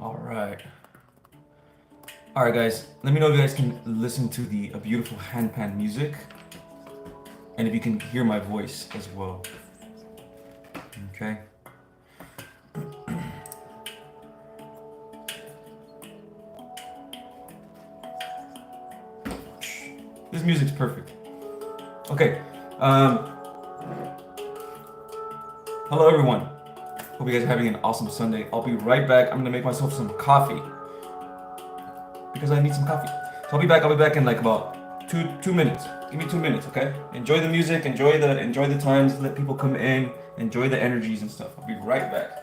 All right. All right, guys. Let me know if you guys can listen to the beautiful handpan music, and if you can hear my voice as well. Okay. This music's perfect. Okay. Um, Hello, everyone. Hope you guys are having an awesome Sunday. I'll be right back. I'm gonna make myself some coffee because I need some coffee. So I'll be back. I'll be back in like about two minutes. Give me 2 minutes, okay? Enjoy the music. Enjoy the times. Let people come in. Enjoy the energies and stuff. I'll be right back.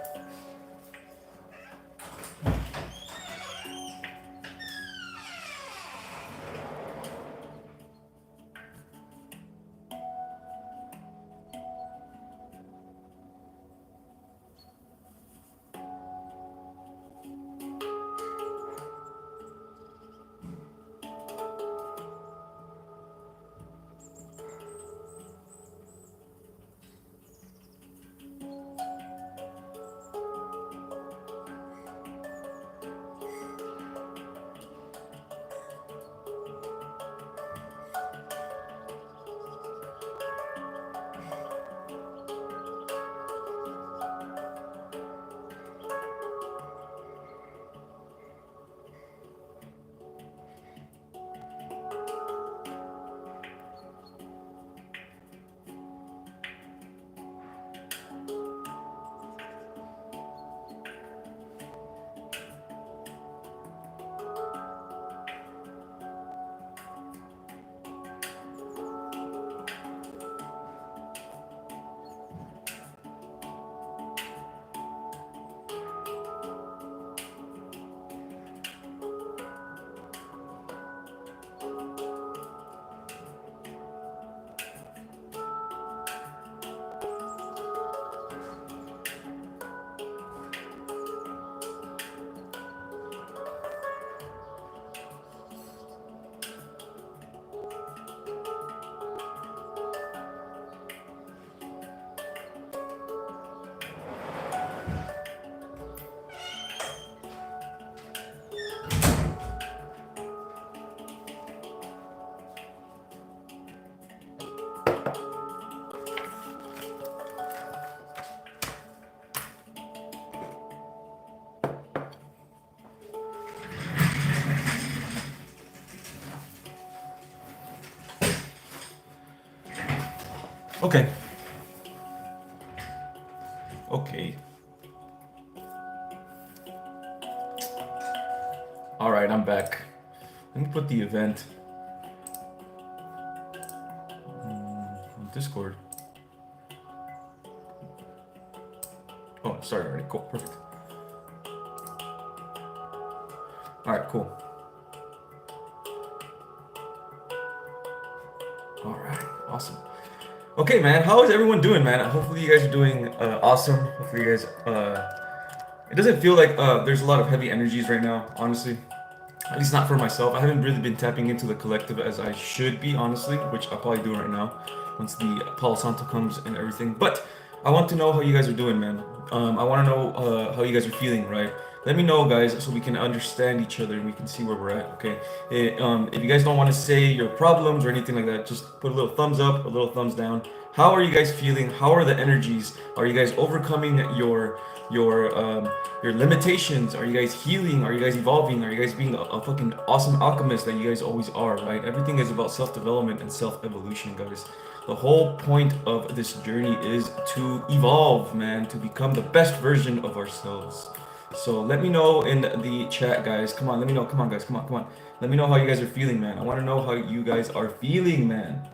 Okay. Okay. All right, I'm back. Let me put the event on Discord. Oh, sorry already. Cool. Perfect. All right, cool. All right, awesome. Okay, man. How is everyone doing, man? Hopefully you guys are doing awesome. Hopefully you guys. It doesn't feel like there's a lot of heavy energies right now, honestly. At least not for myself. I haven't really been tapping into the collective as I should be, honestly, which I'll probably do right now once the Palo Santo comes and everything. But I want to know how you guys are doing, man. I want to know how you guys are feeling, right? Let me know, guys, so we can understand each other and we can see where we're at, okay? If you guys don't want to say your problems or anything like that, just put a little thumbs up, a little thumbs down. How are you guys feeling? How are the energies? Are you guys overcoming your limitations? Are you guys healing? Are you guys evolving? Are you guys being a fucking awesome alchemist that you guys always are, right? Everything is about self-development and self-evolution, guys. The whole point of this journey is to evolve, man, to become the best version of ourselves. So let me know in the chat, guys. Come on, let me know. Come on, guys. Come on, come on. Let me know how you guys are feeling, man. I want to know how you guys are feeling, man.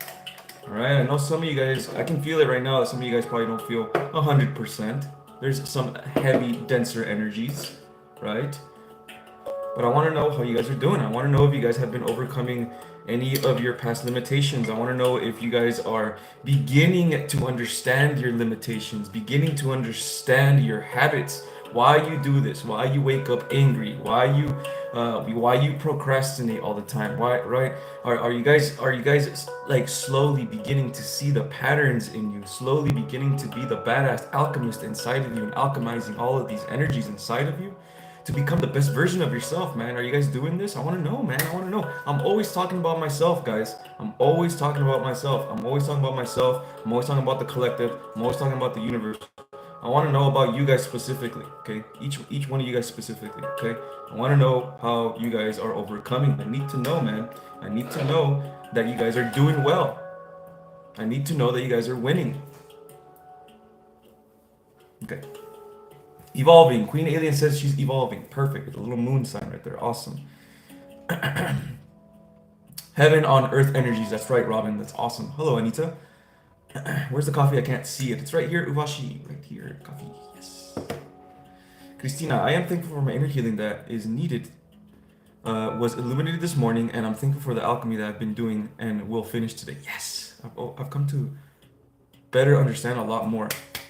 All right, I know some of you guys, I can feel it right now that some of you guys probably don't feel 100%. There's some heavy, denser energies, right? But I want to know how you guys are doing. I want to know if you guys have been overcoming any of your past limitations. I want to know if you guys are beginning to understand your limitations, beginning to understand your habits, why you do this, why you wake up angry, why you procrastinate all the time, why, right? Are you guys like slowly beginning to see the patterns in you, slowly beginning to be the badass alchemist inside of you and alchemizing all of these energies inside of you to become the best version of yourself, man. Are you guys doing this? I want to know, man. I want to know. I'm always talking about myself, guys. I'm always talking about myself. I'm always talking about myself. I'm always talking about the collective. I'm always talking about the universe. I want to know about you guys specifically, okay? Each one of you guys specifically, okay? I want to know how you guys are overcoming. I need to know, man. I need to know that you guys are doing well. I need to know that you guys are winning. Okay. Evolving. Queen Alien says she's evolving. Perfect. A little moon sign right there. Awesome. Heaven on earth energies. That's right, Robin. That's awesome. Hello, Anita. Where's the coffee? I can't see it. It's right here, Uvashi. Right here. Coffee. Yes. Christina, I am thankful for my inner healing that is needed. Was illuminated this morning, and I'm thankful for the alchemy that I've been doing and will finish today. Yes. I've come to better understand a lot more.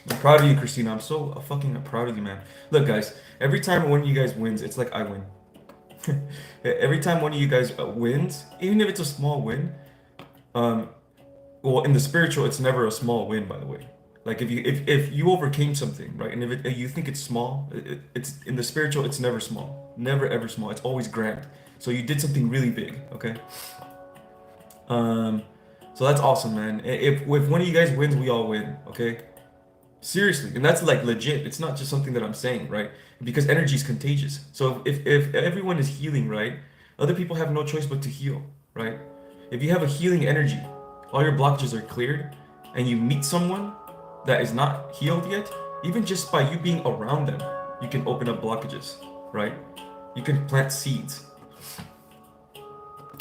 I'm proud of you, Christina. I'm so fucking proud of you, man. Look, guys, every time one of you guys wins, it's like I win. Every time one of you guys wins, even if it's a small win, well, in the spiritual, it's never a small win, by the way. Like if you overcame something, right, and if you think it's small, it's in the spiritual, it's never small, never ever small. It's always grand. So you did something really big, okay? So that's awesome, man. If one of you guys wins, we all win, okay? Seriously, and that's like legit. It's not just something that I'm saying, right? Because energy is contagious. So if everyone is healing, right, other people have no choice but to heal, right? If you have a healing energy, all your blockages are cleared, and you meet someone that is not healed yet, even just by you being around them, you can open up blockages, right? You can plant seeds.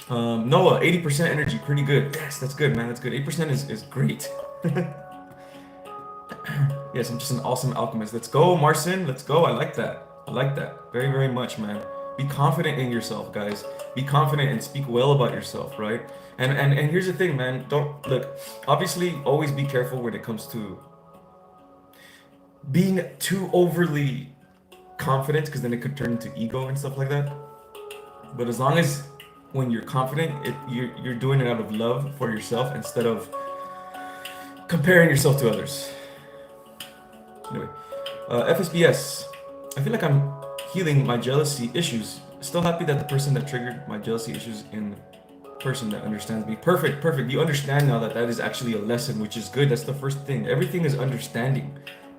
Noah, 80% energy, pretty good. Yes, that's good, man. That's good. 8% is great. Yes, I'm just an awesome alchemist. Let's go, Marcin. Let's go. I like that. I like that very, very much, man. Be confident in yourself, guys. Be confident and speak well about yourself, right? And here's the thing, man. Don't look. Obviously, always be careful when it comes to being too overly confident, because then it could turn into ego and stuff like that. But as long as when you're confident, you're doing it out of love for yourself instead of comparing yourself to others. Anyway, FSBS. I feel like I'm healing my jealousy issues. Still happy that the person that triggered my jealousy issues in person that understands me. Perfect, perfect. You understand now that is actually a lesson, which is good. That's the first thing. Everything is understanding.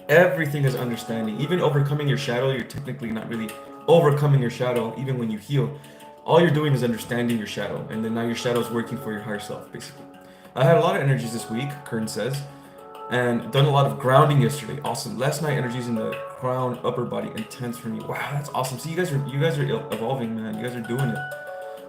Everything is understanding. Even overcoming your shadow, you're technically not really overcoming your shadow, even when you heal. All you're doing is understanding your shadow, and then now your shadow is working for your higher self, basically. I had a lot of energies this week, Kern says, and done a lot of grounding yesterday. Awesome. Last night, energies in the crown, upper body, intense for me. Wow, that's awesome. See, you guys are evolving, man. You guys are doing it.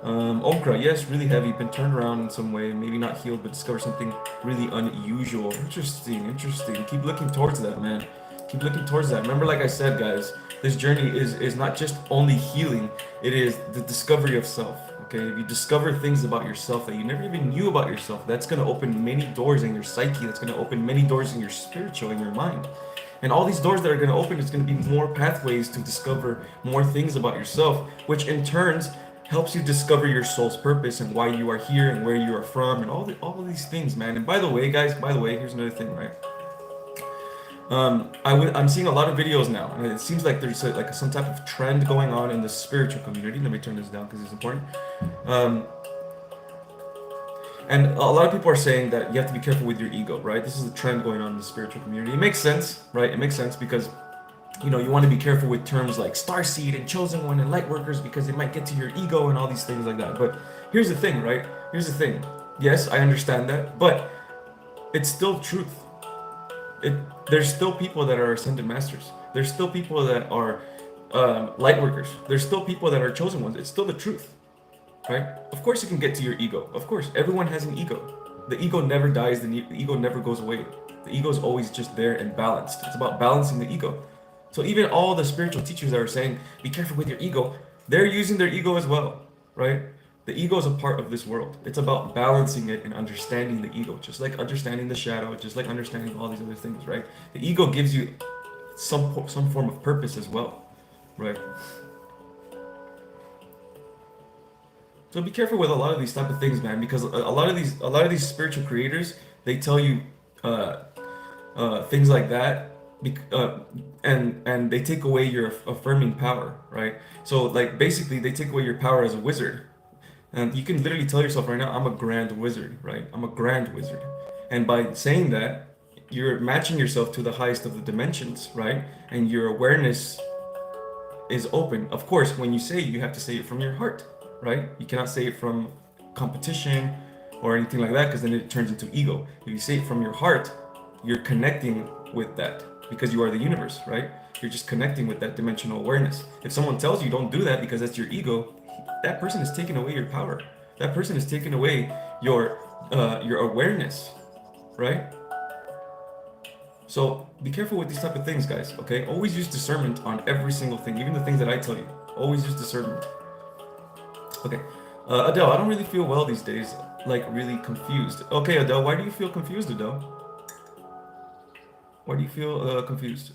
Okra, yes, really heavy. Been turned around in some way. Maybe not healed, but discovered something really unusual. Interesting, interesting. Keep looking towards that, man. Keep looking towards that. Remember, like I said, guys, this journey is not just only healing. It is the discovery of self. Okay, if you discover things about yourself that you never even knew about yourself, that's going to open many doors in your psyche. That's going to open many doors in your spiritual, in your mind. And all these doors that are going to open, it's going to be more pathways to discover more things about yourself, which in turns helps you discover your soul's purpose and why you are here and where you are from and all of these things, man. And by the way, guys, here's another thing, right? I'm seeing a lot of videos now, and it seems like there's some type of trend going on in the spiritual community. Let me turn this down because it's important. And a lot of people are saying that you have to be careful with your ego, right? This is a trend going on in the spiritual community. It makes sense, right? It makes sense because, you know, you want to be careful with terms like starseed and chosen one and lightworkers because it might get to your ego and all these things like that. But here's the thing, right? Here's the thing. Yes, I understand that, but it's still truth. There's still people that are ascended masters. There's still people that are light workers. There's still people that are chosen ones. It's still the truth, right? Of course you can get to your ego. Of course, everyone has an ego. The ego never dies. The ego never goes away. The ego is always just there and balanced. It's about balancing the ego. So even all the spiritual teachers that are saying, be careful with your ego, they're using their ego as well, right? The ego is a part of this world. It's about balancing it and understanding the ego, just like understanding the shadow, just like understanding all these other things, right? The ego gives you some form of purpose as well, right? So be careful with a lot of these type of things, man, because a lot of these spiritual creators, they tell you things like that bec- uh, and they take away your affirming power, right? So like basically they take away your power as a wizard, and you can literally tell yourself right now, I'm a grand wizard, right? I'm a grand wizard. And by saying that, you're matching yourself to the highest of the dimensions, right? And your awareness is open. Of course, when you say it, you have to say it from your heart, right? You cannot say it from competition or anything like that, because then it turns into ego. If you say it from your heart, you're connecting with that because you are the universe, right? You're just connecting with that dimensional awareness. If someone tells you don't do that because that's your ego, that person is taking away your power. That person is taking away your awareness, right? So be careful with these type of things, guys. Okay, always use discernment on every single thing, even the things that I tell you. Always use discernment. Okay, Adele, I don't really feel well these days. Like really confused. Okay, Adele, why do you feel confused, Adele? Why do you feel confused?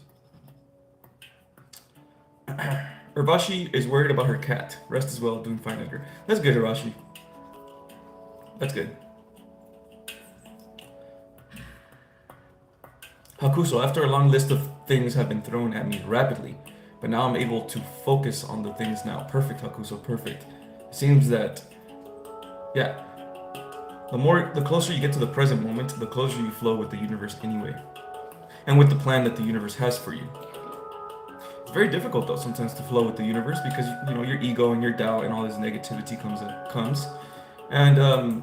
Urvashi is worried about her cat. Rest as well, doing fine, Edgar. That's good, Urvashi. That's good. Hakuso, after a long list of things have been thrown at me rapidly, but now I'm able to focus on the things now. Perfect, Hakuso, perfect. It seems that, yeah, the closer you get to the present moment, the closer you flow with the universe anyway, and with the plan that the universe has for you. It's very difficult though sometimes to flow with the universe because you know your ego and your doubt and all this negativity comes, and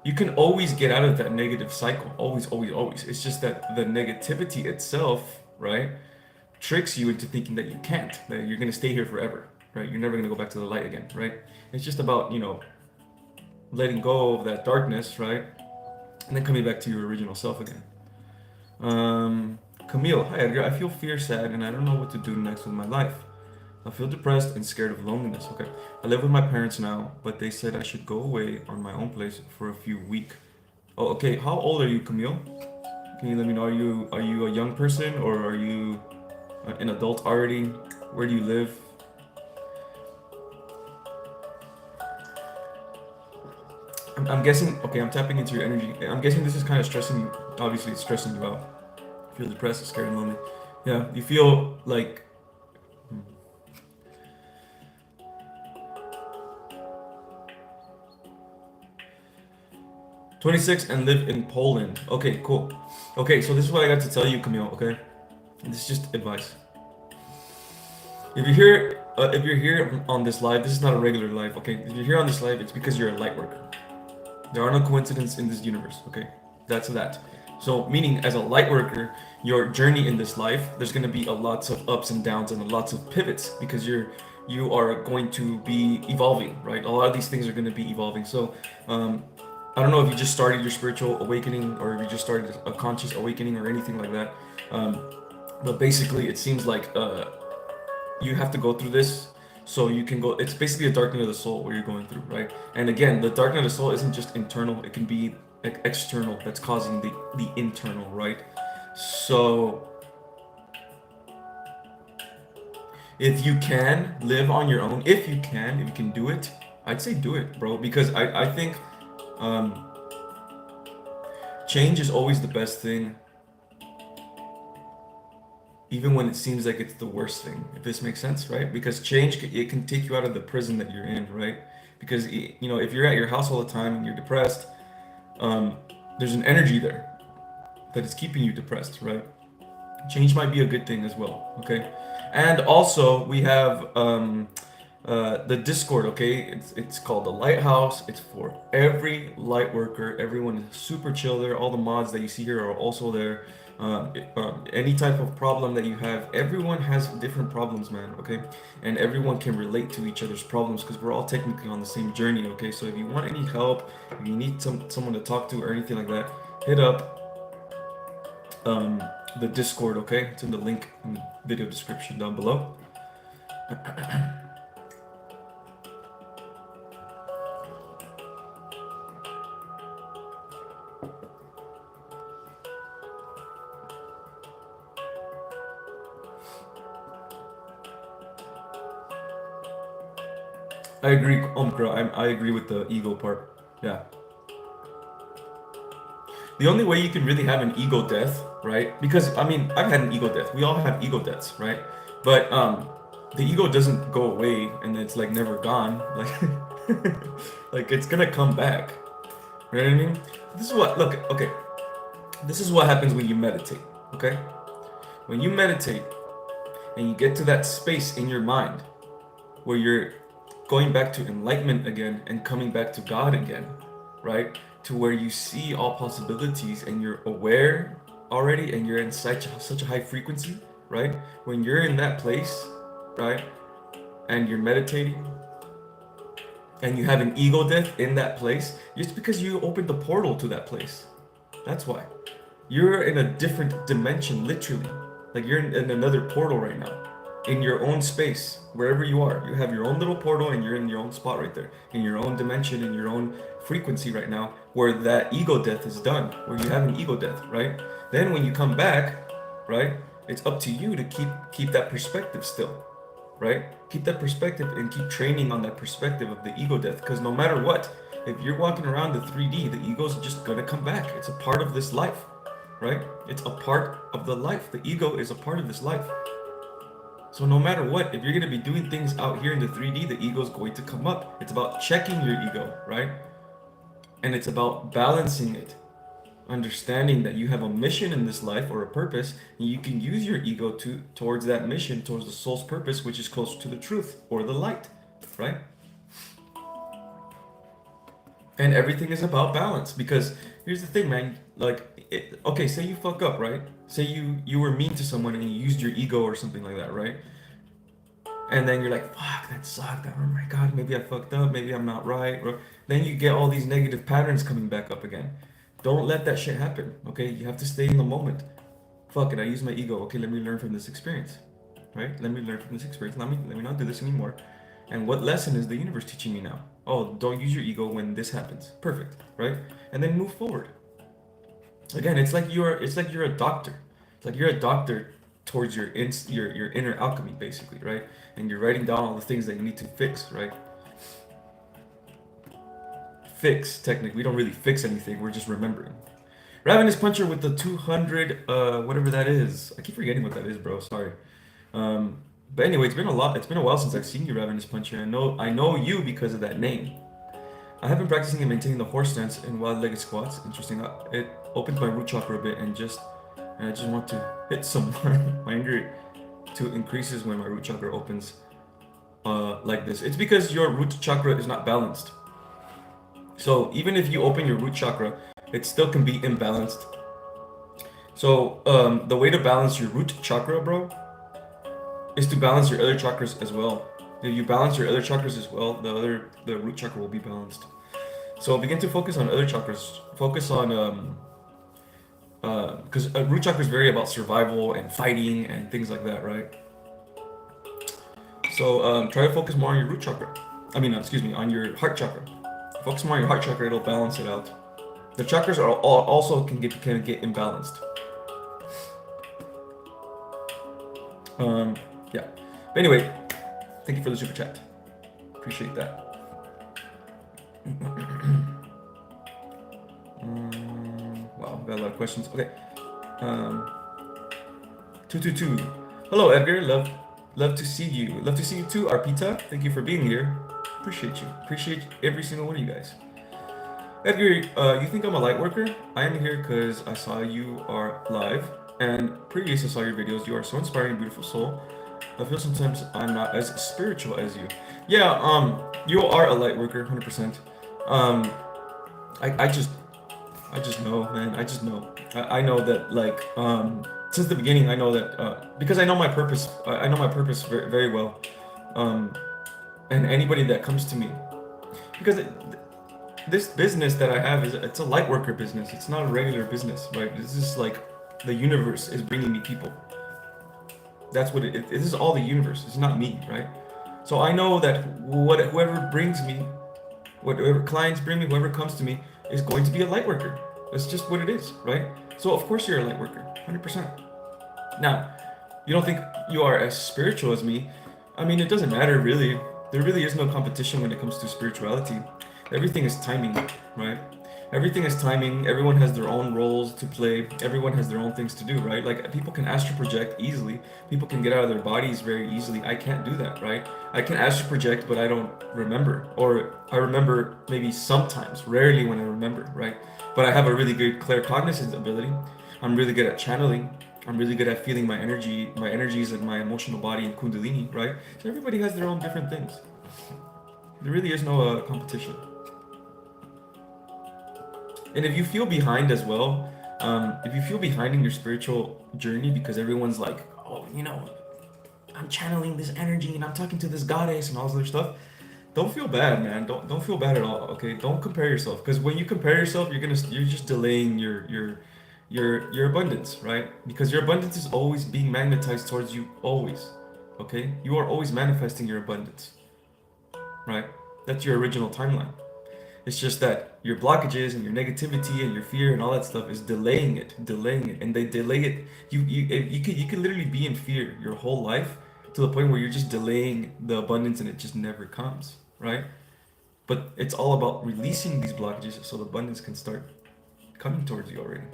you can always get out of that negative cycle. Always, always, always. It's just that the negativity itself, right, tricks you into thinking that you can't, that you're gonna stay here forever, right? You're never gonna go back to the light again, right? It's just about, letting go of that darkness, right? And then coming back to your original self again. Camille, hi Edgar. I feel fear, sad, and I don't know what to do next with my life. I feel depressed and scared of loneliness. Okay. I live with my parents now, but they said I should go away on my own place for a few weeks. Oh, okay. How old are you, Camille? Can you let me know? Are you a young person or are you an adult already? Where do you live? I'm guessing. Okay, I'm tapping into your energy. I'm guessing this is kind of stressing you. Obviously, it's stressing you out. You feel depressed, scared, and lonely. Yeah. You feel like 26 and live in Poland. Okay, cool. Okay, so this is what I got to tell you, Camille. Okay, and this is just advice. If you're here on this live, this is not a regular live. Okay, if you're here on this live, it's because you're a light worker. There are no coincidences in this universe. Okay, that's that. So, meaning as a light worker, your journey in this life, there's going to be a lots of ups and downs and lots of pivots because you are going to be evolving, right? A lot of these things are going to be evolving. So, I don't know if you just started your spiritual awakening or if you just started a conscious awakening or anything like that. Um, but basically, it seems like you have to go through this so you can go. It's basically a darkening of the soul where you're going through, right? And again, the darkening of the soul isn't just internal; it can be external that's causing the internal, right? So if you can live on your own, if you can do it, I'd say do it, bro, because I think um, change is always the best thing, even when it seems like it's the worst thing, if this makes sense, right? Because change, it can take you out of the prison that you're in, right? Because, if you're at your house all the time and you're depressed, um, there's an energy there that is keeping you depressed, right? Change might be a good thing as well, okay? And also, we have the Discord, okay? It's called the Lighthouse. It's for every light worker. Everyone is super chill there. All the mods that you see here are also there. Any type of problem that you have, everyone has different problems, man, okay? And everyone can relate to each other's problems because we're all technically on the same journey, okay? So if you want any help, if you need someone to talk to or anything like that, hit up the Discord, okay? It's in the link in the video description down below. I agree, Omkra. I agree with the ego part. Yeah. The only way you can really have an ego death right? Because I mean, I've had an ego death. We all have ego deaths, right? But the ego doesn't go away and it's like never gone. Like like it's gonna come back. You know what I mean? This is what look, okay. This is what happens when you meditate, okay? When you meditate and you get to that space in your mind where you're going back to enlightenment again and coming back to God again, right? To where you see all possibilities and you're aware already and you're in such a high frequency, right? When you're in that place, right? And you're meditating and you have an ego death in that place, just because you opened the portal to that place. That's why. You're in a different dimension, literally. Like you're in another portal right now. In your own space, wherever you are. You have your own little portal and you're in your own spot right there. In your own dimension, in your own frequency right now, where that ego death is done. Where you have an ego death, right? Then when you come back, right? It's up to you to keep that perspective still. Right? Keep that perspective and keep training on that perspective of the ego death. Because no matter what, if you're walking around the 3D, the ego's just gonna come back. It's a part of this life, right? It's a part of the life. The ego is a part of this life. So no matter what, if you're gonna be doing things out here in the 3D, the ego's going to come up. It's about checking your ego, right? And it's about balancing it. Understanding that you have a mission in this life or a purpose, and you can use your ego towards that mission, towards the soul's purpose, which is closer to the truth or the light, right? And everything is about balance, because here's the thing, man. Like, okay, say you fuck up, right? Say you were mean to someone and you used your ego or something like that, right? And then you're like, fuck, that sucked. Oh my God, maybe I fucked up. Maybe I'm not right. Then you get all these negative patterns coming back up again. Don't let that shit happen, okay? You have to stay in the moment. Fuck it, I use my ego. Okay, let me learn from this experience, right? Let me learn from this experience. Let me not do this anymore. And what lesson is the universe teaching me now? Oh, don't use your ego when this happens. Perfect, right? And then move forward. Again, it's like you're a doctor. It's like you're a doctor towards your inner alchemy, basically, right? And you're writing down all the things that you need to fix, right? Fix, technically. We don't really fix anything. We're just remembering. Ravenous Puncher with the 200, whatever that is. I keep forgetting what that is, bro. Sorry. But anyway, it's been a lot. It's been a while since I've seen you, Ravenous Puncher. I know you because of that name. I have been practicing and maintaining the horse stance in wild-legged squats. Interesting. It opens my root chakra a bit, and I just want to hit someone. My anger to increases when my root chakra opens like this. It's because your root chakra is not balanced. So even if you open your root chakra, it still can be imbalanced. So the way to balance your root chakra, bro, is to balance your other chakras as well. If you balance your other chakras as well, the root chakra will be balanced. So begin to focus on other chakras. Focus on because root chakra is very about survival and fighting and things like that, right? So try to focus more on your root chakra. On your heart chakra. Focus more on your heart chakra; it'll balance it out. The chakras are also can get imbalanced. Yeah. But anyway, thank you for the super chat. Appreciate that. Wow, got a lot of questions. Okay. 222. Hello, Edgar. Love to see you. Love to see you too, Arpita. Thank you for being here. Appreciate you. Appreciate every single one of you guys. Edgar, you think I'm a light worker? I am here because I saw you are live, and previous I saw your videos. You are so inspiring, beautiful soul. I feel sometimes I'm not as spiritual as you. Yeah, you are a light worker, 100%. I just know, man. I just know. I know that, like, since the beginning, I know that because I know my purpose. I know my purpose very, very well. And anybody that comes to me, because this business that I have it's a light worker business. It's not a regular business, right? This is like the universe is bringing me people. That's what this is. All the universe. It's not me, right? So I know that whoever brings me, whatever clients bring me, whoever comes to me is going to be a light worker. That's just what it is, right? So of course you're a light worker, 100%. Now, you don't think you are as spiritual as me. I mean, it doesn't matter really. There really is no competition when it comes to spirituality. Everything is timing, right? Everything is timing. Everyone has their own roles to play. Everyone has their own things to do, right? Like people can astral project easily. People can get out of their bodies very easily. I can't do that, right? I can astral project, but I don't remember, or I remember maybe sometimes, rarely when I remember, right? But I have a really good claircognizance ability. I'm really good at channeling. I'm really good at feeling my energies and my emotional body and kundalini, right? So everybody has their own different things. There really is no competition. And if you feel behind as well, if you feel behind in your spiritual journey because everyone's like, oh, I'm channeling this energy and I'm talking to this goddess and all this other stuff, don't feel bad, man. Don't feel bad at all. Okay, don't compare yourself, because when you compare yourself, you're just delaying your abundance, right? Because your abundance is always being magnetized towards you, always. Okay, you are always manifesting your abundance, right? That's your original timeline. It's just that your blockages and your negativity and your fear and all that stuff is delaying it, and they delay it. You could literally be in fear your whole life to the point where you're just delaying the abundance and it just never comes, right? But it's all about releasing these blockages so the abundance can start coming towards you already.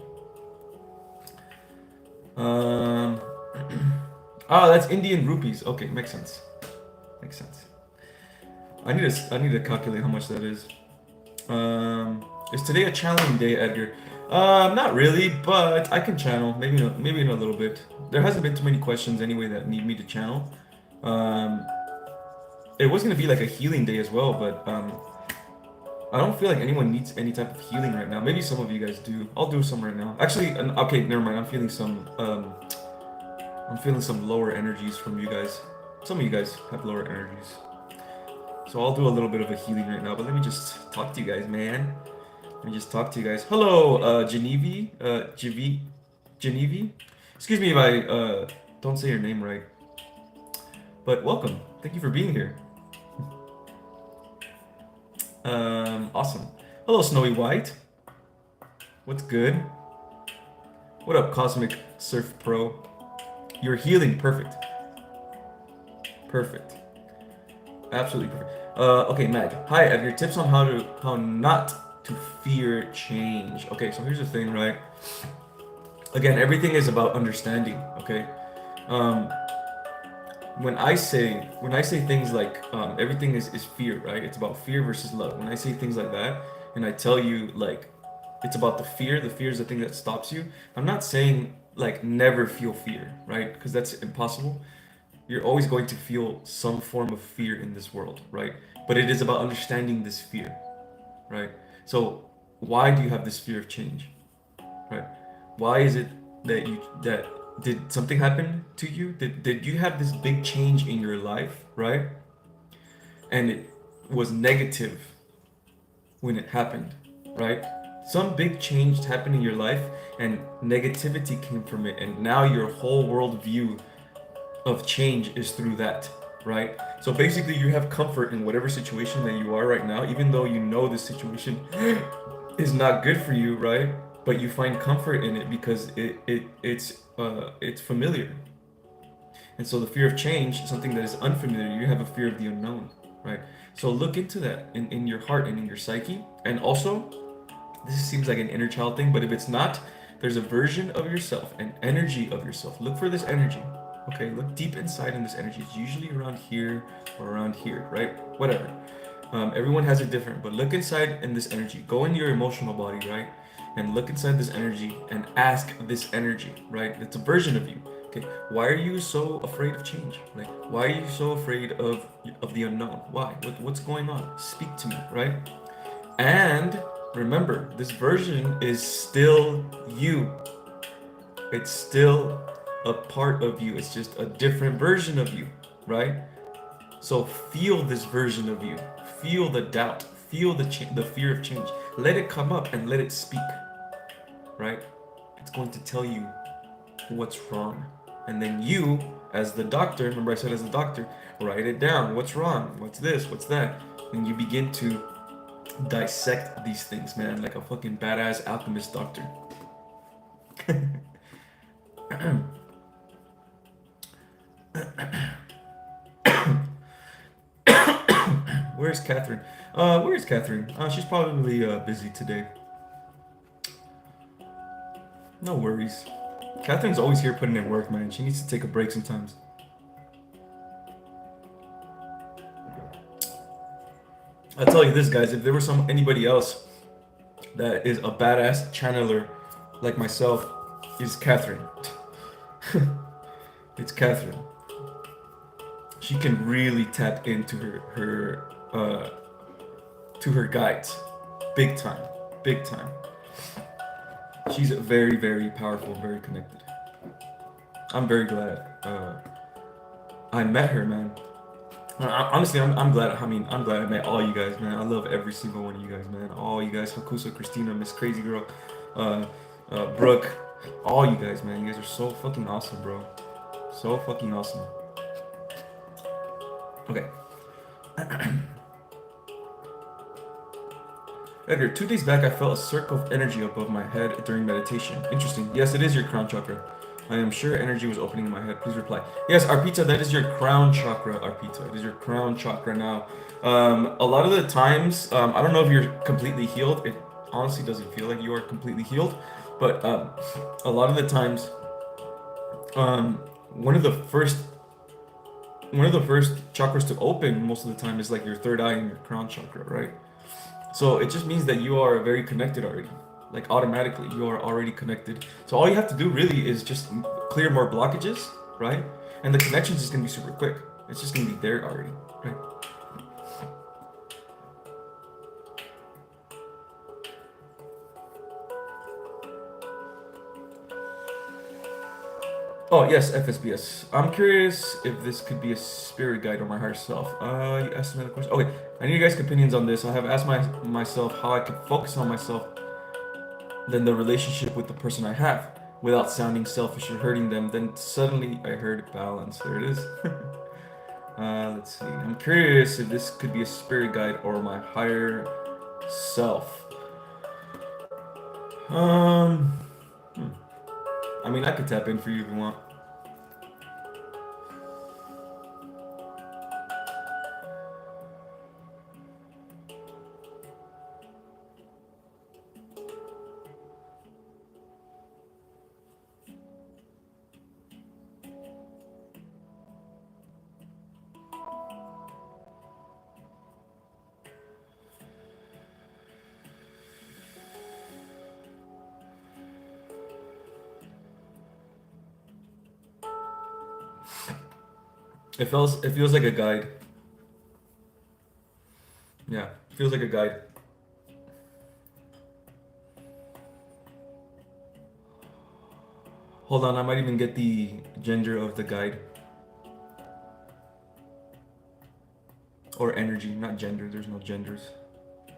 Um, that's Indian rupees. Okay, makes sense. Makes sense. I need to calculate how much that is. Is today a channeling day, Edgar? Not really, but I can channel. Maybe in a little bit. There hasn't been too many questions anyway that need me to channel. Um, it was gonna be like a healing day as well, but I don't feel like anyone needs any type of healing right now. Maybe some of you guys do. I'll do some right now. Actually, okay, never mind. I'm feeling some lower energies from you guys. Some of you guys have lower energies. So I'll do a little bit of a healing right now, but let me just talk to you guys, man. Let me just talk to you guys. Hello, Genevieve. Genevieve. Excuse me if I don't say your name right. But welcome. Thank you for being here. Awesome. Hello, Snowy White. What's good? What up, Cosmic Surf Pro? You're healing. Perfect. Perfect. Absolutely perfect. Okay, Mag. Hi, Edgar. Tips on how not to fear change. Okay, so here's the thing, right? Again, everything is about understanding. Okay. When I say things like everything is fear, right? It's about fear versus love. When I say things like that, and I tell you like it's about the fear is the thing that stops you. I'm not saying like never feel fear, right? Because that's impossible. You're always going to feel some form of fear in this world, right? But it is about understanding this fear, right? So why do you have this fear of change, right? Why is it that did something happen to you? Did you have this big change in your life, right? And it was negative when it happened, right? Some big change happened in your life and negativity came from it, and now your whole worldview of change is through that, right? So basically you have comfort in whatever situation that you are right now, even though you know this situation is not good for you, right? But you find comfort in it because it's familiar. And so the fear of change, something that is unfamiliar, you have a fear of the unknown, right? So look into that in your heart and in your psyche. And also, this seems like an inner child thing, but if it's not, there's a version of yourself, an energy of yourself. Look for this energy. Okay, look deep inside in this energy. It's usually around here or around here, right? Whatever. Everyone has it different, but look inside in this energy. Go into your emotional body, right? And look inside this energy and ask this energy, right? It's a version of you. Okay, why are you so afraid of change? Like, why are you so afraid of the unknown? Why? What's going on? Speak to me, right? And remember, this version is still you. It's still a part of you. It's just a different version of you, right? So feel this version of you. Feel the doubt. Feel the fear of change. Let it come up and let it speak, right? It's going to tell you what's wrong. And then you, as the doctor, remember I said as the doctor, write it down. What's wrong? What's this? What's that? And you begin to dissect these things, man, like a fucking badass alchemist doctor. Where's Catherine? Where's Catherine? She's probably busy today. No worries. Catherine's always here putting in work, man. She needs to take a break sometimes. I'll tell you this, guys. If there was anybody else that is a badass channeler like myself, it's Catherine. It's Catherine. She can really tap into her guides, big time, big time. She's very, very powerful, very connected. I'm very glad I met her, man. Honestly, I'm glad. I mean, I'm glad I met all you guys, man. I love every single one of you guys, man. All you guys, Hakusa, Christina, Miss Crazy Girl, Brooke, all you guys, man. You guys are so fucking awesome, bro. So fucking awesome. Okay. Edgar, 2 days back I felt a circle of energy above my head during meditation. Interesting. Yes, it is your crown chakra. I am sure energy was opening in my head. Please reply. Yes, Arpita, that is your crown chakra, Arpita. It is your crown chakra now. A lot of the times, I don't know if you're completely healed. It honestly doesn't feel like you are completely healed. But a lot of the times, one of the first chakras to open most of the time is like your third eye and your crown chakra, right? So it just means that you are very connected already. Like automatically, you are already connected. So all you have to do really is just clear more blockages, right? And the connection is just gonna be super quick. It's just gonna be there already, right? Oh yes, FSBS. I'm curious if this could be a spirit guide or my higher self. You asked another question. Okay, I need you guys' opinions on this. I have asked myself how I could focus on myself than the relationship with the person I have without sounding selfish or hurting them. Then suddenly I heard balance. There it is. Let's see. I'm curious if this could be a spirit guide or my higher self. I mean, I could tap in for you if you want. It feels like a guide. Yeah, it feels like a guide. Hold on, I might even get the gender of the guide. Or energy, not gender. There's no genders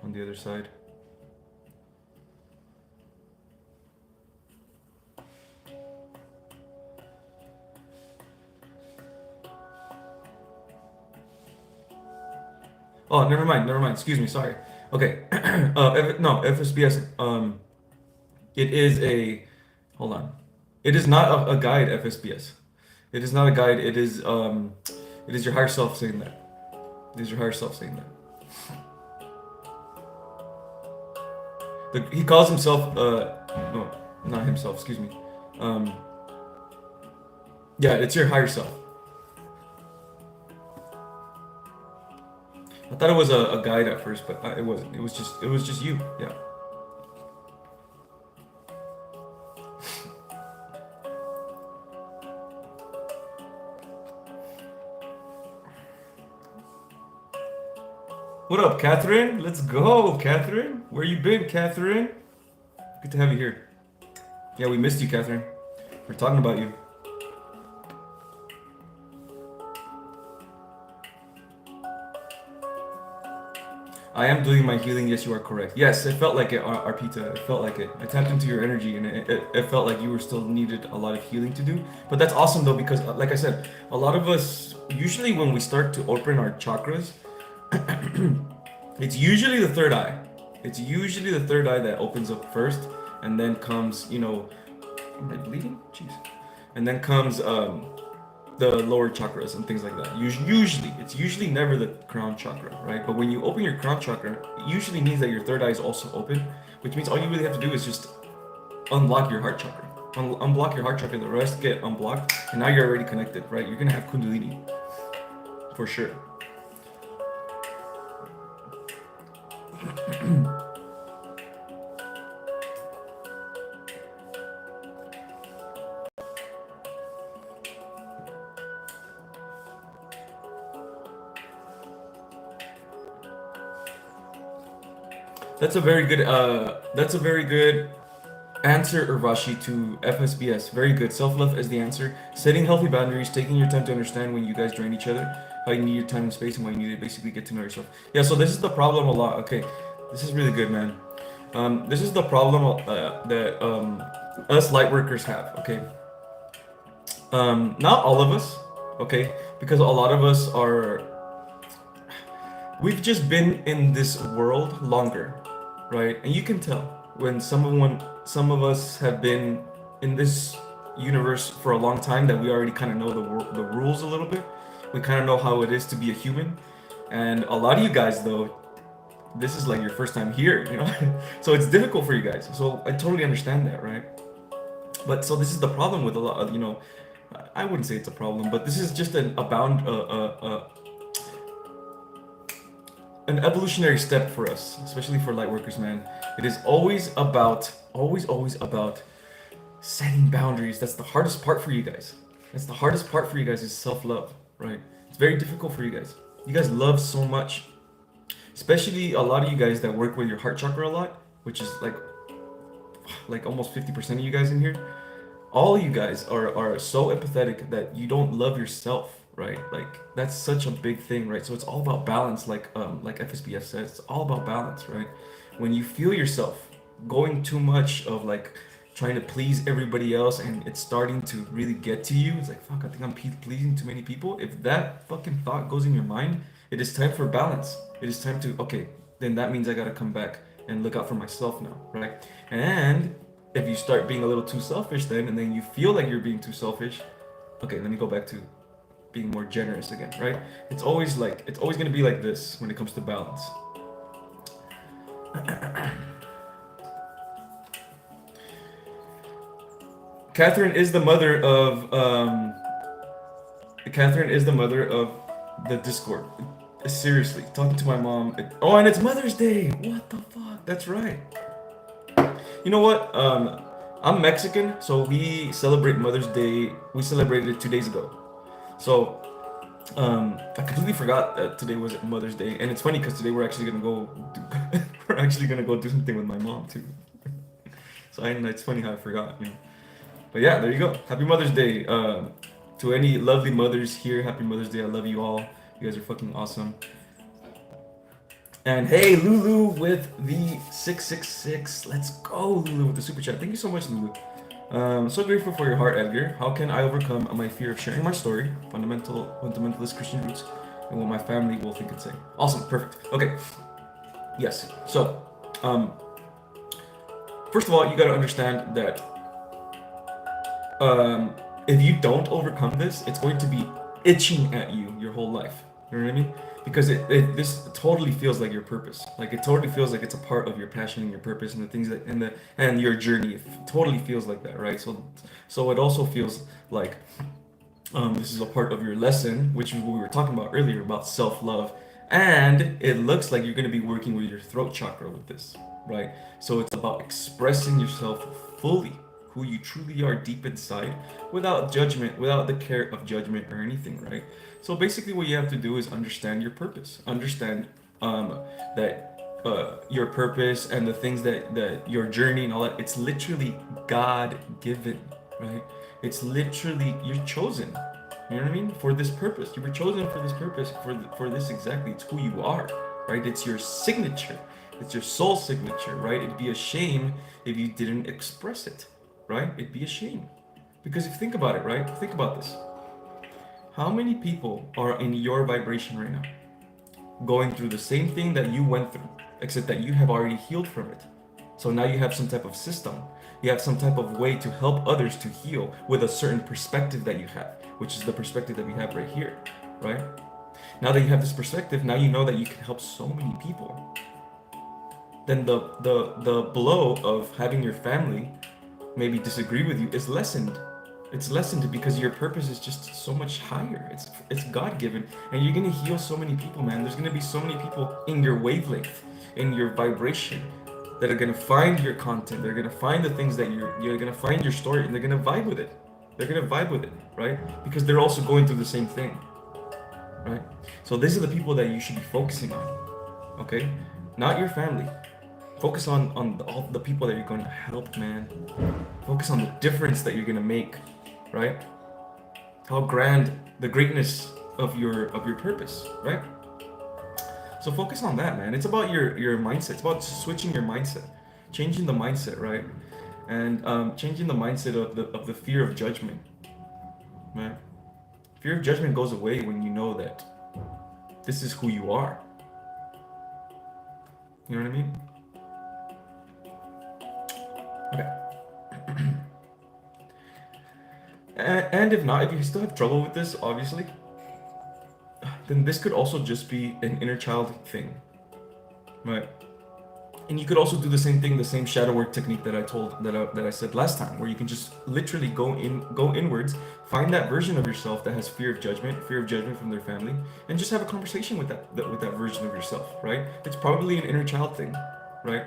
on the other side. Oh, never mind. Excuse me, sorry. Okay. No, FSBS. It is a. Hold on. It is not a guide, FSBS. It is not a guide. It is your higher self saying that. It is your higher self saying that. He calls himself. No, not himself. Excuse me. Yeah, it's your higher self. I thought it was a guide at first, but it wasn't. It was just you. Yeah. What up, Catherine? Let's go, Catherine. Where you been, Catherine? Good to have you here. Yeah, we missed you, Catherine. We're talking about you. I am doing my healing. Yes, you are correct. Yes, it felt like it, Arpita. It felt like it. I tapped into your energy, and it felt like you were still needed a lot of healing to do. But that's awesome, though, because like I said, a lot of us, usually when we start to open our chakras, it's usually the third eye. It's usually the third eye that opens up first, and then comes, am I bleeding? Jeez. And then comes the lower chakras and things like that. Usually, it's usually never the crown chakra, right? But when you open your crown chakra, it usually means that your third eye is also open, which means all you really have to do is just unlock your heart chakra, Unblock your heart chakra, the rest get unblocked, and now you're already connected, right? You're gonna have kundalini for sure. That's a very good answer, Urvashi, to FSBS. Very good. Self-love is the answer. Setting healthy boundaries, taking your time to understand when you guys drain each other, how you need your time and space, and when you need to basically get to know yourself. Yeah, so this is the problem a lot. Okay, this is really good, man. This is the problem that us light workers have. Okay, not all of us. Okay, because a lot of us are. We've just been in this world longer, right? And you can tell when some of us have been in this universe for a long time that we already kind of know the rules a little bit. We kind of know how it is to be a human. And a lot of you guys, though, this is like your first time here, you know? So it's difficult for you guys. So I totally understand that, right? But so this is the problem with a lot of, you know, I wouldn't say it's a problem, but this is just an evolutionary step for us, especially for light workers, man. It is always about setting boundaries. That's the hardest part for you guys. That's the hardest part for you guys is self-love, right? It's very difficult for you guys. You guys love so much, especially a lot of you guys that work with your heart chakra a lot, which is like almost 50% of you guys in here. All you guys are so empathetic that you don't love yourself, right? Like that's such a big thing, right? So it's all about balance, like FSBF says, it's all about balance, right? When you feel yourself going too much of like trying to please everybody else and it's starting to really get to you, it's like, fuck, I think I'm pleasing too many people. If that fucking thought goes in your mind, it is time for balance. It is time to, okay, then that means I gotta come back and look out for myself now, right? And if you start being a little too selfish then, and then you feel like you're being too selfish, okay, let me go back to being more generous again, right? It's always gonna be like this when it comes to balance. Catherine is the mother of the Discord. Seriously, talking to my mom. Oh, and it's Mother's Day. What the fuck? That's right. You know what? I'm Mexican, so we celebrate Mother's Day. We celebrated it 2 days ago. So I completely forgot that today was Mother's Day, and it's funny because today we're actually gonna go do something with my mom too. So it's funny how I forgot, you know. But yeah, there you go. Happy Mother's Day to any lovely mothers here. Happy Mother's Day. I love you all. You guys are fucking awesome. And hey, Lulu with the 666. Let's go, Lulu, with the super chat. Thank you so much, Lulu. So grateful for your heart, Edgar. How can I overcome my fear of sharing my story, fundamentalist Christian roots, and what my family will think and say? Awesome, perfect. Okay, yes. So, first of all, you gotta understand that if you don't overcome this, it's going to be itching at you your whole life. You know what I mean? Because this totally feels like your purpose. Like it totally feels like it's a part of your passion and your purpose and the things that and your journey. It totally feels like that, right? So it also feels like this is a part of your lesson, which is what we were talking about earlier about self-love. And it looks like you're going to be working with your throat chakra with this, right? So it's about expressing yourself fully, who you truly are deep inside, without judgment, without the care of judgment or anything, right? So basically what you have to do is understand your purpose. Understand that your purpose and the things that your journey and all that, it's literally God-given, right? It's literally, you're chosen. You know what I mean? For this purpose. You were chosen for this purpose, for this exactly. It's who you are, right? It's your signature. It's your soul signature, right? It'd be a shame if you didn't express it, right? It'd be a shame. Because if you think about it, right? Think about this. How many people are in your vibration right now? Going through the same thing that you went through, except that you have already healed from it. So now you have some type of system. You have some type of way to help others to heal with a certain perspective that you have, which is the perspective that we have right here, right? Now that you have this perspective, now you know that you can help so many people. Then the blow of having your family maybe disagree with you is lessened. It's lessened because your purpose is just so much higher. It's God-given, and you're gonna heal so many people, man. There's gonna be so many people in your wavelength, in your vibration, that are gonna find your content. They're gonna find the things that you're gonna find your story, and they're gonna vibe with it. They're gonna vibe with it, right? Because they're also going through the same thing, right? So these are the people that you should be focusing on, okay? Not your family. Focus on all the people that you're going to help, man. Focus on the difference that you're gonna make, right? How grand the greatness of your purpose, right? So focus on that, man. It's about your mindset. It's about switching your mindset, changing the mindset, right? And changing the mindset of the fear of judgment, right? Fear of judgment goes away when you know that this is who you are. You know what I mean? Okay. And if not, if you still have trouble with this, obviously, then this could also just be an inner child thing, right? And you could also do the same thing, the same shadow work technique that I said last time, where you can just literally go inwards, find that version of yourself that has fear of judgment from their family, and just have a conversation with that version of yourself, right? It's probably an inner child thing, right?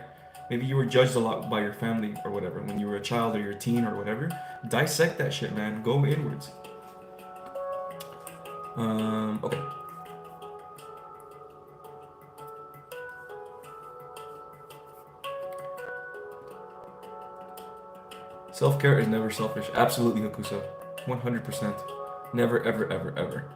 Maybe you were judged a lot by your family or whatever when you were a child or you're a teen or whatever. Dissect that shit, man. Go inwards. Okay. Self-care is never selfish. Absolutely, Hakusa. 100%. Never, ever, ever, ever.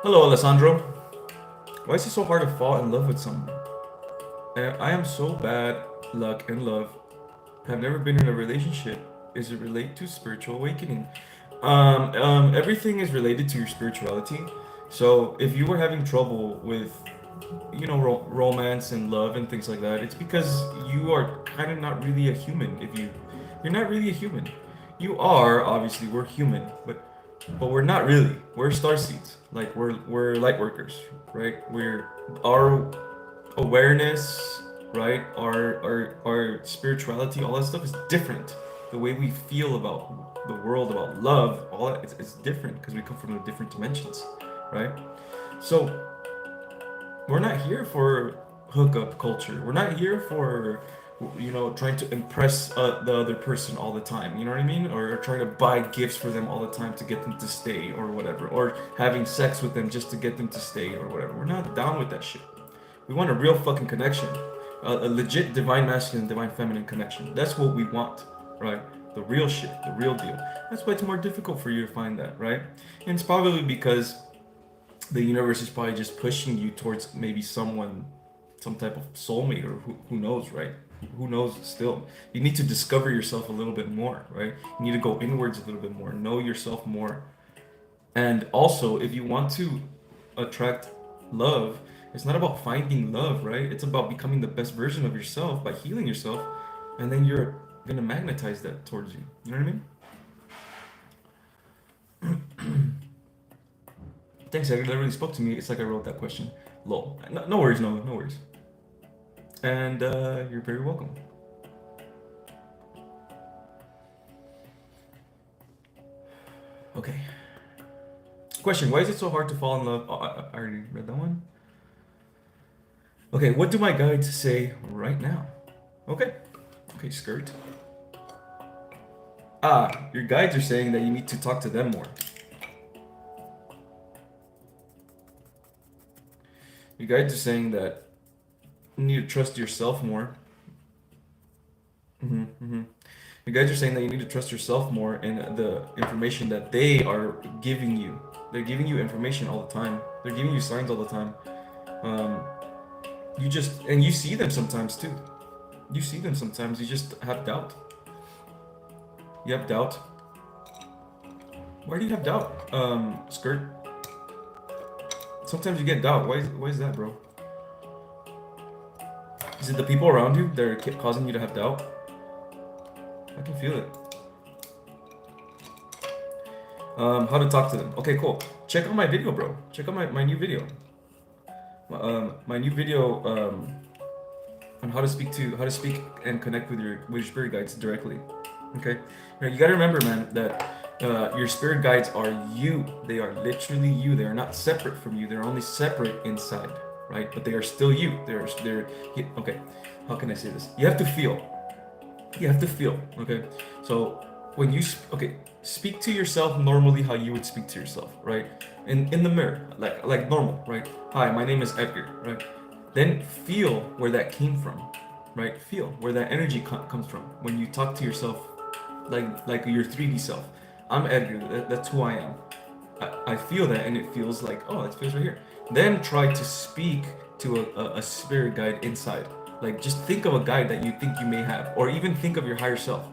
Hello, Alessandro. Why is it so hard to fall in love with someone? I am so bad luck in love. Have never been in a relationship. Is it relate to spiritual awakening? Everything is related to your spirituality. So if you were having trouble with, romance and love and things like that, it's because you are kind of not really a human. You're not really a human. You are, obviously, we're human, but we're not really. We're star seeds. Like we're light workers, right? Our awareness, right? Our spirituality, all that stuff is different. The way we feel about the world, about love, all that, it's different because we come from different dimensions, right? So we're not here for hookup culture. We're not here for, trying to impress the other person all the time. You know what I mean? Or trying to buy gifts for them all the time to get them to stay or whatever. Or having sex with them just to get them to stay or whatever. We're not down with that shit. We want a real fucking connection. A legit divine masculine, divine feminine connection. That's what we want, right? The real shit, the real deal. That's why it's more difficult for you to find that, right? And it's probably because the universe is probably just pushing you towards maybe someone, some type of soulmate, or who knows, right? Who knows still. You need to discover yourself a little bit more, right? You need to go inwards a little bit more, know yourself more. And also, if you want to attract love, it's not about finding love, right? It's about becoming the best version of yourself by healing yourself, and then you're gonna magnetize that towards you. You know what I mean? Thanks, Edgar. That really spoke to me. It's like I wrote that question. Lol. No worries, no worries. And you're very welcome. Okay. Question: why is it so hard to fall in love? Oh, I already read that one. Okay, what do my guides say right now? Okay, skirt. Your guides are saying that you need to talk to them more. Your guides are saying that you need to trust yourself more. Your guides are saying that you need to trust yourself more in the information that they are giving you. They're giving you information all the time. They're giving you signs all the time. And you see them sometimes too. You see them sometimes. You just have doubt. You have doubt. Why do you have doubt, skirt? Sometimes you get doubt. Why is that, bro? Is it the people around you that are causing you to have doubt? I can feel it. How to talk to them. Okay, cool. Check out my video, bro. Check out my new video. My new video on how to speak and connect with your spirit guides directly. Okay, you gotta remember, man, that your spirit guides are you. They are literally you. They are not separate from you. They're only separate inside, right? But they are still you. They're okay. How can I say this? You have to feel. You have to feel. Okay, so when you speak to yourself normally how you would speak to yourself, right? In the mirror, like normal, right? Hi, my name is Edgar, right? Then feel where that came from, right? Feel where that energy comes from when you talk to yourself, like your 3D self. I'm Edgar. That's who I am. I feel that, and it feels like, oh, it feels right here. Then try to speak to a spirit guide inside. Like, just think of a guide that you think you may have, or even think of your higher self.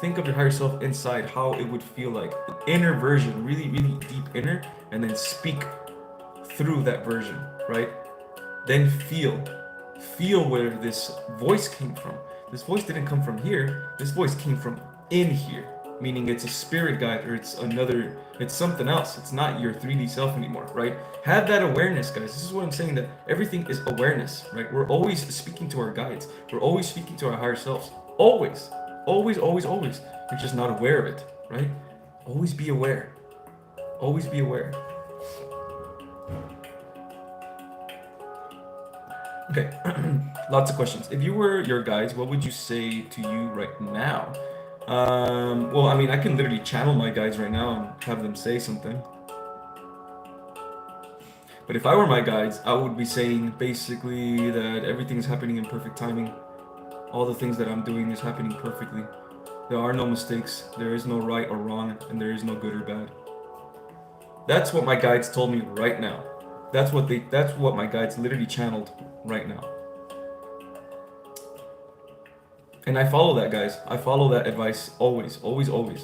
Think of your higher self inside, how it would feel like, an inner version, really, really deep inner, and then speak through that version, right? Then feel where this voice came from. This voice didn't come from here. This voice came from in here, meaning it's a spirit guide, or it's something else. It's not your 3D self anymore, right? Have that awareness, guys. This is what I'm saying, that everything is awareness, right? We're always speaking to our guides. We're always speaking to our higher selves. Always. Always, always, always. You're just not aware of it, right? Always be aware. Always be aware. Okay, lots of questions. If you were your guides, what would you say to you right now? Well, I mean, I can literally channel my guides right now and have them say something. But if I were my guides, I would be saying basically that everything's happening in perfect timing. All the things that I'm doing is happening perfectly. There are no mistakes. There is no right or wrong, and there is no good or bad. That's what my guides told me right now. That's what my guides literally channeled right now. And I follow that, guys. I follow that advice always, always, always.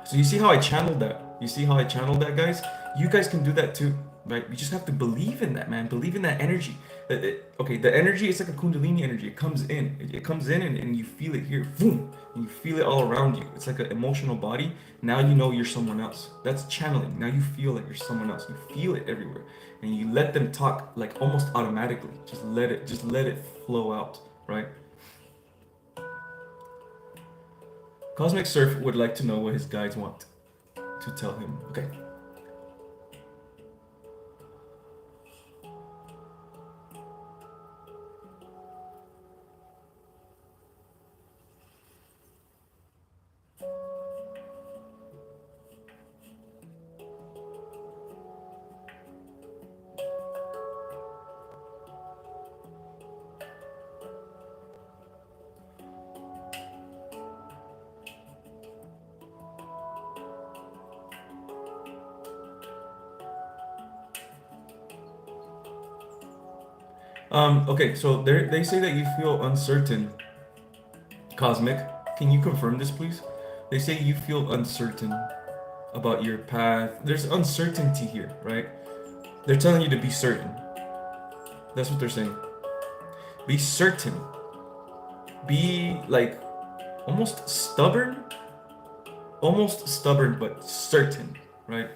So you see how I channeled that? You see how I channeled that, guys? You guys can do that too, right? You just have to believe in that, man. Believe in that energy. Okay, the energy is like a Kundalini energy. It comes in. It comes in and you feel it here. Boom. And you feel it all around you. It's like an emotional body. Now you know you're someone else. That's channeling. Now you feel like you're someone else. You feel it everywhere. And you let them talk like almost automatically. Just let it flow out, right? Cosmic Surf would like to know what his guides want to tell him. Okay. Okay, so they say that you feel uncertain. Cosmic, can you confirm this, please? They say you feel uncertain about your path. There's uncertainty here, right? They're telling you to be certain. That's what they're saying. Be certain. Be like almost stubborn, but certain, right?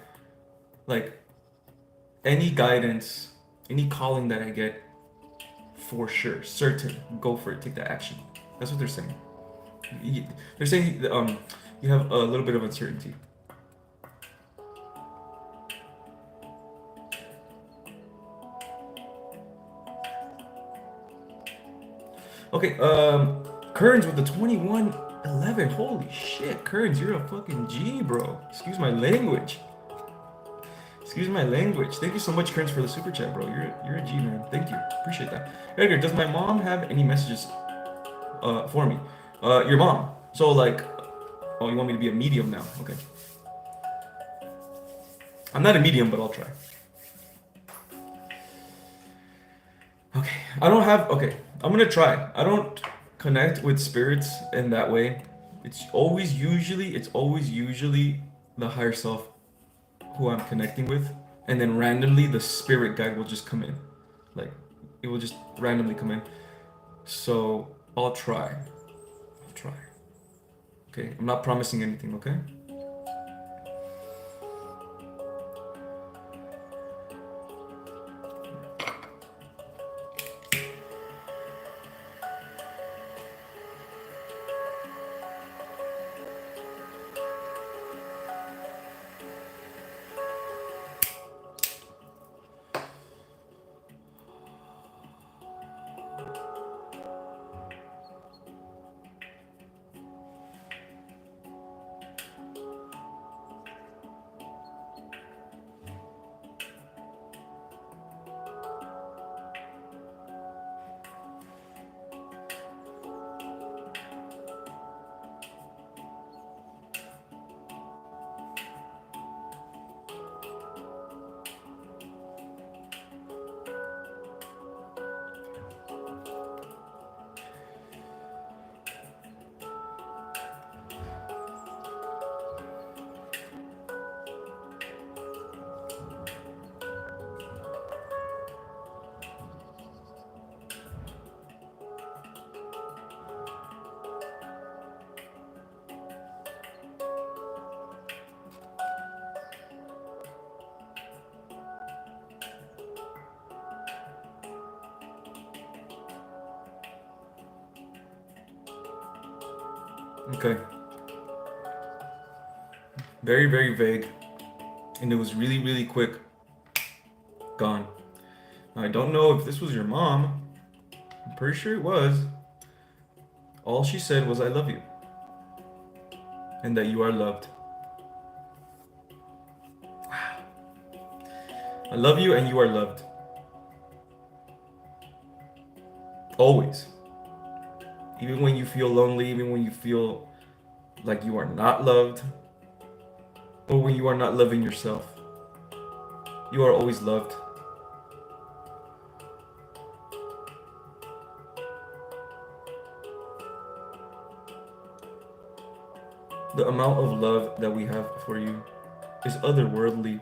Like any guidance, any calling that I get, for sure, certain, go for it, take that action. That's what they're saying. They're saying you have a little bit of uncertainty. Okay, Kearns with the 2111. Holy shit, Kearns, you're a fucking G, bro. Excuse my language. Excuse my language. Thank you so much, Kearns, for the super chat, bro. You're a G, man. Thank you. Appreciate that. Edgar, does my mom have any messages for me? Your mom. So like, oh, you want me to be a medium now? Okay. I'm not a medium, but I'll try. Okay. I don't have. Okay. I'm gonna try. I don't connect with spirits in that way. It's always usually the higher self who I'm connecting with, and then randomly the spirit guide will just come in, like it will just randomly come in. So I'll try. Okay, I'm not promising anything, okay? Okay. Very, very vague. And it was really, really quick. Gone. I don't know if this was your mom. I'm pretty sure it was. All she said was, I love you. And that you are loved. Wow. I love you and you are loved. Always. Even when you feel lonely, even when you feel like you are not loved, or when you are not loving yourself, you are always loved. The amount of love that we have for you is otherworldly.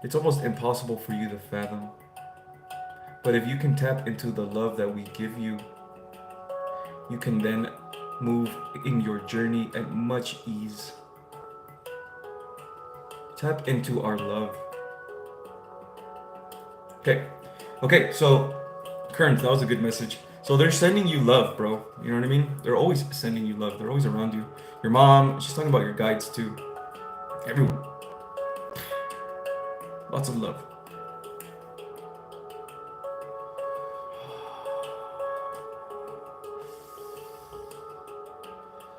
It's almost impossible for you to fathom. But if you can tap into the love that we give you, you can then move in your journey at much ease. Tap into our love. Okay, so Kearns, that was a good message. So they're sending you love, bro. You know what I mean? They're always sending you love. They're always around you. Your mom, she's talking about your guides too. Everyone. Lots of love.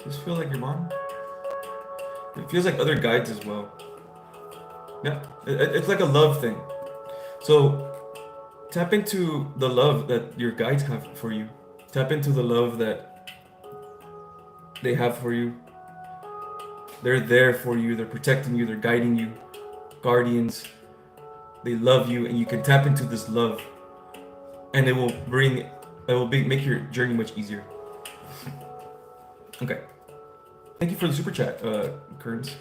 Does this feel like your mom? It feels like other guides as well. Yeah, it's like a love thing. So tap into the love that your guides have for you. Tap into the love that they have for you. They're there for you. They're protecting you. They're guiding you. Guardians. They love you, and you can tap into this love, and it will make your journey much easier. Okay. Thank you for the super chat, Kearns.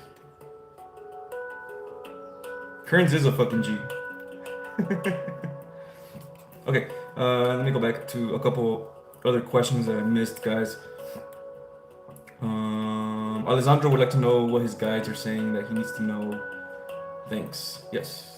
Kearns is a fucking G. Okay, let me go back to a couple other questions that I missed, guys. Alessandro would like to know what his guides are saying that he needs to know. Thanks. Yes.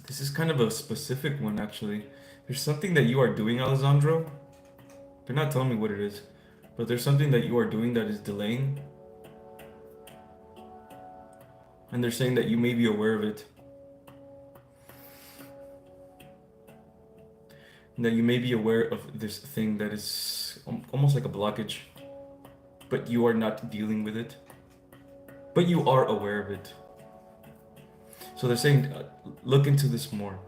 This is kind of a specific one, actually. There's something that you are doing, Alessandro. They're not telling me what it is, but there's something that you are doing that is delaying. And they're saying that you may be aware of it. And that you may be aware of this thing that is almost like a blockage, but you are not dealing with it. But you are aware of it. So they're saying, look into this more.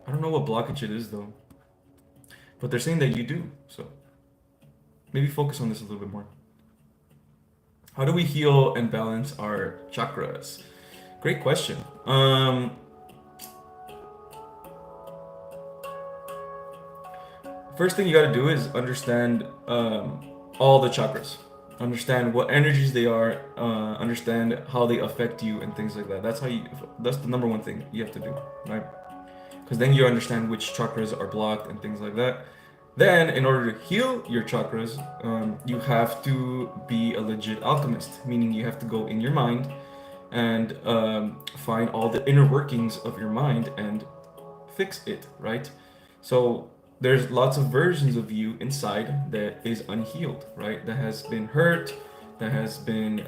I don't know what blockage it is though. But they're saying that you do. So maybe focus on this a little bit more. How do we heal and balance our chakras? Great question. First thing you got to do is understand all the chakras. Understand what energies they are. Understand how they affect you and things like that. That's how you. That's the number one thing you have to do, right? Because then you understand which chakras are blocked and things like that. Then, in order to heal your chakras, you have to be a legit alchemist, meaning you have to go in your mind and find all the inner workings of your mind and fix it, right? So there's lots of versions of you inside that is unhealed, right? That has been hurt, that has been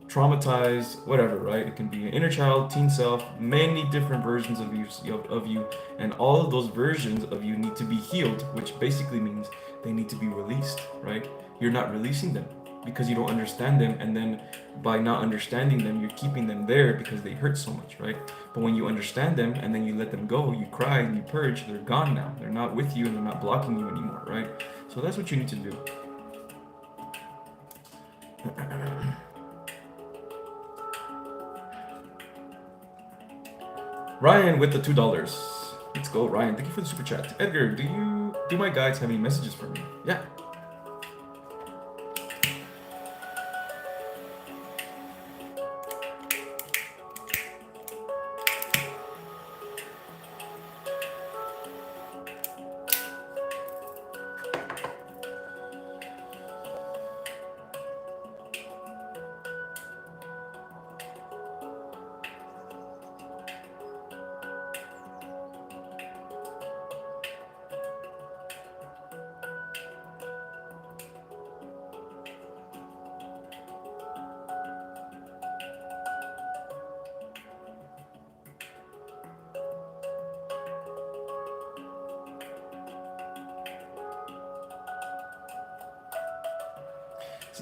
traumatized, whatever, right? It can be an inner child, teen self, many different versions of you, and all of those versions of you need to be healed, which basically means they need to be released, right? You're not releasing them because you don't understand them, and then by not understanding them, you're keeping them there because they hurt so much, right? But when you understand them and then you let them go, you cry and you purge, they're gone now. They're not with you and they're not blocking you anymore, right? So that's what you need to do. Ryan with the $2. Let's go, Ryan. Thank you for the super chat. Edgar, do my guides have any messages for me? Yeah.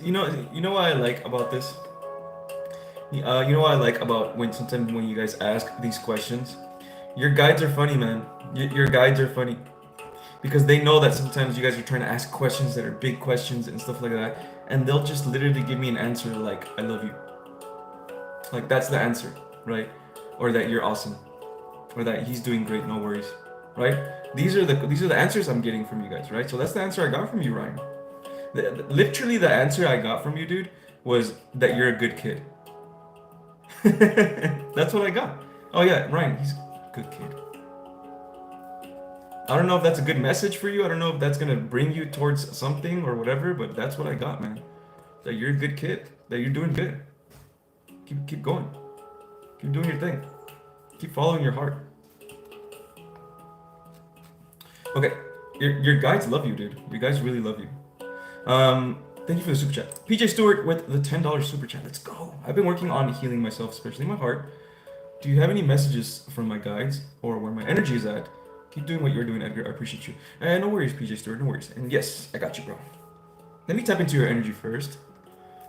You know what I like about this? You know what I like about sometimes when you guys ask these questions? Your guides are funny, man. Your guides are funny. Because they know that sometimes you guys are trying to ask questions that are big questions and stuff like that. And they'll just literally give me an answer like, I love you. Like, that's the answer, right? Or that you're awesome. Or that he's doing great, no worries. Right? These are the answers I'm getting from you guys, right? So that's the answer I got from you, Ryan. Literally the answer I got from you, dude, was that you're a good kid. That's what I got. Oh yeah, Ryan, he's a good kid. I don't know if that's a good message for you. I don't know if that's gonna bring you towards something or whatever, but that's what I got, man. That you're a good kid. That you're doing good. Keep going. Keep doing your thing. Keep following your heart. Okay, your guides love you, dude. Your guys really love you. Thank you for the super chat. PJ Stewart with the $10 super chat. Let's go. I've been working on healing myself, especially my heart. Do you have any messages from my guides or where my energy is at? Keep doing what you're doing, Edgar. I appreciate you. And no worries, PJ Stewart. No worries. And yes, I got you, bro. Let me tap into your energy first.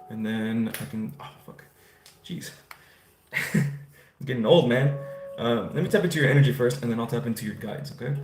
And then I can... Oh, fuck. Jeez. I'm getting old, man. Let me tap into your energy first, and then I'll tap into your guides, okay?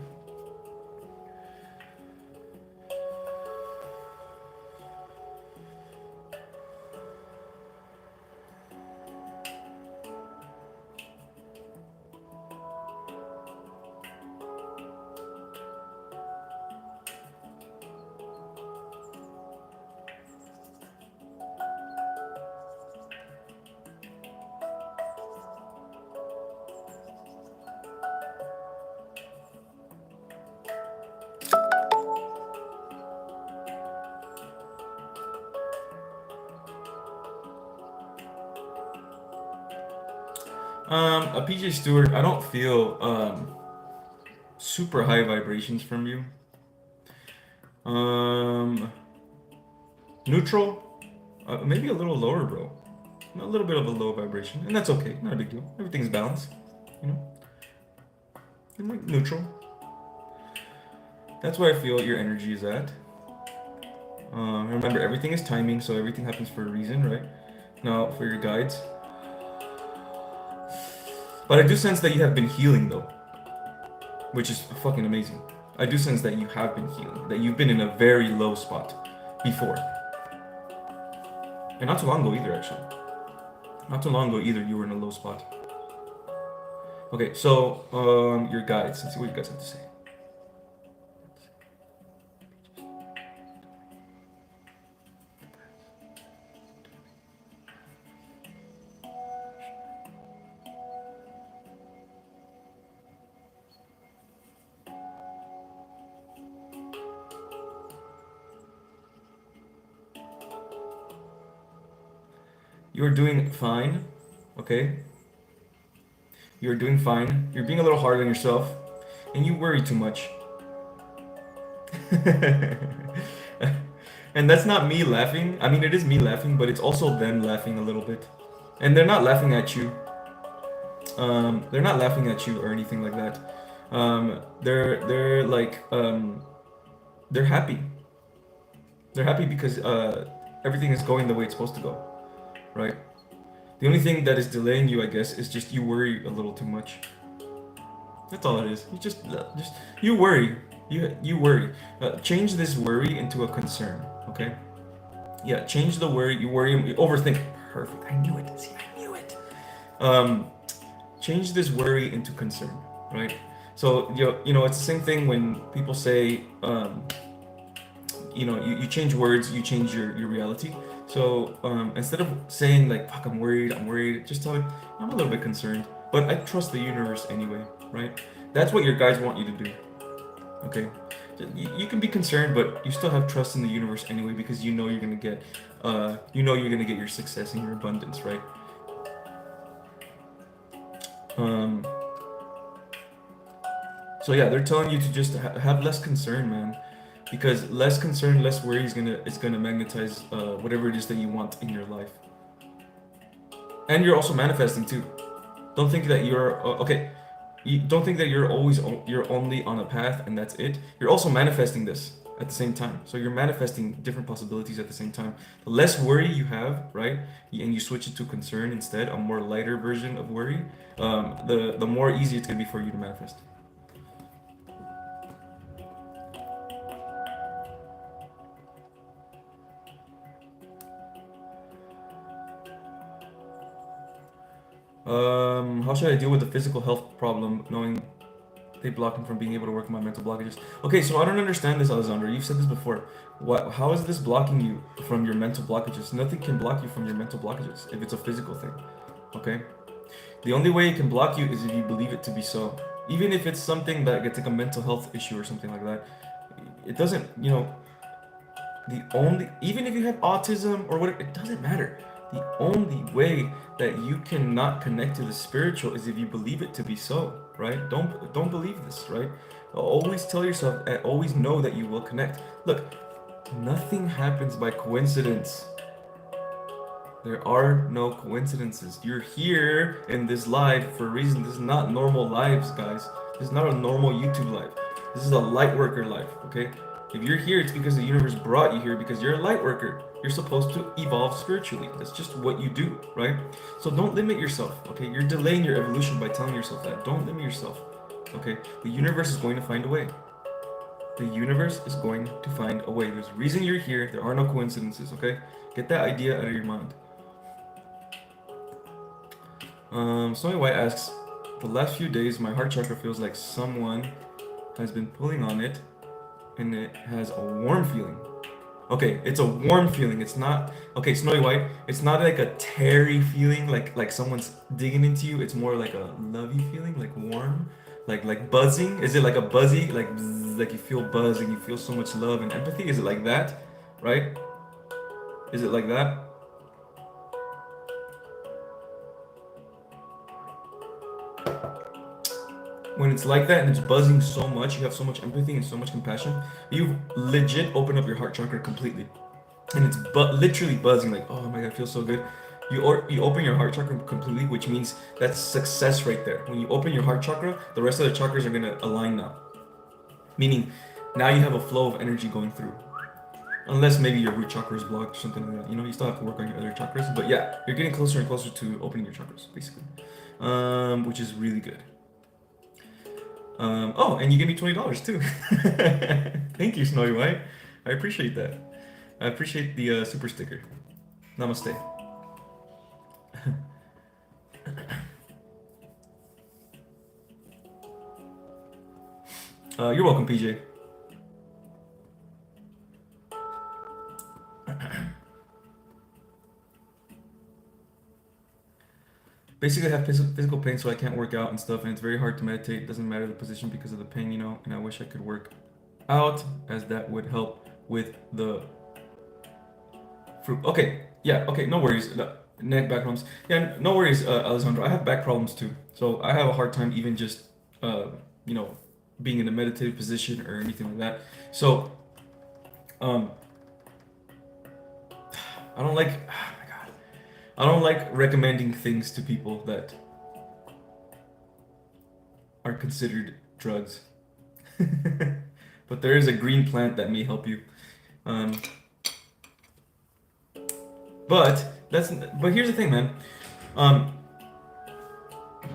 A PJ Stewart, I don't feel super high vibrations from you. Neutral, maybe a little lower, bro. a little bit of a low vibration, and that's okay. Not a big deal. Everything's balanced, you know, and like neutral. That's where I feel your energy is at. Remember, everything is timing, so everything happens for a reason, right? Now, for your guides. But I do sense that you have been healing, though, which is fucking amazing. I do sense that you have been healing, that you've been in a very low spot before. And not too long ago either, actually. Not too long ago either, you were in a low spot. Okay, so your guides. Let's see what you guys have to say. You're doing fine, okay? You're doing fine. You're being a little hard on yourself, and you worry too much. And that's not me laughing. I mean, it is me laughing, but it's also them laughing a little bit. And they're not laughing at you. They're not laughing at you or anything like that. They're like they're happy. They're happy because everything is going the way it's supposed to go, right? The only thing that is delaying you, I guess, is just you worry a little too much. That's all it is. You just you worry. You worry. Change this worry into a concern, okay? Yeah, change the worry. You worry. You overthink. Perfect. I knew it. See, I knew it. Change this worry into concern, right? So you know, it's the same thing when people say, you know, you change words, you change your reality. So instead of saying like, fuck, I'm worried, just tell me, I'm a little bit concerned, but I trust the universe anyway, right? That's what your guides want you to do, okay? You can be concerned, but you still have trust in the universe anyway, because you know you're gonna get, your success and your abundance, right? So yeah, they're telling you to just have less concern, man. Because less concern, less worry is gonna magnetize whatever it is that you want in your life. And you're also manifesting too. Don't think that you're okay. You don't think that you're only on a path and that's it. You're also manifesting this at the same time. So you're manifesting different possibilities at the same time. The less worry you have, right, and you switch it to concern instead, a more lighter version of worry, the more easy it's gonna be for you to manifest. How should I deal with the physical health problem, knowing they block me from being able to work on my mental blockages? Okay, so I don't understand this, Alessandro. You've said this before. How is this blocking you from your mental blockages? Nothing can block you from your mental blockages if it's a physical thing, okay? The only way it can block you is if you believe it to be so. Even if it's something that gets like a mental health issue or something like that, it doesn't, you know, even if you have autism or whatever, it doesn't matter. The only way that you cannot connect to the spiritual is if you believe it to be so, right? Don't believe this, right? Always tell yourself, and always know that you will connect. Look, nothing happens by coincidence. There are no coincidences. You're here in this live for a reason. This is not normal lives, guys. This is not a normal YouTube live. This is a Lightworker life, okay? If you're here, it's because the universe brought you here because you're a Lightworker. You're supposed to evolve spiritually. That's just what you do, right? So don't limit yourself, okay? You're delaying your evolution by telling yourself that. Don't limit yourself, okay? The universe is going to find a way. The universe is going to find a way. There's a reason you're here. There are no coincidences, okay? Get that idea out of your mind. Snowy White asks, the last few days, my heart chakra feels like someone has been pulling on it and it has a warm feeling. Okay, it's a warm feeling. It's not, okay, Snowy White, it's not like a teary feeling, like someone's digging into you. It's more like a lovey feeling, like warm, like buzzing. Is it like a buzzy, like bzz, like you feel buzz and you feel so much love and empathy? Is it like that, right? Is it like that? When it's like that and it's buzzing so much, you have so much empathy and so much compassion, you've legit opened up your heart chakra completely. And it's literally buzzing like, oh my God, it feels so good. You open your heart chakra completely, which means that's success right there. When you open your heart chakra, the rest of the chakras are gonna align now. Meaning, now you have a flow of energy going through. Unless maybe your root chakra is blocked or something like that. You know, you still have to work on your other chakras. But yeah, you're getting closer and closer to opening your chakras, basically. Which is really good. Oh, and you gave me $20 too. Thank you, Snowy White. I appreciate that. I appreciate the super sticker. Namaste. You're welcome, PJ. Basically, I have physical pain, so I can't work out and stuff, and it's very hard to meditate. It doesn't matter the position because of the pain, you know, and I wish I could work out, as that would help with the fruit. Okay, yeah, okay, no worries. Neck, back problems. Yeah, no worries, Alessandro. I have back problems too, so I have a hard time even just, uh, you know, being in a meditative position or anything like that. So, um, I don't like. Oh my God, I don't like recommending things to people that are considered drugs. But there is a green plant that may help you. Um, but here's the thing, man. Um,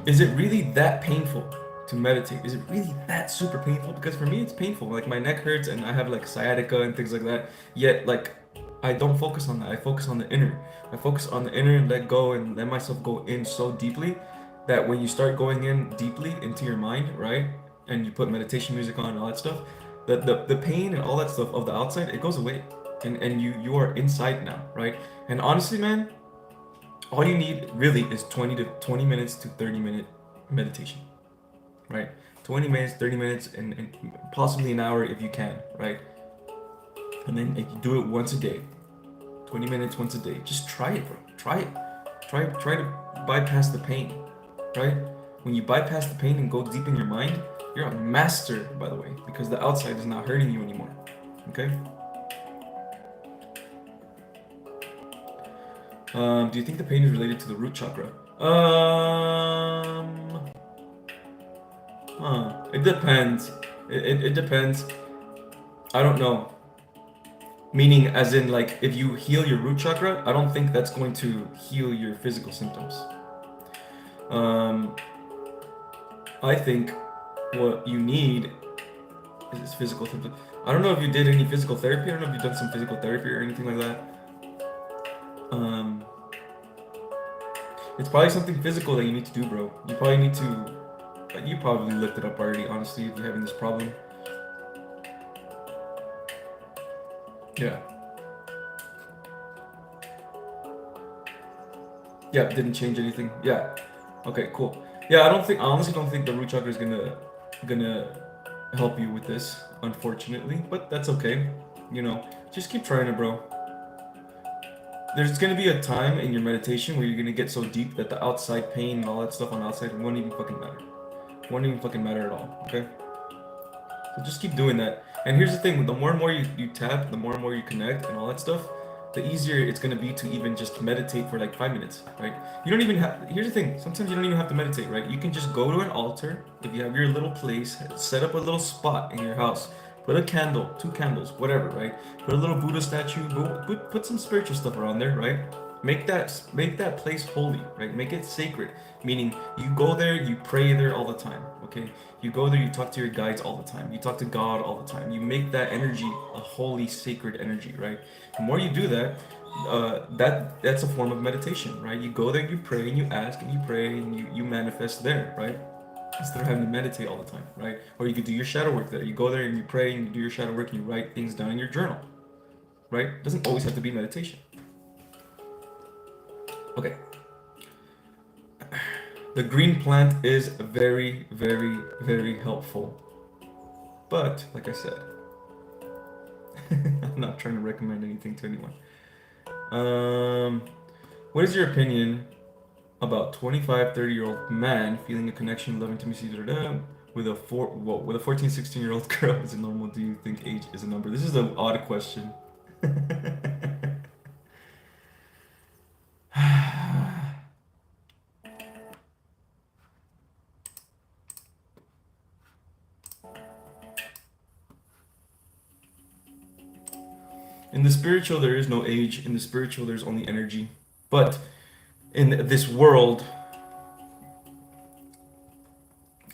is it really that painful to meditate? Is it really that super painful? Because for me, it's painful. Like my neck hurts, and I have like sciatica and things like that. Yet, like, I don't focus on that. I focus on the inner. I focus on the inner and let go and let myself go in so deeply that when you start going in deeply into your mind, right, and you put meditation music on and all that stuff, the pain and all that stuff of the outside, it goes away, and you are inside now, right? And honestly, man, all you need really is 20 minutes to 30-minute meditation, right? 20 minutes, 30 minutes, and possibly an hour if you can, right? And then if you do it once a day, 20 minutes once a day, just try it, bro. Try it. Try to bypass the pain, right? When you bypass the pain and go deep in your mind, you're a master, by the way, because the outside is not hurting you anymore. Okay? Do you think the pain is related to the root chakra? It depends. It depends. I don't know. Meaning, as in, like, if you heal your root chakra, I don't think that's going to heal your physical symptoms. I think what you need is physical symptoms. I don't know if you did any physical therapy. I don't know if you've done some physical therapy or anything like that. It's probably something physical that you need to do, bro. You probably need to. You probably looked it up already, honestly, if you're having this problem. Yeah. Yeah, didn't change anything. Yeah. Okay, cool. Yeah, I honestly don't think the root chakra is gonna help you with this, unfortunately, but that's okay. You know, just keep trying it, bro. There's gonna be a time in your meditation where you're gonna get so deep that the outside pain and all that stuff on the outside won't even fucking matter. Won't even fucking matter at all, okay? So just keep doing that. And here's the thing, the more and more you tap, the more and more you connect and all that stuff, the easier it's gonna be to even just meditate for like 5 minutes, right? You don't even have, here's the thing, sometimes you don't even have to meditate, right? You can just go to an altar, if you have your little place, set up a little spot in your house, put a candle, 2 candles, whatever, right? Put a little Buddha statue, put some spiritual stuff around there, right? Make that place holy, right? Make it sacred. Meaning you go there, you pray there all the time, okay? You go there, you talk to your guides all the time. You talk to God all the time. You make that energy a holy, sacred energy, right? The more you do that, that's a form of meditation, right? You go there, you pray, and you ask, and you pray, and you manifest there, right? Instead of having to meditate all the time, right? Or you could do your shadow work there. You go there and you pray and you do your shadow work and you write things down in your journal, right? It doesn't always have to be meditation. Okay. The green plant is very, very, very helpful. But, like I said, I'm not trying to recommend anything to anyone. What is your opinion about 25, 30-year-old man feeling a connection, love intimacy, with a 14, 16-year-old girl? Is it normal? Do you think age is a number? This is an odd question. In the spiritual, there is no age. In the spiritual, there's only energy. But in this world,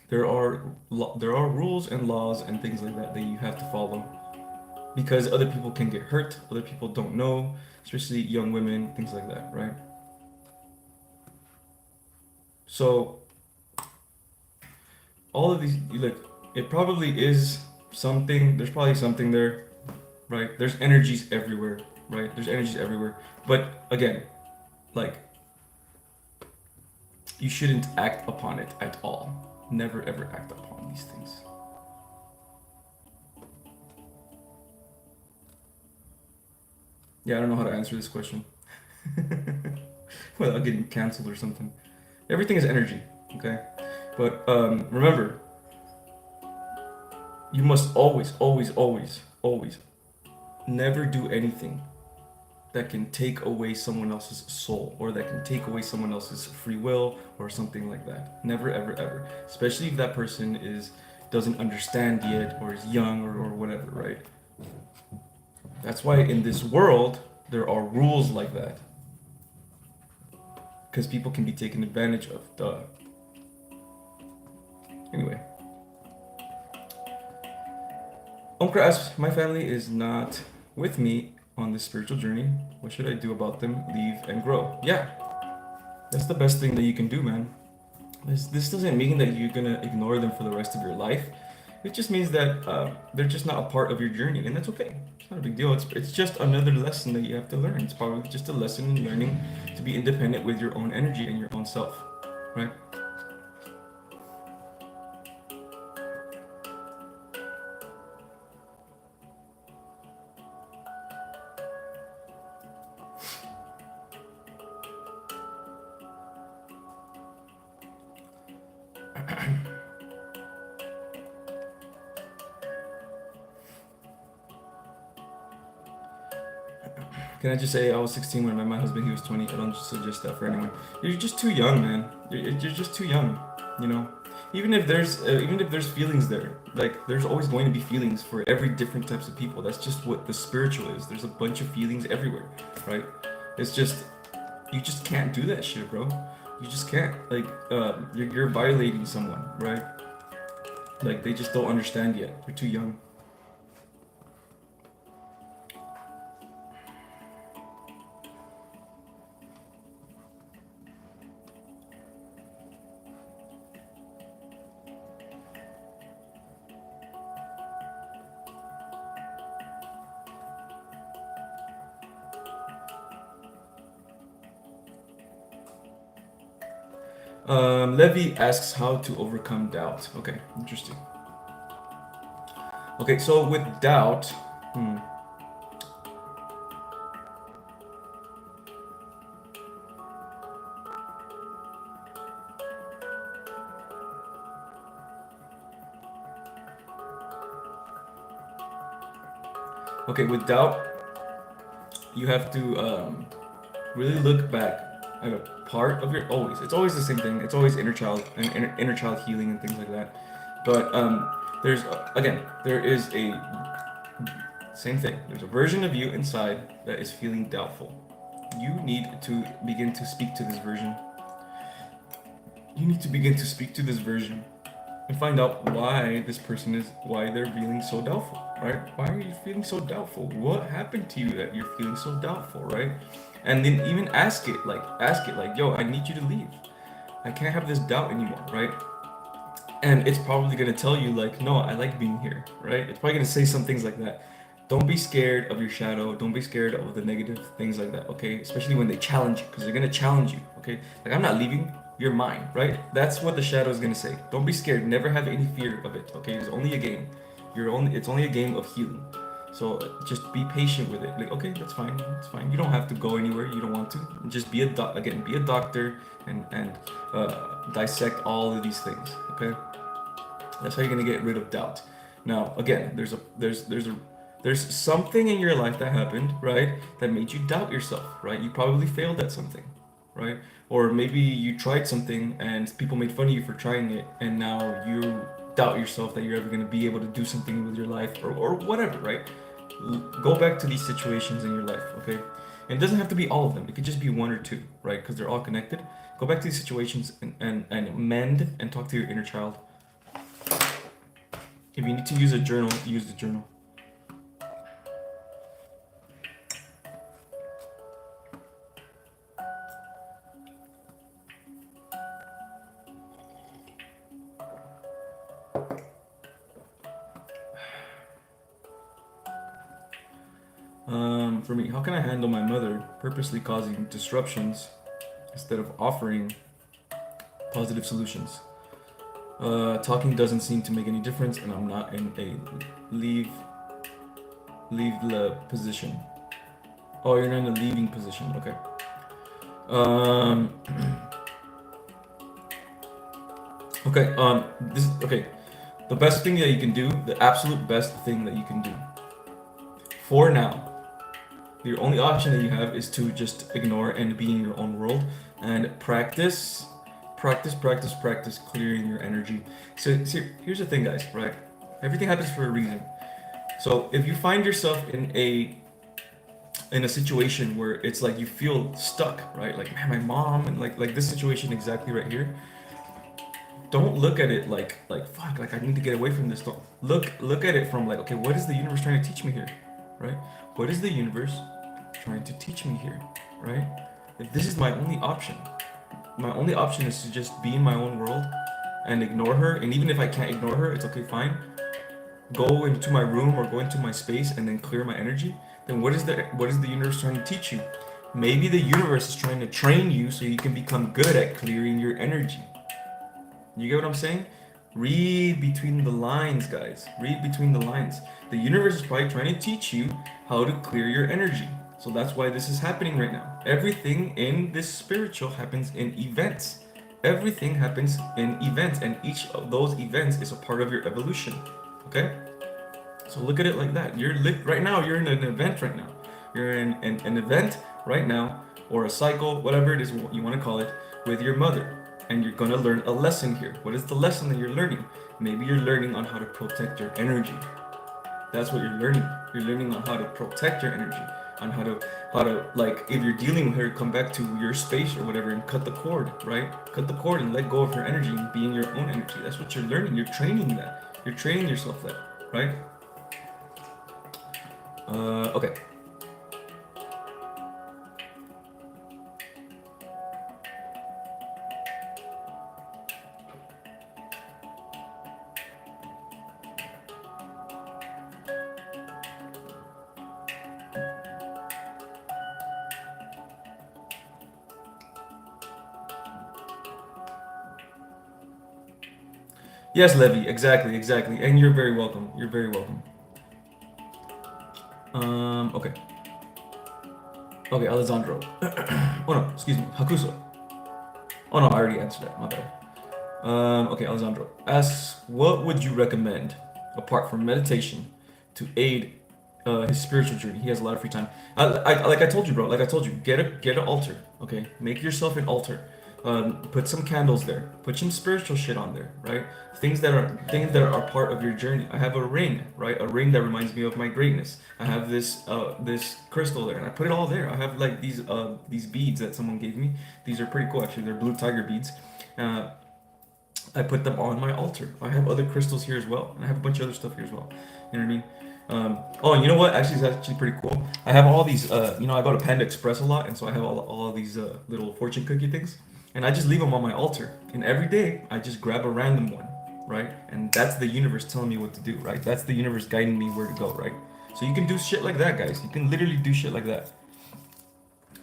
there are rules and laws and things like that that you have to follow, because other people can get hurt, other people don't know, especially young women, things like that, right? So all of these, like, it probably is something. There's probably something there, right? There's energies everywhere, right? There's energies everywhere. But again, like, you shouldn't act upon it at all. Never ever act upon these things. Yeah, I don't know how to answer this question without getting canceled or something. Everything is energy, okay? But remember, you must always, always, always, always never do anything that can take away someone else's soul, or that can take away someone else's free will or something like that. Never, ever, ever. Especially if that person doesn't understand yet, or is young, or whatever, right? That's why in this world there are rules like that, because people can be taken advantage of. Duh. Anyway, Omkra asks, my family is not with me on this spiritual journey. What should I do about them? Leave and grow. Yeah, that's the best thing that you can do, man. This doesn't mean that you're gonna ignore them for the rest of your life. It just means that they're just not a part of your journey, and that's okay. It's not a big deal. It's just another lesson that you have to learn. It's probably just a lesson in learning to be independent with your own energy and your own self, right? Can I just say, I was 16 when I met my husband. He was 20. I don't suggest that for anyone. You're just too young, man. You're just too young. You know. Even if there's feelings there, like, there's always going to be feelings for every different types of people. That's just what the spiritual is. There's a bunch of feelings everywhere, right? It's just, you just can't do that shit, bro. You just can't. Like, you're violating someone, right? Like, they just don't understand yet. They're too young. Levi asks how to overcome doubt. Okay, interesting. Okay, so with doubt, okay, with doubt, you have to really look back at a part of your it's always the same thing. It's always inner child and inner child healing and things like that. But there's again, there is a same thing. There's a version of you inside that is feeling doubtful. You need to begin to speak to this version. You need to begin to speak to this version and find out why they're feeling so doubtful, right? Why are you feeling so doubtful? What happened to you that you're feeling so doubtful, right? And then even ask it like, yo, I need you to leave. I can't have this doubt anymore, right? And it's probably gonna tell you like, no, I like being here, right? It's probably gonna say some things like that. Don't be scared of your shadow. Don't be scared of the negative things like that, okay? Especially when they challenge you, because they're gonna challenge you, okay? Like, I'm not leaving, you're mine, right? That's what the shadow is gonna say. Don't be scared. Never have any fear of it, okay? It's only a game. It's only a game of healing. So just be patient with it. Like, okay, that's fine. It's fine. You don't have to go anywhere. You don't want to. Just be a doctor and dissect all of these things, okay? That's how you're gonna get rid of doubt. Now, again, there's something in your life that happened, right, that made you doubt yourself, right? You probably failed at something, right? Or maybe you tried something and people made fun of you for trying it, and now you doubt yourself that you're ever going to be able to do something with your life, or whatever, right? Go back to these situations in your life, okay? And it doesn't have to be all of them. It could just be one or two, right? Because they're all connected. Go back to these situations and mend and talk to your inner child. If you need to use a journal, use the journal. For me, how can I handle my mother purposely causing disruptions instead of offering positive solutions? Talking doesn't seem to make any difference, and I'm not in a leave the position. Oh, you're not in a leaving position. Okay. Um. Okay. Okay. The best thing that you can do, the absolute best thing that you can do, for now, your only option that you have is to just ignore and be in your own world and practice clearing your energy. So here's the thing, guys, right? Everything happens for a reason. So if you find yourself in a situation where it's like you feel stuck, right? Like, man, my mom, and like this situation exactly right here. Don't look at it like fuck, like I need to get away from this. Don't look at it from like, okay, what is the universe trying to teach me here, right? What is the universe trying to teach me here, right? If this is my only option, my only option is to just be in my own world and ignore her. And even if I can't ignore her, it's okay, fine. Go into my room or go into my space and then clear my energy. Then what is the universe trying to teach you? Maybe the universe is trying to train you so you can become good at clearing your energy. You get what I'm saying? Read between the lines, guys. Read between the lines. The universe is probably trying to teach you how to clear your energy. So that's why this is happening right now. Everything in this spiritual happens in events. Everything happens in events, and each of those events is a part of your evolution. Okay? So look at it like that. Right now, you're in an event right now. You're in an event right now, or a cycle, whatever it is you want to call it, with your mother. And you're gonna learn a lesson here. What is the lesson that you're learning? Maybe you're learning on how to protect your energy. That's what you're learning. You're learning on how to protect your energy, on how to like, if you're dealing with her, come back to your space or whatever and cut the cord, right? Cut the cord and let go of her energy and be in your own energy. That's what you're learning. You're training that. You're training yourself that, right? Okay. Yes, Levy, exactly. And you're very welcome. You're very welcome. Okay. Okay, Alessandro. Oh no, excuse me, Hakuso. Oh no, I already answered that, my bad. Okay, Alessandro asks, what would you recommend, apart from meditation, to aid his spiritual journey? He has a lot of free time. Like I told you, bro. Like I told you, get an altar. Okay, make yourself an altar. Put some candles there. Put some spiritual shit on there, right? Things that are part of your journey. I have a ring, right? A ring that reminds me of my greatness. I have this crystal there, and I put it all there. I have like these beads that someone gave me. These are pretty cool, actually. They're blue tiger beads. I put them on my altar. I have other crystals here as well, and I have a bunch of other stuff here as well. You know what I mean? Oh, and you know what? Actually, it's actually pretty cool. I have all these. I go to Panda Express a lot, and so I have all these little fortune cookie things, and I just leave them on my altar. And every day, I just grab a random one, right? And that's the universe telling me what to do, right? That's the universe guiding me where to go, right? So you can do shit like that, guys. You can literally do shit like that.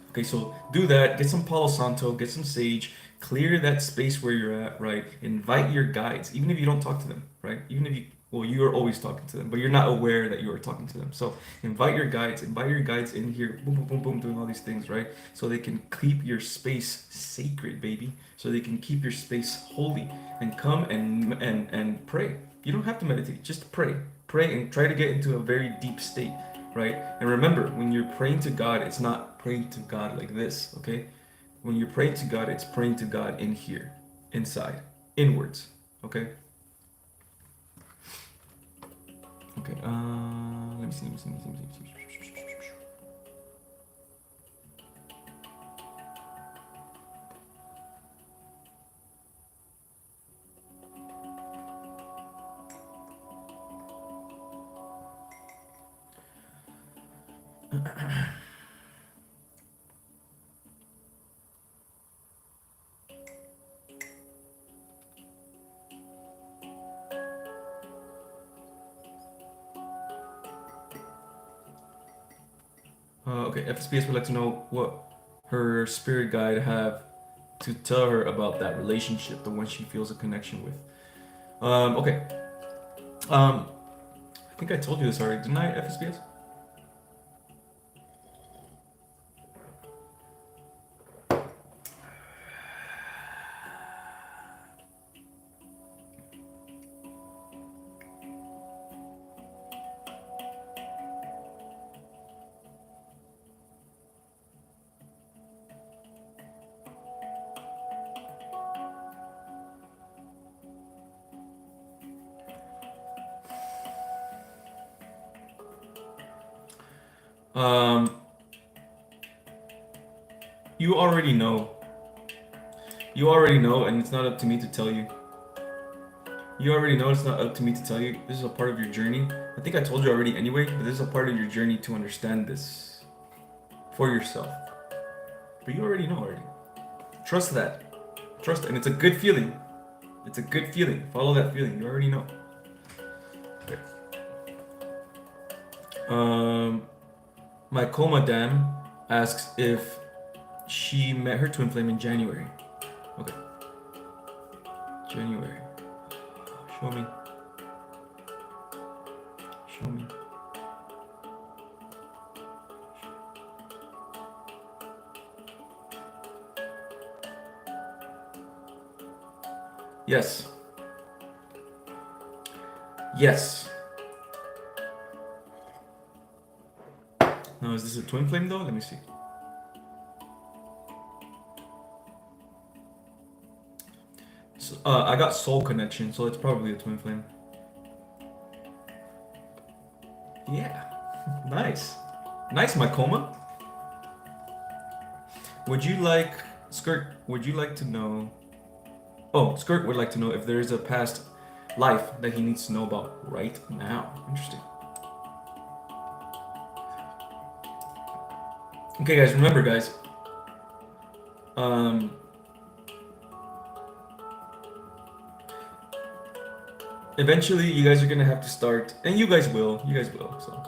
Okay, so do that. Get some Palo Santo. Get some sage. Clear that space where you're at, right? Invite your guides, even if you don't talk to them, right? Even if you are always talking to them, but you're not aware that you are talking to them. So invite your guides in here, boom, boom, boom, boom, doing all these things, right? So they can keep your space sacred, baby. So they can keep your space holy and come and pray. You don't have to meditate, just pray. Pray and try to get into a very deep state, right? And remember, when you're praying to God, it's not praying to God like this, okay? When you're praying to God, it's praying to God in here, inside, inwards. Okay? Okay, let Let me see. Okay, FSPS would like to know what her spirit guide have to tell her about that relationship, the one she feels a connection with. Okay. I think I told you this already, didn't I, FSPS? You already know. You already know, and it's not up to me to tell you. You already know, it's not up to me to tell you. This is a part of your journey. I think I told you already anyway, but this is a part of your journey to understand this for yourself. But you already know already. Trust that. Trust it, and it's a good feeling. It's a good feeling. Follow that feeling. You already know. Okay. My coma dam asks if she met her twin flame in January. Okay. January. Show me. Show me. Yes. Yes. Now, is this a twin flame though? Let me see. So, I got soul connection, so it's probably a twin flame. Yeah. Nice. Nice, my coma. Would you like, Skirt, would you like to know... Oh, Skirt would like to know if there is a past life that he needs to know about right now. Interesting. Okay, guys, remember, guys. Eventually, you guys are gonna have to start, and you guys will, so.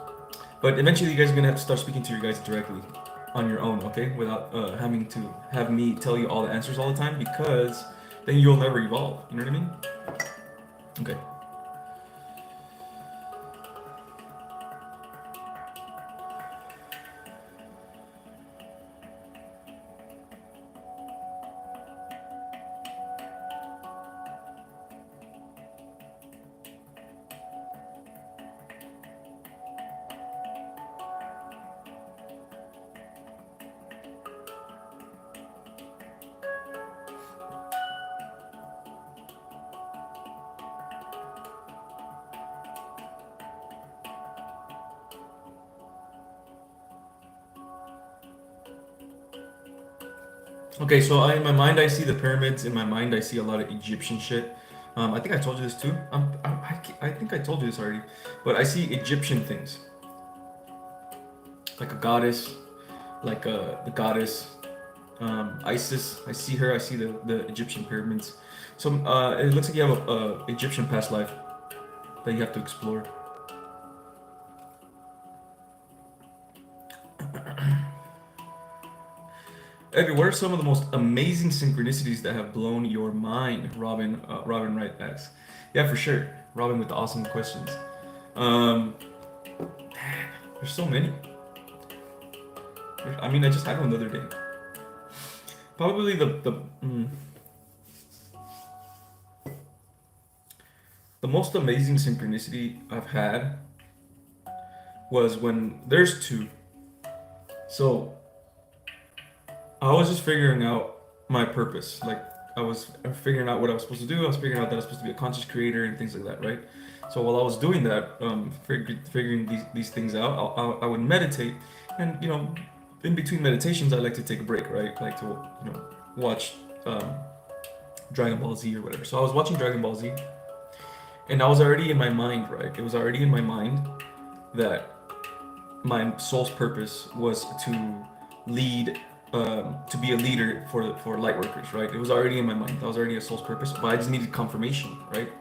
But eventually, you guys are gonna have to start speaking to your guys directly on your own, okay? Without having to have me tell you all the answers all the time, because then you'll never evolve. You know what I mean? Okay. Okay, so in my mind, I see the pyramids. In my mind, I see a lot of Egyptian shit. I think I told you this too. I think I told you this already. But I see Egyptian things. Like a goddess. Like the goddess Isis. I see her. I see the Egyptian pyramids. So it looks like you have a Egyptian past life that you have to explore. Eddie, what are some of the most amazing synchronicities that have blown your mind? Robin Wright asks. Yeah, for sure. Robin with the awesome questions. There's so many. I mean, I just had one the other day. Probably the most amazing synchronicity I've had was when there's two. So I was just figuring out my purpose. Like I was figuring out what I was supposed to do. I was figuring out that I was supposed to be a conscious creator and things like that, right? So while I was doing that, figuring these things out, I would meditate, and in between meditations, I like to take a break, right? I like to watch um, Dragon Ball Z or whatever. So I was watching Dragon Ball Z, and I was already in my mind, right? It was already in my mind that my soul's purpose was to lead, to be a leader for Lightworkers, right? It was already in my mind. That was already a soul's purpose, but I just needed confirmation, right?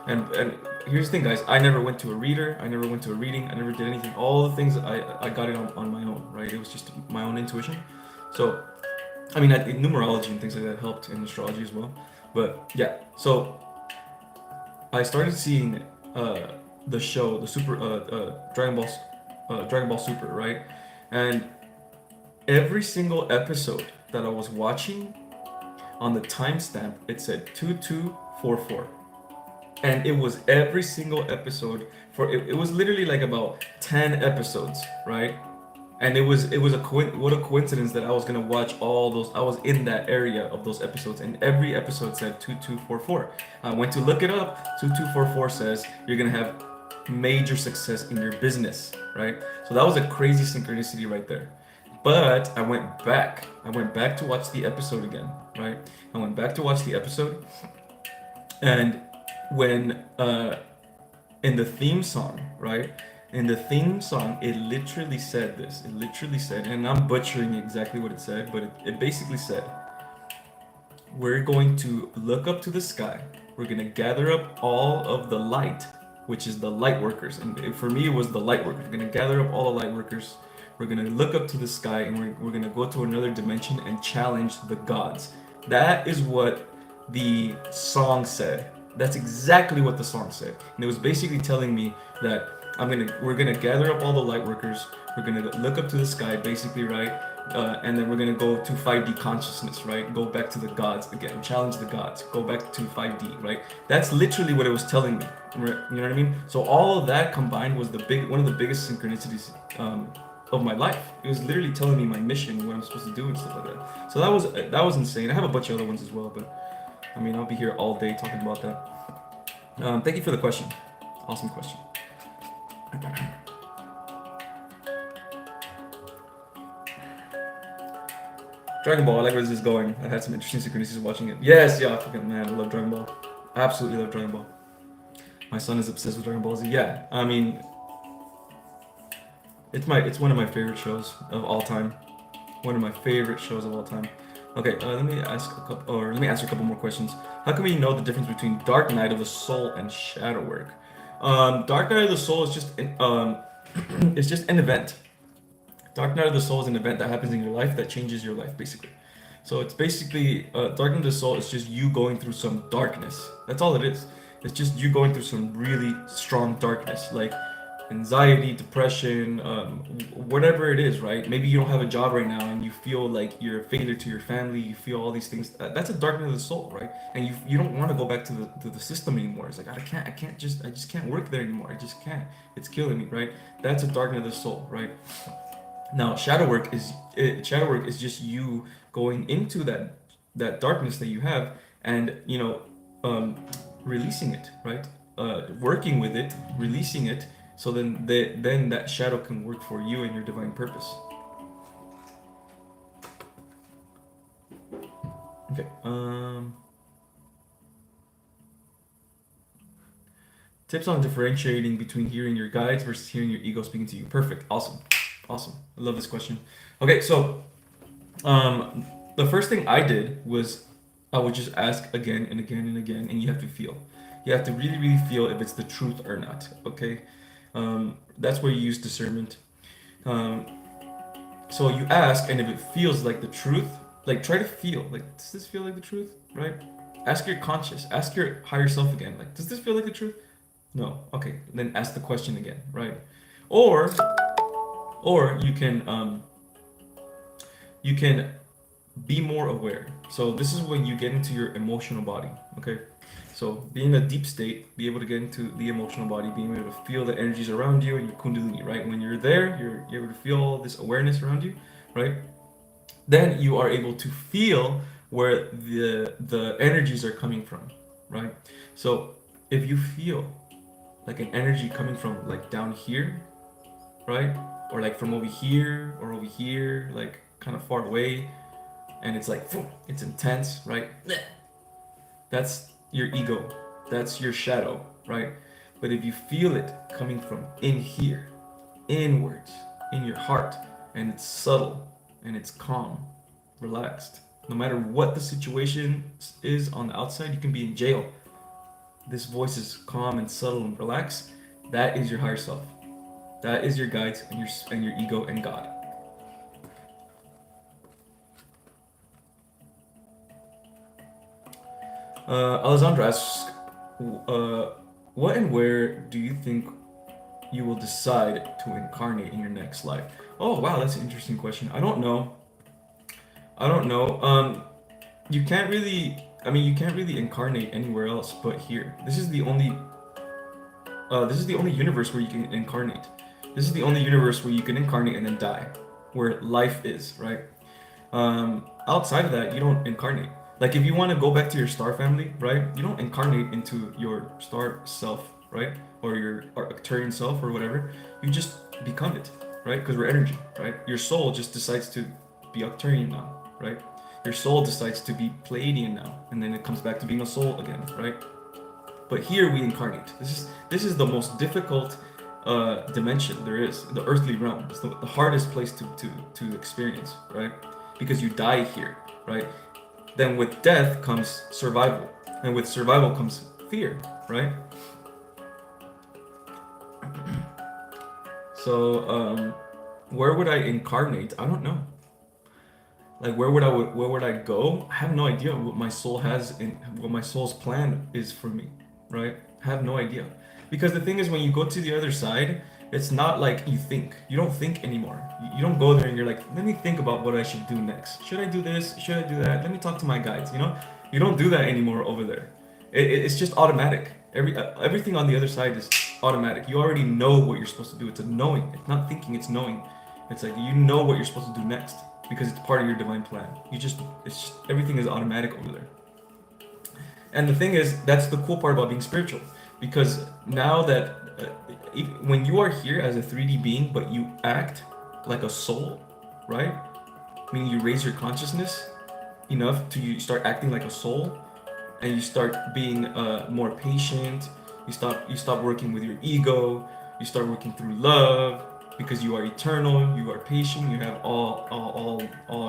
And here's the thing, guys. I never went to a reader. I never went to a reading. I never did anything. All the things I got it on my own, right? It was just my own intuition. So, I mean, numerology and things like that helped in astrology as well. But yeah, so I started seeing the show, the Super Dragon Ball Super, right? And every single episode that I was watching, on the timestamp, it said 2244. And it was every single episode it was literally like about 10 episodes, right? And what a coincidence that I was gonna watch all those. I was in that area of those episodes, and every episode said 2244. I went to look it up. 2244 says you're gonna have major success in your business, right? So that was a crazy synchronicity right there. But I went back. I went back to watch the episode again, right? I went back to watch the episode, and when in the theme song, right? In the theme song, it literally said this. It literally said, and I'm butchering exactly what it said, but it basically said, we're going to look up to the sky. We're going to gather up all of the light, which is the light workers. And for me, it was the light workers. We're going to gather up all the light workers. We're going to look up to the sky, and we're going to go to another dimension and challenge the gods. That is what the song said. That's exactly what the song said. And it was basically telling me that we're gonna gather up all the light workers. We're gonna look up to the sky, basically, right? And then we're gonna go to 5D consciousness, right? Go back to the gods again, challenge the gods, go back to 5D, right? That's literally what it was telling me. Right? You know what I mean? So all of that combined was one of the biggest synchronicities of my life. It was literally telling me my mission, what I'm supposed to do, and stuff like that. So that was insane. I have a bunch of other ones as well, but I mean, I'll be here all day talking about that. Thank you for the question. Awesome question. Dragon Ball, I like where this is going. I had some interesting synchronicities watching it. Yes, yeah, fucking man, I love Dragon Ball. Absolutely love Dragon Ball. My son is obsessed with Dragon Ball Z. Yeah, I mean, it's one of my favorite shows of all time. One of my favorite shows of all time. Okay, let me answer a couple more questions. How can we know the difference between Dark Night of the Soul and Shadow Work? Dark Night of the Soul is just it's just an event. Dark Night of the Soul is an event that happens in your life that changes your life, basically. So it's basically Dark Night of the Soul is just you going through some darkness. That's all it is. It's just you going through some really strong darkness, like anxiety, depression, whatever it is, right? Maybe you don't have a job right now and you feel like you're a failure to your family. You feel all these things. That's a darkness of the soul, right? And you don't want to go back to the system anymore. It's like I just can't work there anymore. I just can't. It's killing me, right? That's a darkness of the soul, right? Now, shadow work is just you going into that darkness that you have, and releasing it, right? Working with it, releasing it, so then that shadow can work for you and your divine purpose. Okay. Tips on differentiating between hearing your guides versus hearing your ego speaking to you. Perfect. Awesome. Awesome. I love this question. Okay, so the first thing I did was I would just ask again and again and again, and you have to feel. You have to really, really feel if it's the truth or not. Okay, that's where you use discernment. So you ask, and if it feels like the truth, like try to feel. Like, does this feel like the truth? Right? Ask your conscious. Ask your higher self again. Like, does this feel like the truth? No. Okay. Then ask the question again. Right? Or you can be more aware. So this is when you get into your emotional body. Okay. So be in a deep state, be able to get into the emotional body, being able to feel the energies around you and your kundalini, right? When you're there, you're able to feel all this awareness around you, right? Then you are able to feel where the energies are coming from, right? So if you feel like an energy coming from like down here, right? Or like from over here or over here, like kind of far away, and it's like it's intense, right? That's your ego. That's your shadow, right? But if you feel it coming from in here, inwards, in your heart, and it's subtle and it's calm, relaxed. No matter what the situation is on the outside, you can be in jail. This voice is calm and subtle and relaxed. That is your higher self. That is your guides and your ego and God. Alessandra asks, uh, what and where do you think you will decide to incarnate in your next life? Oh wow, that's an interesting question. I don't know. I don't know. You can't really. I mean, you can't really incarnate anywhere else but here. This is the only. This is the only universe where you can incarnate. This is the only universe where you can incarnate and then die, where life is, right? Outside of that, you don't incarnate. Like if you want to go back to your star family, right? You don't incarnate into your star self, right? Or your Arcturian self or whatever. You just become it, right? Because we're energy, right? Your soul just decides to be Arcturian now, right? Your soul decides to be Pleiadian now, and then it comes back to being a soul again, right? But here we incarnate. This is the most difficult dimension there is, the earthly realm. It's the hardest place to experience, right? Because you die here, right? Then with death comes survival, and with survival comes fear, right? So where would I incarnate? I don't know. Like where would I go? I have no idea what my soul has in what my soul's plan is for me, right? I have no idea. Because the thing is, when you go to the other side, it's not like you think. You don't think anymore. You don't go there and you're like, let me think about what I should do next. Should I do this? Should I do that? Let me talk to my guides. You know, you don't do that anymore over there. It's just automatic. Everything on the other side is automatic. You already know what you're supposed to do. It's a knowing. It's not thinking. It's knowing. It's like you know what you're supposed to do next because it's part of your divine plan. It's just everything is automatic over there. And the thing is, that's the cool part about being spiritual, because now that when you are here as a 3D being, but you act like a soul, right? Meaning you raise your consciousness enough to you start acting like a soul, and you start being more patient. You stop working with your ego. You start working through love, because you are eternal. You are patient. You have all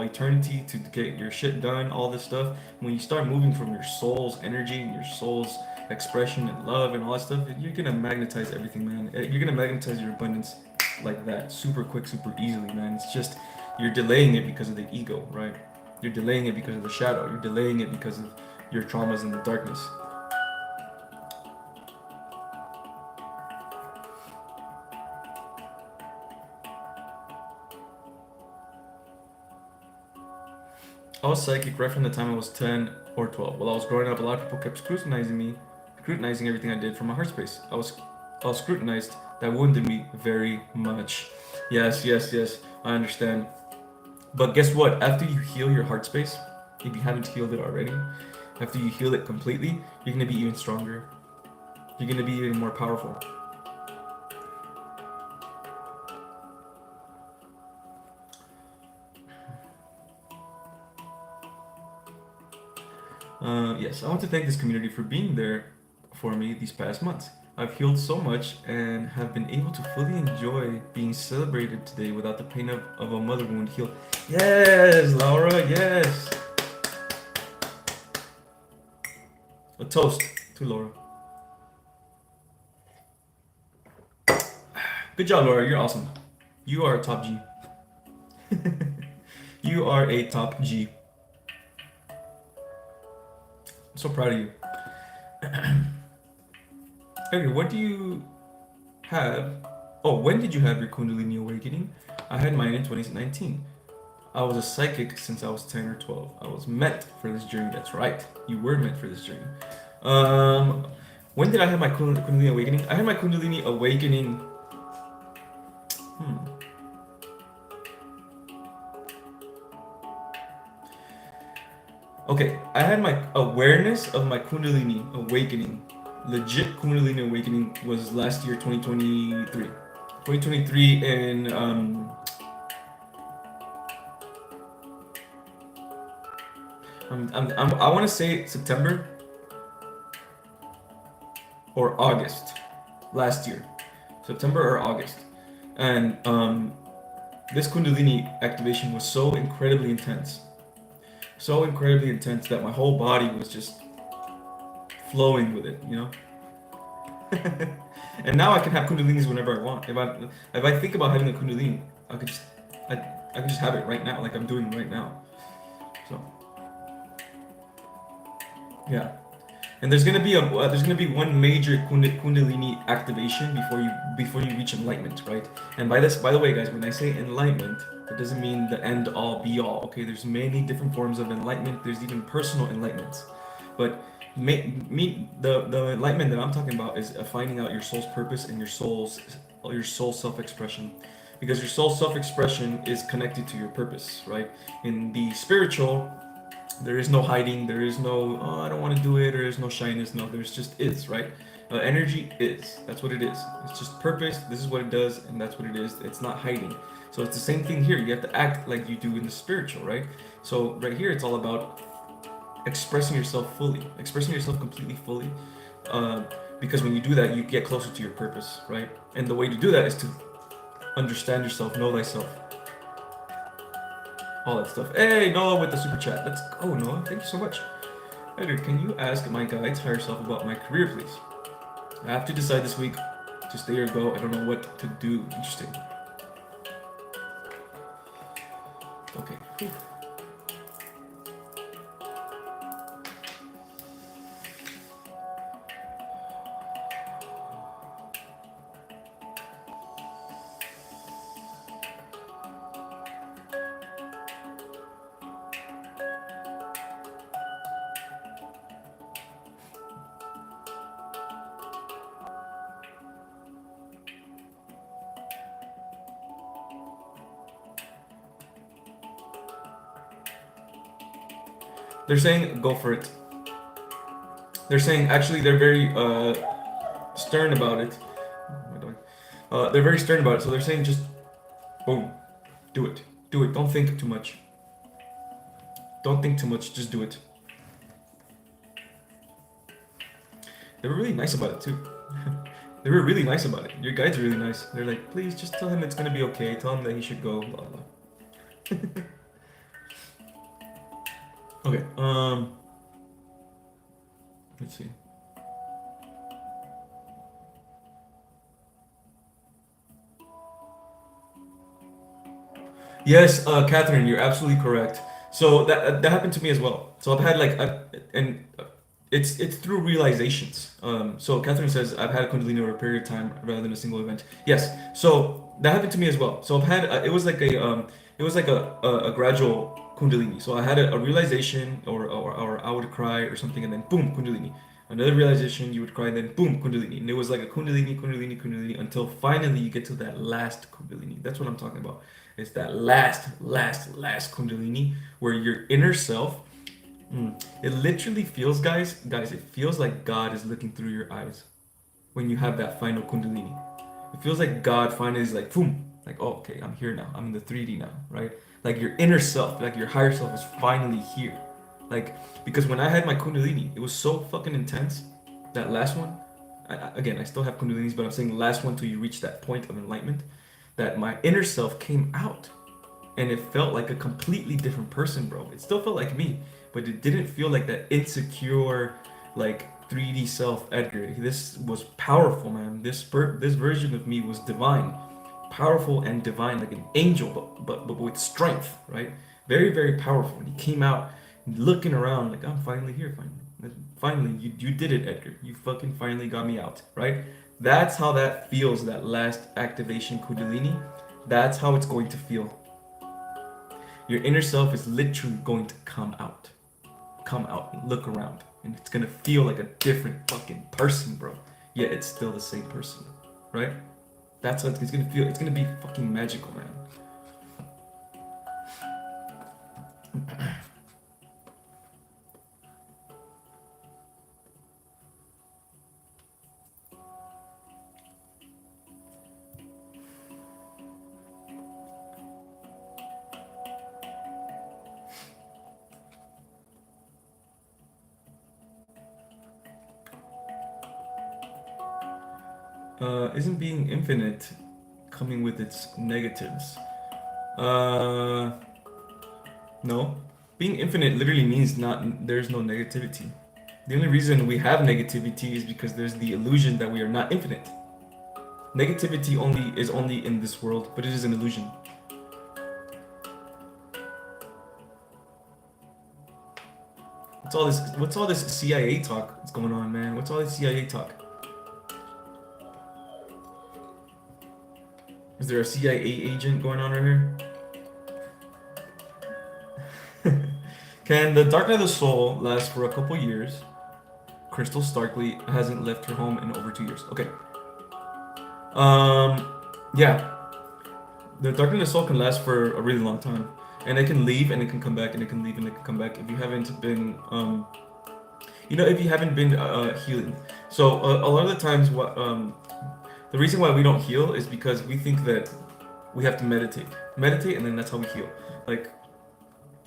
eternity to get your shit done. All this stuff. When you start moving from your soul's energy and your soul's expression and love and all that stuff, you're gonna magnetize everything, man. You're gonna magnetize your abundance like that, super quick, super easily, man. It's just you're delaying it because of the ego, right? You're delaying it because of the shadow. You're delaying it because of your traumas in the darkness. I was psychic right from the time I was 10 or 12. While I was growing up, a lot of people kept scrutinizing me, scrutinizing everything I did from my heart space. I was scrutinized. That wounded me very much. Yes, yes, yes, I understand. But guess what? After you heal your heart space, if you haven't healed it already, after you heal it completely, you're gonna be even stronger. You're gonna be even more powerful. Yes, I want to thank this community for being there for me these past months. I've healed so much and have been able to fully enjoy being celebrated today without the pain of a mother wound healed. Yes, Laura, yes. A toast to Laura. Good job, Laura. You're awesome. You are a top G. You are a top G. I'm so proud of you. Okay, what do you have? Oh, when did you have your Kundalini awakening? I had mine in 2019. I was a psychic since I was 10 or 12. I was meant for this journey. That's right. You were meant for this journey. When did I have my Kundalini awakening? I had my Kundalini awakening. Okay, I had my awareness of my Kundalini awakening legit Kundalini awakening was last year, 2023. 2023 in I want to say September or August last year, September or August, and this Kundalini activation was so incredibly intense, that my whole body was just flowing with it, you know. And now I can have Kundalinis whenever I want. If I think about having a Kundalini, I could just I could just have it right now, like I'm doing right now. So yeah. And there's gonna be one major Kundalini activation before you reach enlightenment, right? And by the way, guys, when I say enlightenment, it doesn't mean the end all be all. Okay, there's many different forms of enlightenment. There's even personal enlightenments, but the enlightenment that I'm talking about is finding out your soul's purpose and your soul self-expression, because your soul self-expression is connected to your purpose, right? In the spiritual, there is no hiding. There is no, oh, I don't want to do it. There is no shyness. No, there's just is, right? Energy is. That's what it is. It's just purpose. This is what it does, and that's what it is. It's not hiding. So it's the same thing here. You have to act like you do in the spiritual, right? So right here, it's all about expressing yourself fully, expressing yourself completely fully. Because when you do that, you get closer to your purpose, right? And the way to do that is to understand yourself, know thyself, all that stuff. Hey, Noah with the super chat. Let's go, Noah. Thank you so much. Edgar, can you ask my guides higher self about my career, please? I have to decide this week to stay or go. I don't know what to do. Interesting. Okay. Whew. They're saying go for it. They're saying actually they're very stern about it. They're very stern about it. So they're saying just boom, do it, do it. Don't think too much. Don't think too much. Just do it. They were really nice about it too. They were really nice about it. Your guides are really nice. They're like, please just tell him it's gonna be okay. Tell him that he should go. Blah blah. Okay. Let's see. Yes, Catherine, you're absolutely correct. So that happened to me as well. So I've had like, and it's through realizations. So Catherine says I've had a Kundalini over a period of time rather than a single event. Yes. So that happened to me as well. So I've had it was like a gradual Kundalini. So I had a realization, or I would cry or something, and then boom, Kundalini. Another realization, you would cry, and then boom, Kundalini. And it was like a Kundalini, until finally you get to that last Kundalini. That's what I'm talking about. It's that last Kundalini where your inner self, it literally feels, guys, it feels like God is looking through your eyes when you have that final Kundalini. It feels like God finally is like, boom, like, oh, okay, I'm here now. I'm in the 3D now, right? Like your inner self, like your higher self is finally here. Like, because when I had my Kundalini, it was so fucking intense. That last one, again, I still have Kundalinis, but I'm saying the last one till you reach that point of enlightenment, that my inner self came out. And it felt like a completely different person, bro. It still felt like me, but it didn't feel like that insecure, like 3D self Edgar. This was powerful, man. This version of me was divine, powerful and divine, like an angel, but with strength, right? Very, very powerful. And he came out looking around like, I'm finally here, finally, you did it, Edgar. You fucking finally got me out, right? That's how that feels, that last activation Kundalini. That's how it's going to feel. Your inner self is literally going to come out. Come out and look around. And it's gonna feel like a different fucking person, bro. Yet it's still the same person, right? That's what it's gonna feel. It's gonna be fucking magical, man. Isn't being infinite coming with its negatives? Uh, no. Being infinite literally means there's no negativity. The only reason we have negativity is because there's the illusion that we are not infinite. Negativity is only in this world, but it is an illusion. What's all this CIA talk that's going on, man? What's all this CIA talk? Is there a CIA agent going on right here? Can the dark night of the soul last for a couple years? Crystal Starkley hasn't left her home in over 2 years. Okay. Yeah. The dark night of the soul can last for a really long time. And it can leave and it can come back and it can leave and it can come back if you haven't been healing. So a lot of the times the reason why we don't heal is because we think that we have to meditate and then that's how we heal. Like,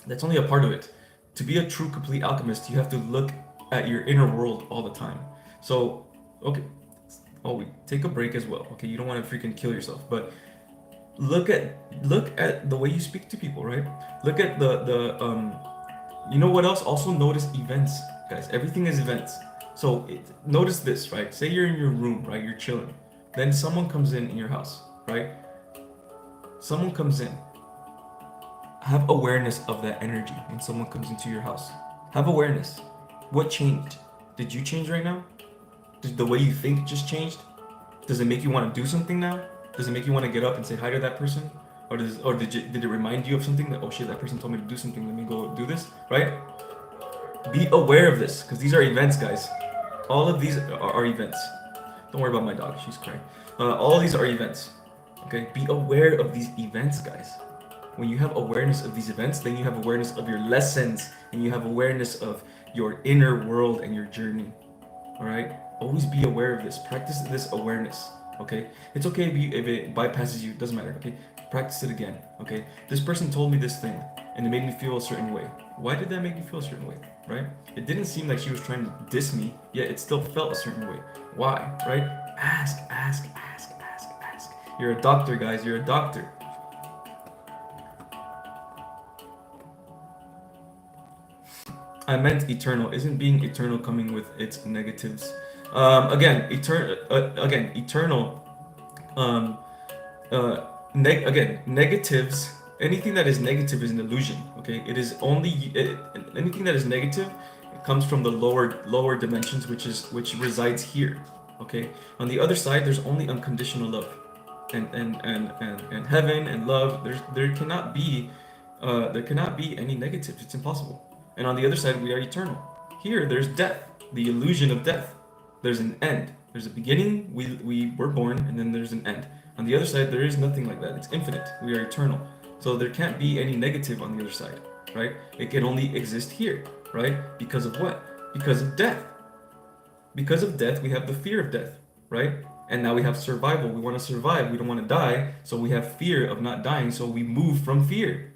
that's only a part of it. To be a true complete alchemist, you have to look at your inner world all the time. So, okay, we take a break as well. Okay, you don't want to freaking kill yourself, but look at the way you speak to people, right? Look at you know what else? Also notice events, guys. Everything is events. So notice this, right? Say you're in your room, right? You're chilling. Then someone comes in your house, right? Someone comes in. Have awareness of that energy when someone comes into your house. Have awareness. What changed? Did you change right now? Did the way you think just changed? Does it make you want to do something now? Does it make you want to get up and say hi to that person? Or did it remind you of something that, oh shit, that person told me to do something, let me go do this, right? Be aware of this, because these are events, guys. All of these are events. Don't worry about my dog, she's crying. All of these are events, okay? Be aware of these events, guys. When you have awareness of these events, then you have awareness of your lessons, and you have awareness of your inner world and your journey, all right? Always be aware of this. Practice this awareness, okay? It's okay if it bypasses you, doesn't matter, okay? Practice it again, okay? This person told me this thing, and it made me feel a certain way. Why did that make me feel a certain way, right? It didn't seem like she was trying to diss me, yet it still felt a certain way. Why, right? Ask. You're a doctor, guys, you're a doctor. I meant eternal. Isn't being eternal coming with its negatives? Again, eternal. Negatives. Anything that is negative is an illusion. Okay, it is only anything that is negative. It comes from the lower dimensions, which resides here. Okay, on the other side, there's only unconditional love, and heaven and love. There cannot be any negatives. It's impossible. And on the other side, we are eternal. Here, there's death, the illusion of death. There's an end. There's a beginning, we were born, and then there's an end. On the other side, there is nothing like that. It's infinite. We are eternal. So there can't be any negative on the other side, right? It can only exist here, right? Because of what? Because of death. Because of death, we have the fear of death, right? And now we have survival. We want to survive. We don't want to die. So we have fear of not dying. So we move from fear.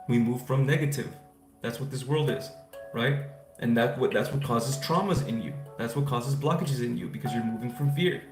We move from negative. That's what this world is, right? And that's what causes traumas in you. That's what causes blockages in you, because you're moving from fear.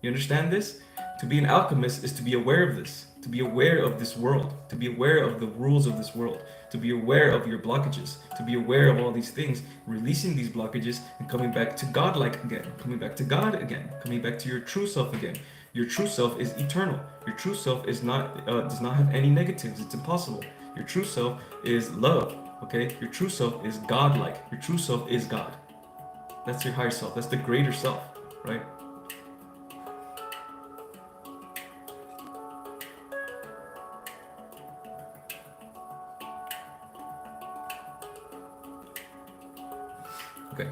You understand this? To be an alchemist is to be aware of this, to be aware of this world, to be aware of the rules of this world, to be aware of your blockages, to be aware of all these things, releasing these blockages and coming back to God-like again, coming back to God again, coming back to your true self again. Your true self is eternal. Your true self is not does not have any negatives. It's impossible. Your true self is love. Okay, your true self is God-like. Your true self is God. That's your higher self. That's the greater self, right? Okay.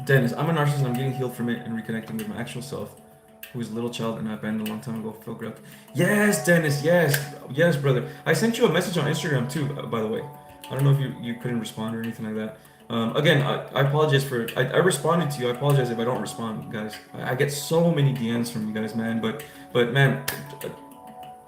Dennis, I'm a narcissist and I'm getting healed from it and reconnecting with my actual self, who is a little child and I abandoned a long time ago. Feel great. Yes, Dennis, yes, brother. I sent you a message on Instagram too, by the way. I don't know if you couldn't respond or anything like that. Again, I apologize for, I responded to you. I apologize if I don't respond, guys. I get so many DMs from you guys, man, but man,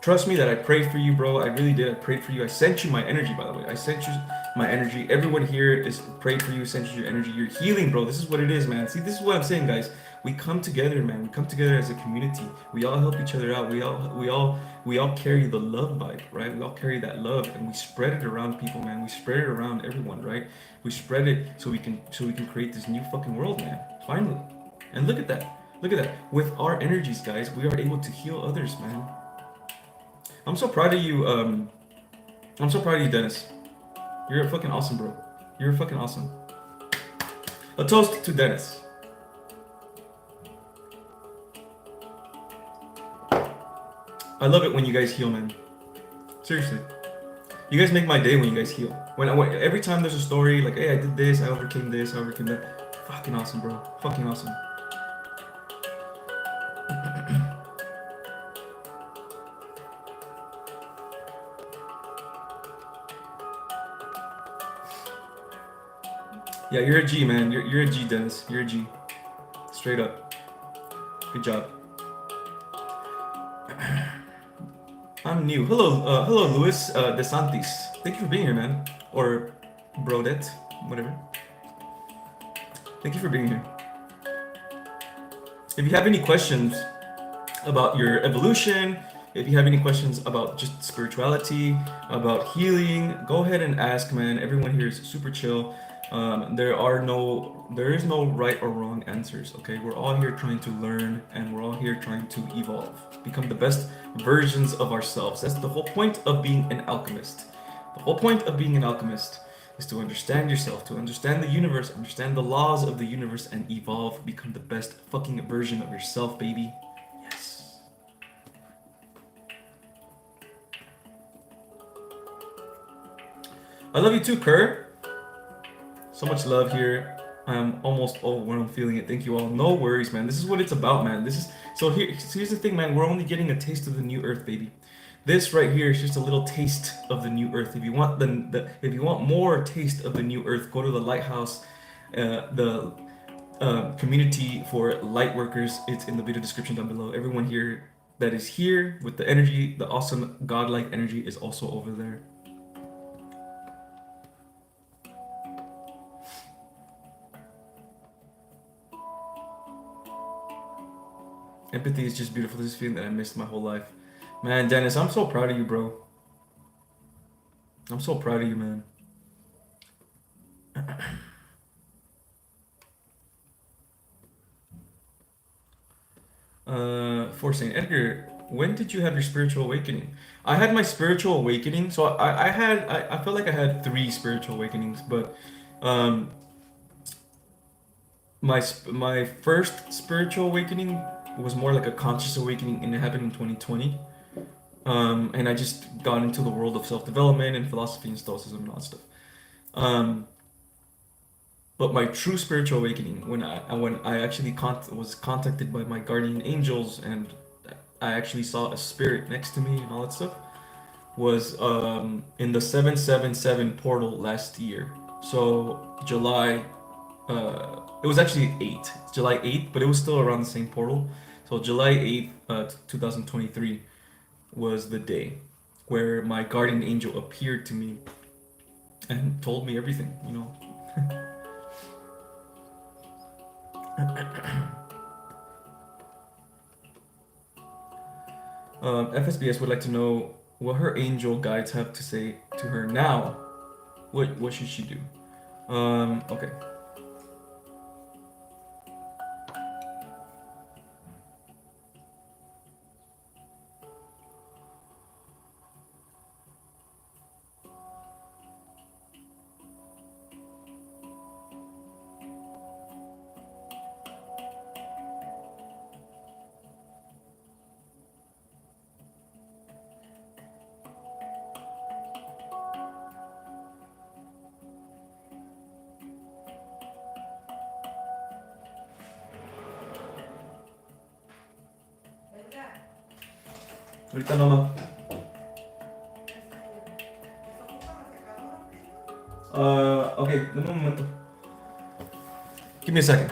Trust me that I prayed for you, bro. I really did. I prayed for you. I sent you my energy, by the way. I sent you my energy. Everyone here is prayed for you, sent you your energy. You're healing, bro. This is what it is, man. See, this is what I'm saying, guys. We come together, man. We come together as a community. We all help each other out. We all carry the love vibe, right? We all carry that love, and we spread it around people, man. We spread it around everyone, right? We spread it so we can create this new fucking world, man. Finally. And look at that. Look at that. With our energies, guys, we are able to heal others, man. I'm so proud of you. I'm so proud of you, Dennis. You're fucking awesome, bro. You're fucking awesome. A toast to Dennis. I love it when you guys heal, man. Seriously. You guys make my day when you guys heal. Every time there's a story like, hey, I did this, I overcame this, I overcame that. Fucking awesome, bro. Fucking awesome. Yeah, you're a G, man. You're a G, Dennis. You're a G. Straight up. Good job. I'm new. Hello, Luis DeSantis. Thank you for being here, man. Or Brodet, whatever. Thank you for being here. If you have any questions about your evolution, if you have any questions about just spirituality, about healing, go ahead and ask, man. Everyone here is super chill. There is no right or wrong answers, okay? We're all here trying to learn, and we're all here trying to evolve, become the best versions of ourselves. That's the whole point of being an alchemist. The whole point of being an alchemist is to understand yourself, to understand the universe, understand the laws of the universe, and evolve, become the best fucking version of yourself, baby. Yes. I love you too, Kerr. So much love here. I'm almost overwhelmed feeling it. Thank you all. No worries, man. This is what it's about, man. Here's the thing, man. We're only getting a taste of the new earth, baby. This right here is just a little taste of the new earth. If you want if you want more taste of the new earth, go to the lighthouse, the community for Lightworkers. It's in the video description down below. Everyone here that is here with the energy, the awesome godlike energy, is also over there. Empathy is just beautiful. This feeling that I missed my whole life. Man, Dennis, I'm so proud of you, bro. I'm so proud of you, man. For St. Edgar, when did you have your spiritual awakening? I had my spiritual awakening, so I felt like I had 3 spiritual awakenings, but my first spiritual awakening was more like a conscious awakening, and it happened in 2020. And I just got into the world of self-development and philosophy and stoicism and all that stuff. But my true spiritual awakening, when I actually was contacted by my guardian angels, and I actually saw a spirit next to me and all that stuff, was in the 777 portal last year. So July, it was actually July 8th, but it was still around the same portal. So July 8th, 2023 was the day where my guardian angel appeared to me and told me everything, you know. FSBS would like to know what her angel guides have to say to her now. What should she do? Okay. Ahorita no, ma. Okay, dame un momento. Give me a second.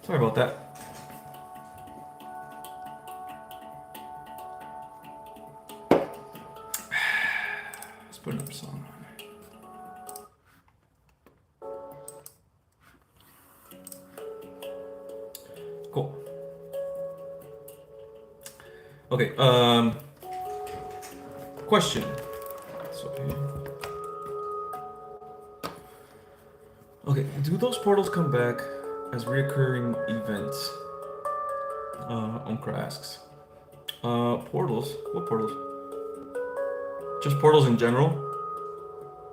Sorry about that. Let's put another song on. Cool. Okay, question. Okay, do those portals come back as reoccurring events? Omkra asks. Portals? What portals? Just portals in general?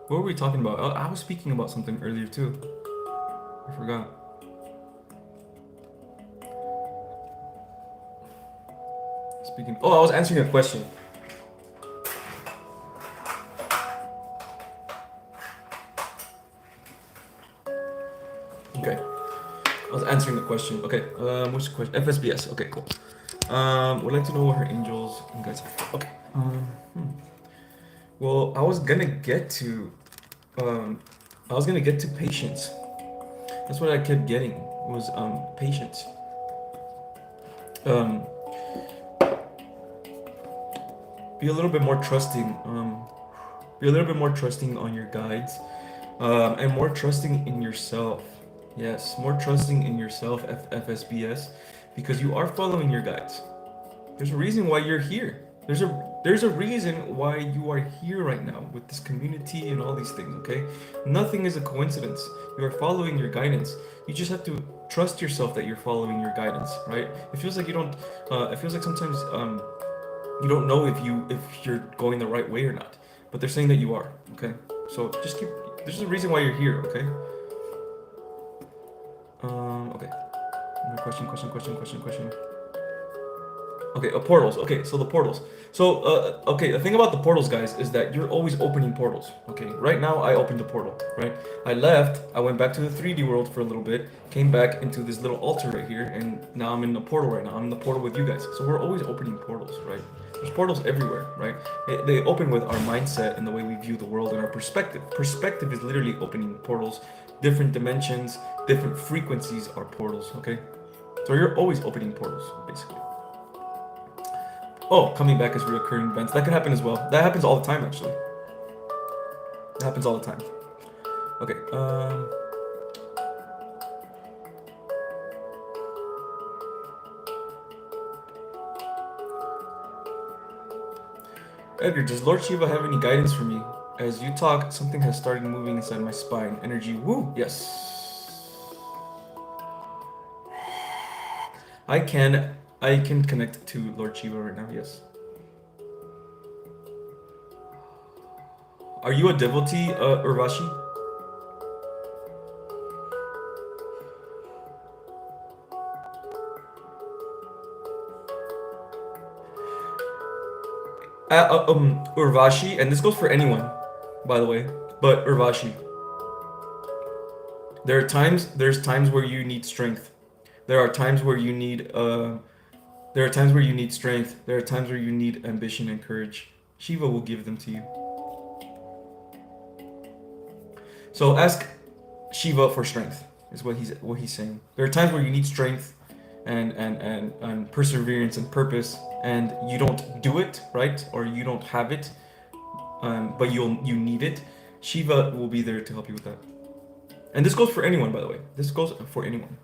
What were we talking about? I was speaking about something earlier too. I forgot. Oh, I was answering a question. Okay. I was answering the question. Okay. What's the question? FSBS. Okay, cool. Would like to know what her angels and guides are. Okay. Well, I was gonna get to patience. That's what I kept getting was patience. Be a little bit more trusting. Be a little bit more trusting on your guides, and more trusting in yourself. Yes, more trusting in yourself, FSBS, because you are following your guides. There's a reason why you're here. There's a reason why you are here right now with this community and all these things, okay? Nothing is a coincidence. You are following your guidance. You just have to trust yourself that you're following your guidance, right? It feels like you don't it feels like sometimes you don't know if you're going the right way or not. But they're saying that you are, okay? So just keep there's a reason why you're here, okay? Okay. Question. Okay, portals. Okay, so the portals. So, okay, the thing about the portals, guys, is that you're always opening portals. Okay, right now I opened a portal, right? I left, I went back to the 3D world for a little bit, came back into this little altar right here, and now I'm in the portal right now. I'm in the portal with you guys. So we're always opening portals, right? There's portals everywhere, right? They open with our mindset and the way we view the world and our perspective. Perspective is literally opening portals. Different dimensions, different frequencies are portals, okay? So you're always opening portals, basically. Oh, coming back as recurring events. That could happen as well. That happens all the time, actually. It happens all the time. Okay, Edgar, does Lord Shiva have any guidance for me? As you talk, something has started moving inside my spine. Energy, woo, yes. I can connect to Lord Shiva right now, yes. Are you a devotee, Urvashi? Urvashi, and this goes for anyone, by the way, but Urvashi. There's times where you need strength. There are times where you need strength. There are times where you need ambition and courage. Shiva will give them to you. So ask Shiva for strength, is what he's saying. There are times where you need strength and perseverance and purpose, and you don't do it, right? Or you don't have it, but you need it. Shiva will be there to help you with that. And this goes for anyone, by the way. This goes for anyone.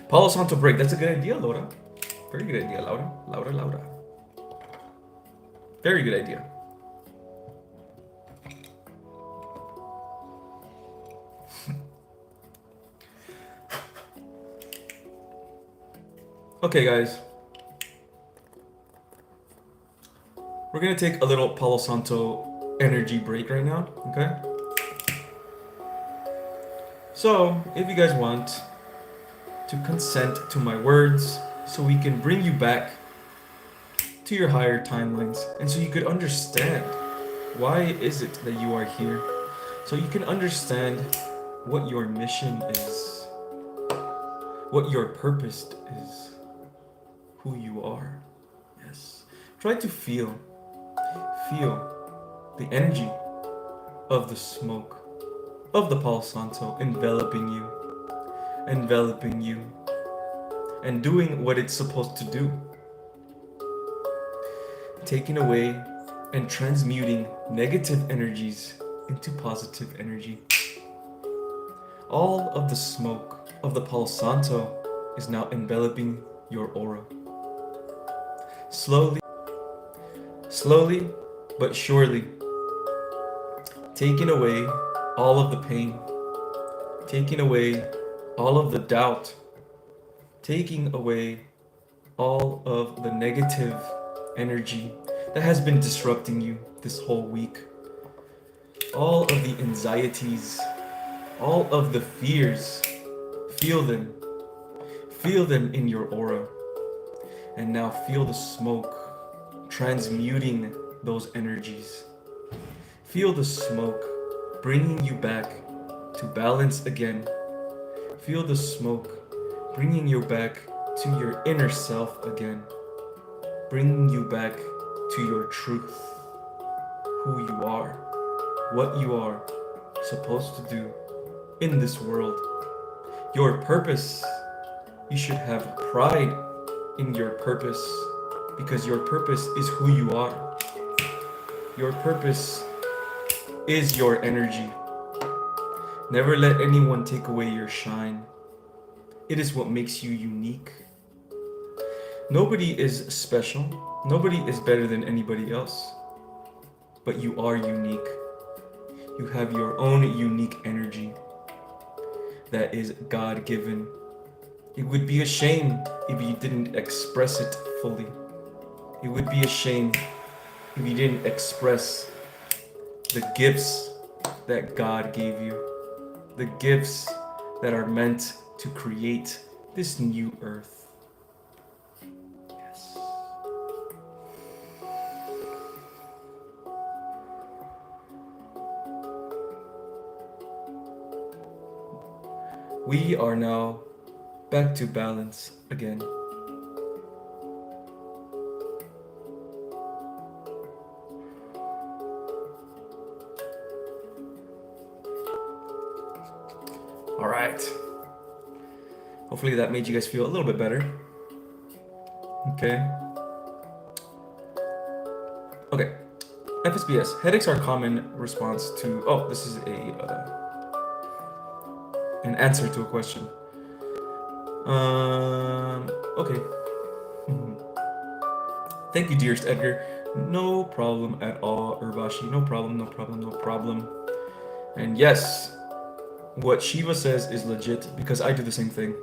Palo Santo break. That's a good idea, Laura. Very good idea, Laura. Laura. Very good idea. Okay, guys. We're gonna take a little Palo Santo energy break right now, okay? So, if you guys want to consent to my words, so we can bring you back to your higher timelines, and so you could understand why is it that you are here, so you can understand what your mission is, what your purpose is, who you are. Yes. Try to feel the energy of the smoke of the Palo Santo enveloping you, and doing what it's supposed to do, taking away and transmuting negative energies into positive energy. All of the smoke of the Palo Santo is now enveloping your aura. Slowly but surely, taking away all of the pain, taking away all of the doubt, taking away all of the negative energy that has been disrupting you this whole week. All of the anxieties, all of the fears, feel them in your aura. And now feel the smoke transmuting those energies. Feel the smoke bringing you back to balance again. Feel the smoke bringing you back to your inner self again. Bringing you back to your truth. Who you are. What you are supposed to do in this world. Your purpose. You should have pride in your purpose, because your purpose is who you are. Your purpose is your energy. Never let anyone take away your shine. It is what makes you unique. Nobody is special. Nobody is better than anybody else. But you are unique. You have your own unique energy that is God-given. It would be a shame if you didn't express it fully. It would be a shame if you didn't express the gifts that God gave you. The gifts that are meant to create this new earth. Yes. We are now back to balance again. All right. Hopefully that made you guys feel a little bit better. Okay. Okay. FSBS. Headaches are a common response to... Oh, this is an answer to a question. Okay. Thank you, dearest Edgar. No problem at all, Urvashi. No problem. And yes, what Shiva says is legit, because I do the same thing.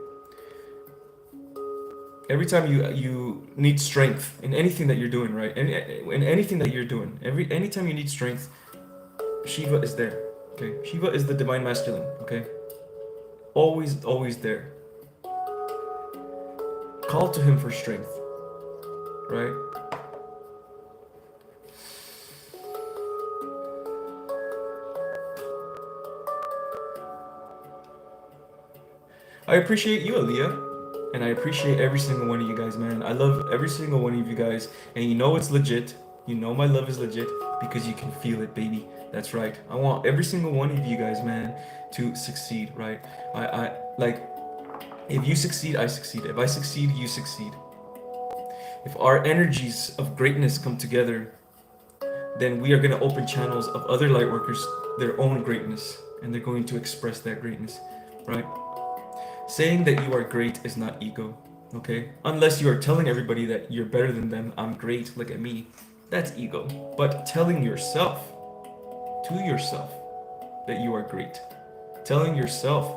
Every time you need strength in anything that you're doing, right? In anything that you're doing, anytime you need strength, Shiva is there. Okay, Shiva is the divine masculine. Okay, always there. Call to him for strength, right? I appreciate you, Aaliyah, and I appreciate every single one of you guys, man. I love every single one of you guys, and you know it's legit. You know my love is legit because you can feel it, baby. That's right. I want every single one of you guys, man, to succeed, right? I like, if you succeed, I succeed. If I succeed, you succeed. If our energies of greatness come together, then we are going to open channels of other light workers, their own greatness, and they're going to express that greatness, right? Saying that you are great is not ego, okay? Unless you are telling everybody that you're better than them. I'm great, look at me. That's ego. But telling yourself, to yourself, that you are great. Telling yourself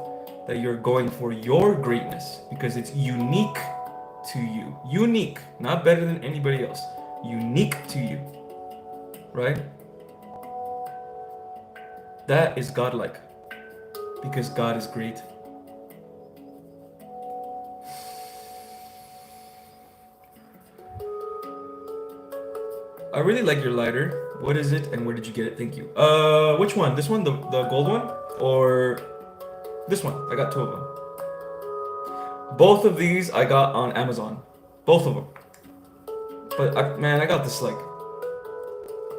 that you're going for your greatness because it's unique to you. Unique, not better than anybody else. Unique to you, right? That is godlike, because God is great. I really like your lighter. What is it and where did you get it? Thank you. Which one? This one, the gold one, or this one? I got two of them. Both of these I got on Amazon. Both of them. But man, I got this like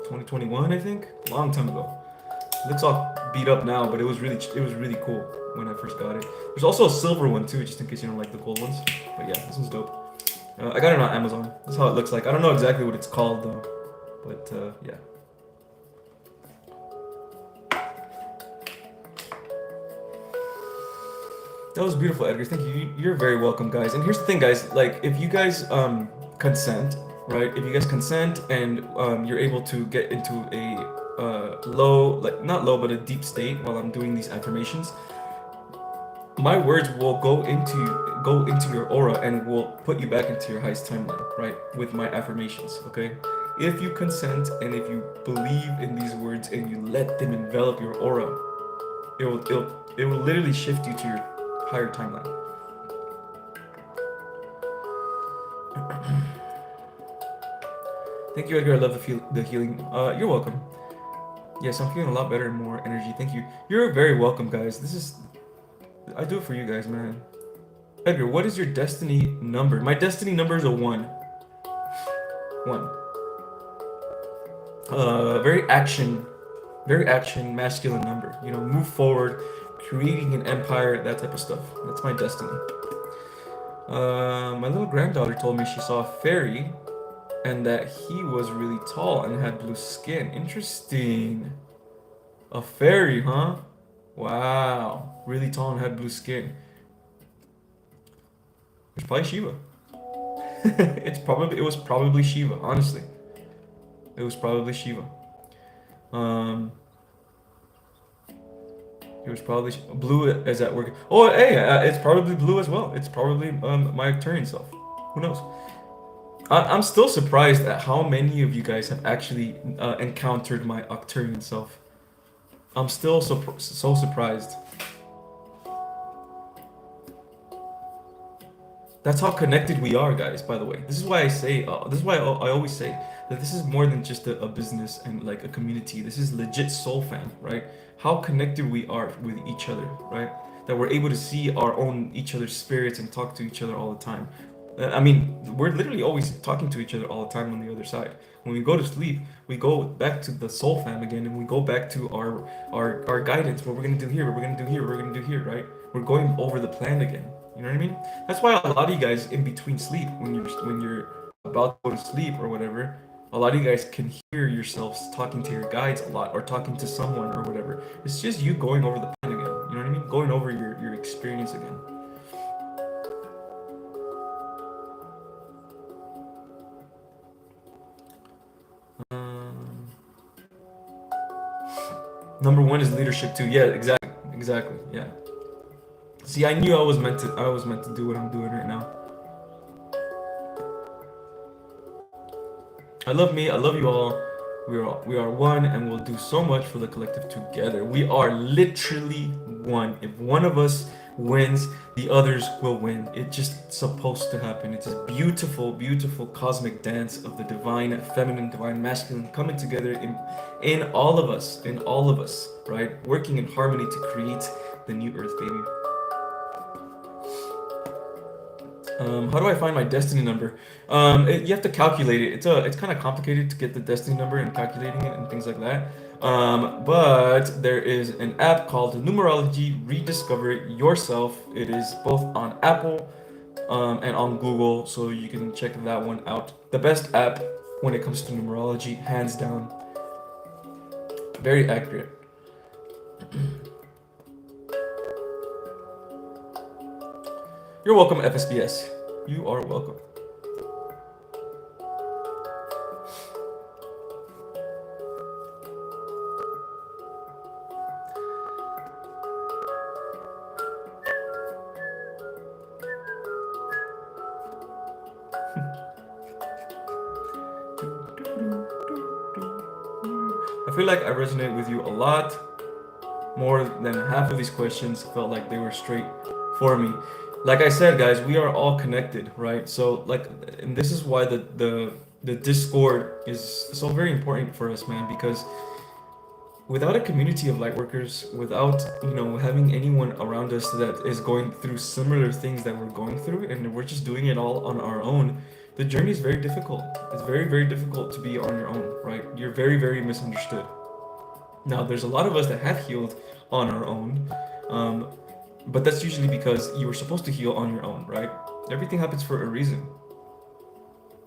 2021, I think. Long time ago. It looks all beat up now, but it was really cool when I first got it. There's also a silver one too, just in case you don't like the gold ones. But yeah, this one's dope. I got it on Amazon. That's how it looks like. I don't know exactly what it's called though, but yeah. That was beautiful, Edgar. Thank you. You're very welcome, guys. And here's the thing, guys. Like, if you guys consent, right? If you guys consent and you're able to get into a low, like not low, but a deep state while I'm doing these affirmations, my words will go into your aura and will put you back into your highest timeline, right? With my affirmations, okay? If you consent and if you believe in these words and you let them envelop your aura, it will literally shift you to your higher timeline. Thank you, Edgar. I love the healing. You're welcome. Yes, I'm feeling a lot better and more energy. Thank you. You're very welcome, guys. I do it for you guys, man. Edgar, what is your destiny number? My destiny number is a 1. 1. Very action, masculine number. You know, move forward, creating an empire, that type of stuff. That's my destiny. My little granddaughter told me she saw a fairy and that he was really tall and had blue skin. Interesting. A fairy, huh? Wow. Really tall and had blue skin. It's probably Shiva. It was probably Shiva, honestly. It was probably Shiva. It was probably blue as at work. Oh, hey, it's probably blue as well. It's probably my Arcturian self. Who knows? I'm still surprised at how many of you guys have actually encountered my Arcturian self. I'm still so surprised. That's how connected we are, guys, by the way. This is why I always say that this is more than just a business and like a community. This is legit soul fam, right? How connected we are with each other, right? That we're able to see each other's spirits and talk to each other all the time. I mean, we're literally always talking to each other all the time on the other side. When we go to sleep, we go back to the soul fam again, and we go back to our guidance. What we're gonna do here, what we're gonna do here, what we're gonna do here, right? We're going over the plan again. You know what I mean? That's why a lot of you guys in between sleep, when you're about to go to sleep or whatever, a lot of you guys can hear yourselves talking to your guides a lot or talking to someone or whatever. It's just you going over the plan again. You know what I mean? Going over your experience again. Number 1 is leadership too. Yeah, exactly. Yeah. See, I knew I was meant to do what I'm doing right now. I love me. I love you all. We are one, and we'll do so much for the collective together. We are literally one. If one of us wins, the others will win. It's just supposed to happen. It's a beautiful, beautiful cosmic dance of the divine feminine, divine masculine coming together in all of us, right? Working in harmony to create the new earth, baby. How do I find my destiny number? You have to calculate it. It's kind of complicated to get the destiny number and calculating it and things like that. But there is an app called Numerology Rediscover Yourself. It is both on Apple and on Google, so you can check that one out. The best app when it comes to numerology, hands down. Very accurate. You're welcome, FSBS. You are welcome. I feel like I resonate with you a lot. More than half of these questions felt like they were straight for me. Like I said, guys, we are all connected, right? So and this is why the Discord is so very important for us, man, because without a community of lightworkers, without, having anyone around us that is going through similar things that we're going through, and we're just doing it all on our own, the journey is very difficult. It's very, very difficult to be on your own, right? You're very, very misunderstood. Now, there's a lot of us that have healed on our own, um, but that's usually because you were supposed to heal on your own, right? Everything happens for a reason.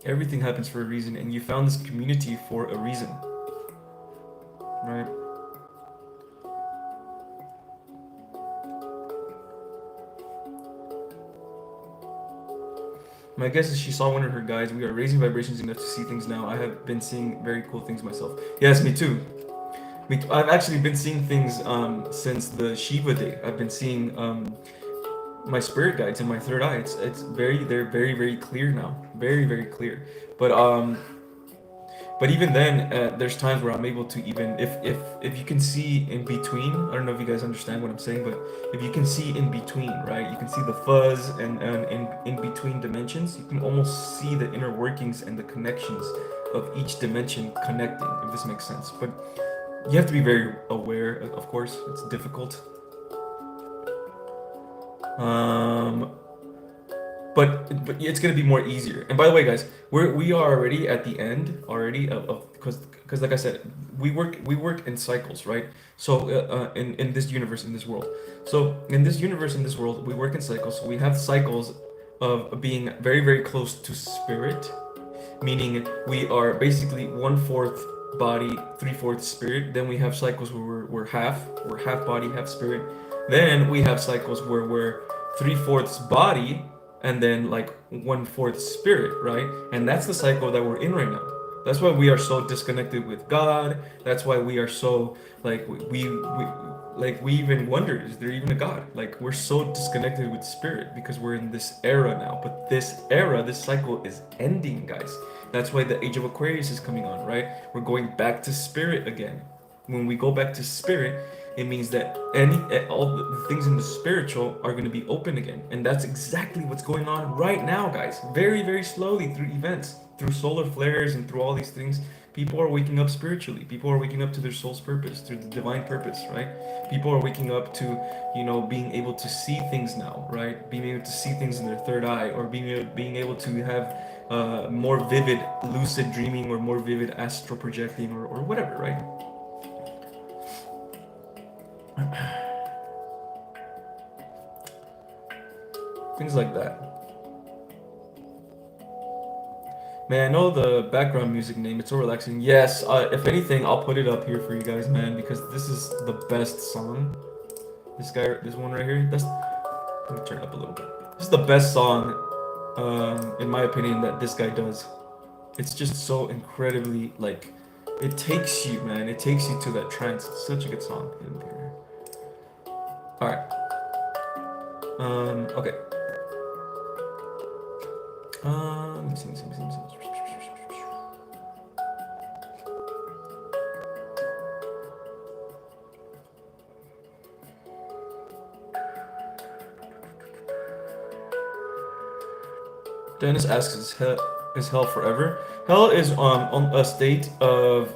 Everything happens for a reason, and you found this community for a reason, right? My guess is she saw one of her guides. We are raising vibrations enough to see things now. I have been seeing very cool things myself. Yes, me too. I've actually been seeing things since the Shiva day. I've been seeing my spirit guides in my third eye. They're very, very clear now. Very, very clear. But even then, there's times where I'm able to, even if you can see in between. I don't know if you guys understand what I'm saying, but if you can see in between, right? You can see the fuzz and in between dimensions. You can almost see the inner workings and the connections of each dimension connecting, if this makes sense. But you have to be very aware, of course. It's difficult. But it's gonna be more easier. And by the way, guys, we are already at the end already of because like I said, we work in cycles, right? So in this universe, in this world. So in this universe, in this world, we work in cycles. So we have cycles of being very, very close to spirit, meaning we are basically 1/4 body, 3/4 spirit. Then we have cycles where we're half body, half spirit. Then we have cycles where we're 3/4 body and then like 1/4 spirit, right? And that's the cycle that we're in right now. That's why we are so disconnected with God. That's why we are so like we even wonder, is there even a God? Like we're so disconnected with spirit because we're in this era now. But this era, this cycle is ending, guys. That's why the Age of Aquarius is coming on, right? We're going back to spirit again. When we go back to spirit, it means that all the things in the spiritual are going to be open again. And that's exactly what's going on right now, guys. Very, very slowly through events, through solar flares and through all these things. People are waking up spiritually. People are waking up to their soul's purpose, to the divine purpose, right? People are waking up to, being able to see things now, right? Being able to see things in their third eye, or being able to have more vivid lucid dreaming, or more vivid astral projecting, or whatever, right? Things like that. Man, I know the background music name. It's so relaxing. Yes, if anything, I'll put it up here for you guys, man, because this is the best song. This one right here. Let me turn it up a little bit. This is the best song, in my opinion, that this guy does. It's just so incredibly, like, it takes you, man. It takes you to that trance. It's such a good song. All right. Okay. Let me see. Dennis asks, is hell forever? Hell is on a state of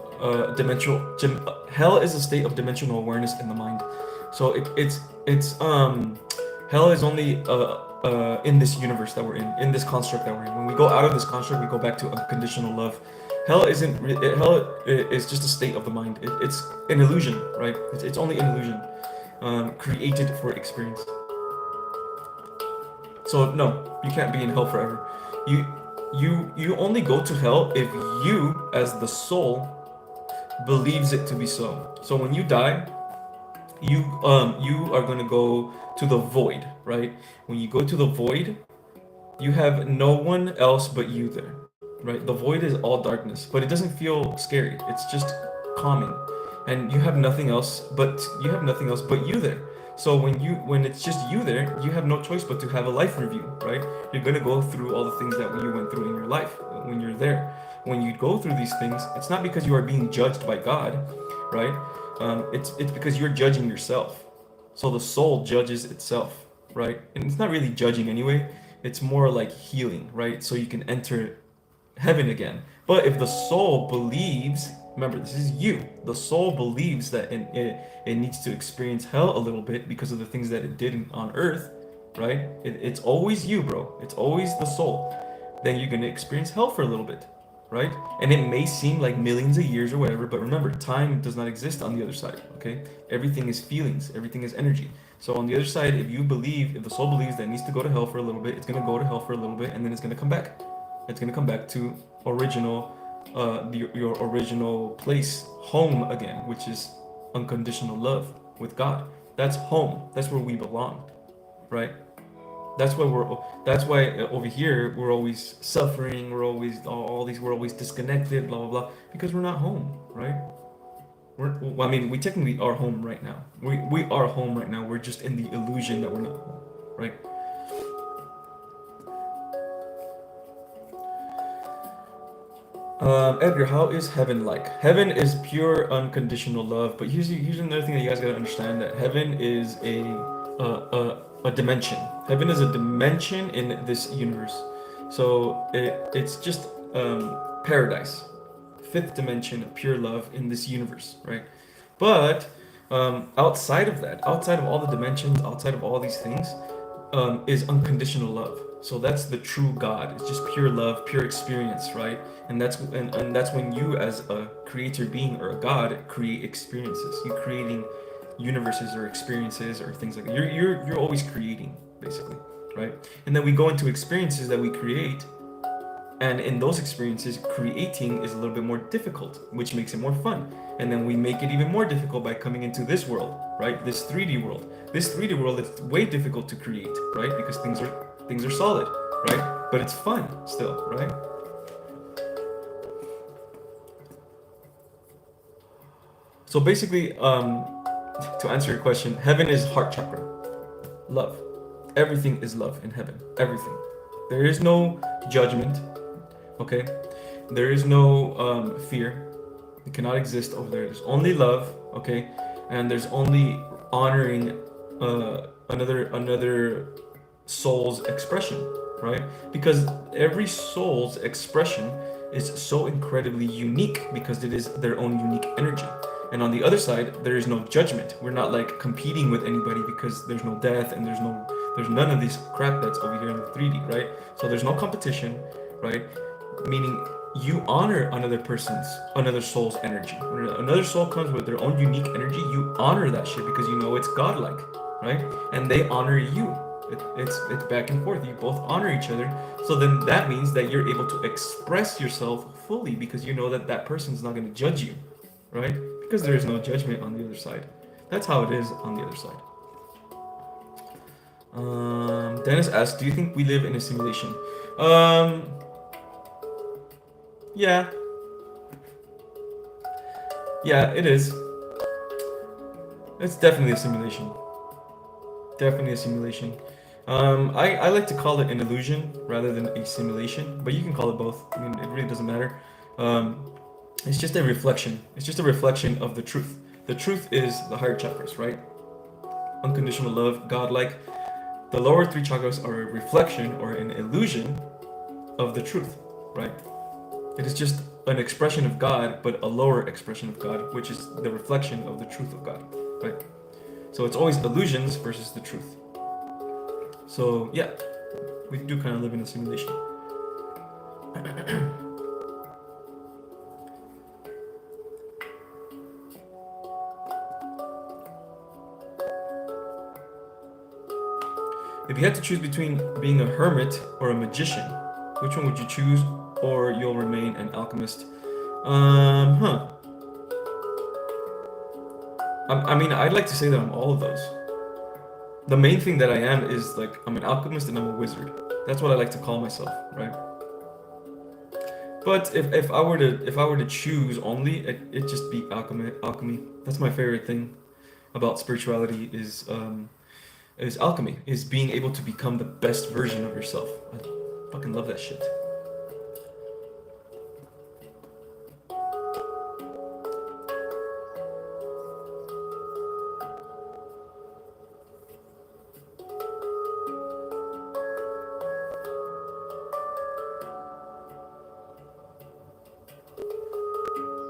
hell is a state of dimensional awareness in the mind. So it's hell is only in this universe that we're in this construct that we're in. When we go out of this construct, we go back to unconditional love. Hell hell is just a state of the mind. It's an illusion, right? It's only an illusion, created for experience. So no, you can't be in hell forever. You only go to hell if you, as the soul, believes it to be so. So when you die, you are going to go to the void, right? When you go to the void, you have no one else but you there, right? The void is all darkness, but it doesn't feel scary. It's just calming, and you have nothing else but you there. So when it's just you there, you have no choice but to have a life review, right? You're gonna go through all the things that you went through in your life when you're there. When you go through these things, it's not because you are being judged by God, right? It's because you're judging yourself. So the soul judges itself, right? And it's not really judging anyway. It's more like healing, right? So you can enter heaven again. But if the soul believes, remember, this is you. The soul believes that it needs to experience hell a little bit because of the things that it did on earth, right? It's always you, bro. It's always the soul. then you're going to experience hell for a little bit, right? And it may seem like millions of years or whatever, but remember, time does not exist on the other side, okay? Everything is feelings, everything is energy. So on the other side, if the soul believes that it needs to go to hell for a little bit, it's going to go to hell for a little bit, and then it's going to come back. It's going to come back to your original place, home again, which is unconditional love with God. That's home. That's where we belong, right? That's why over here we're always suffering. We're always we're always disconnected. Blah blah blah. Because we're not home, right? We technically are home right now. We are home right now. We're just in the illusion that we're not home, right? Edgar, how is heaven like? Heaven is pure unconditional love. But here's another thing that you guys gotta understand: that heaven is a dimension. Heaven is a dimension in this universe. So it's just paradise, fifth dimension of pure love in this universe, right? But outside of that, outside of all the dimensions, outside of all these things, is unconditional love. So that's the true God. It's just pure love, pure experience, right? And that's when you, as a creator being or a God, create experiences. You're creating universes or experiences or things like that. You're always creating, basically, right? And then we go into experiences that we create, and in those experiences, creating is a little bit more difficult, which makes it more fun. And then we make it even more difficult by coming into this world, right? This 3D world. This 3D world, it's way difficult to create, right? Because things are solid, right? But it's fun still, right? So basically, to answer your question, heaven is heart chakra, love. Everything is love in heaven. Everything. There is no judgment. Okay, there is no fear. It cannot exist over there. There's only love. Okay, and there's only honoring another soul's expression, right? Because every soul's expression is so incredibly unique because it is their own unique energy. And on the other side, there is no judgment. We're not like competing with anybody because there's no death and there's none of this crap that's over here in the 3D, right? So there's no competition, right? Meaning you honor another soul's energy. When another soul comes with their own unique energy, you honor that shit because you know it's godlike, right? And they honor you. It's back and forth. You both honor each other. So then that means that you're able to express yourself fully because you know that that person's not going to judge you, right? Because there is no judgment on the other side. That's how it is on the other side. Dennis asks, do you think we live in a simulation? Yeah. Yeah, it is. It's definitely a simulation. Definitely a simulation. I like to call it an illusion rather than a simulation, but you can call it both. I mean, it really doesn't matter. It's just a reflection. It's just a reflection of the truth. The truth is the higher chakras, right? Unconditional love, godlike. The lower three chakras are a reflection or an illusion of the truth, right? It is just an expression of God, but a lower expression of God, which is the reflection of the truth of God, right? So it's always illusions versus the truth. So yeah, we do kind of live in a simulation. If you had to choose between being a hermit or a magician, which one would you choose, or you'll remain an alchemist? I mean, I'd like to say that I'm all of those. The main thing that I am is like I'm an alchemist and I'm a wizard. That's what I like to call myself, right? But if I were to choose only, it'd just be alchemy. That's my favorite thing about spirituality is alchemy, is being able to become the best version of yourself. I fucking love that shit.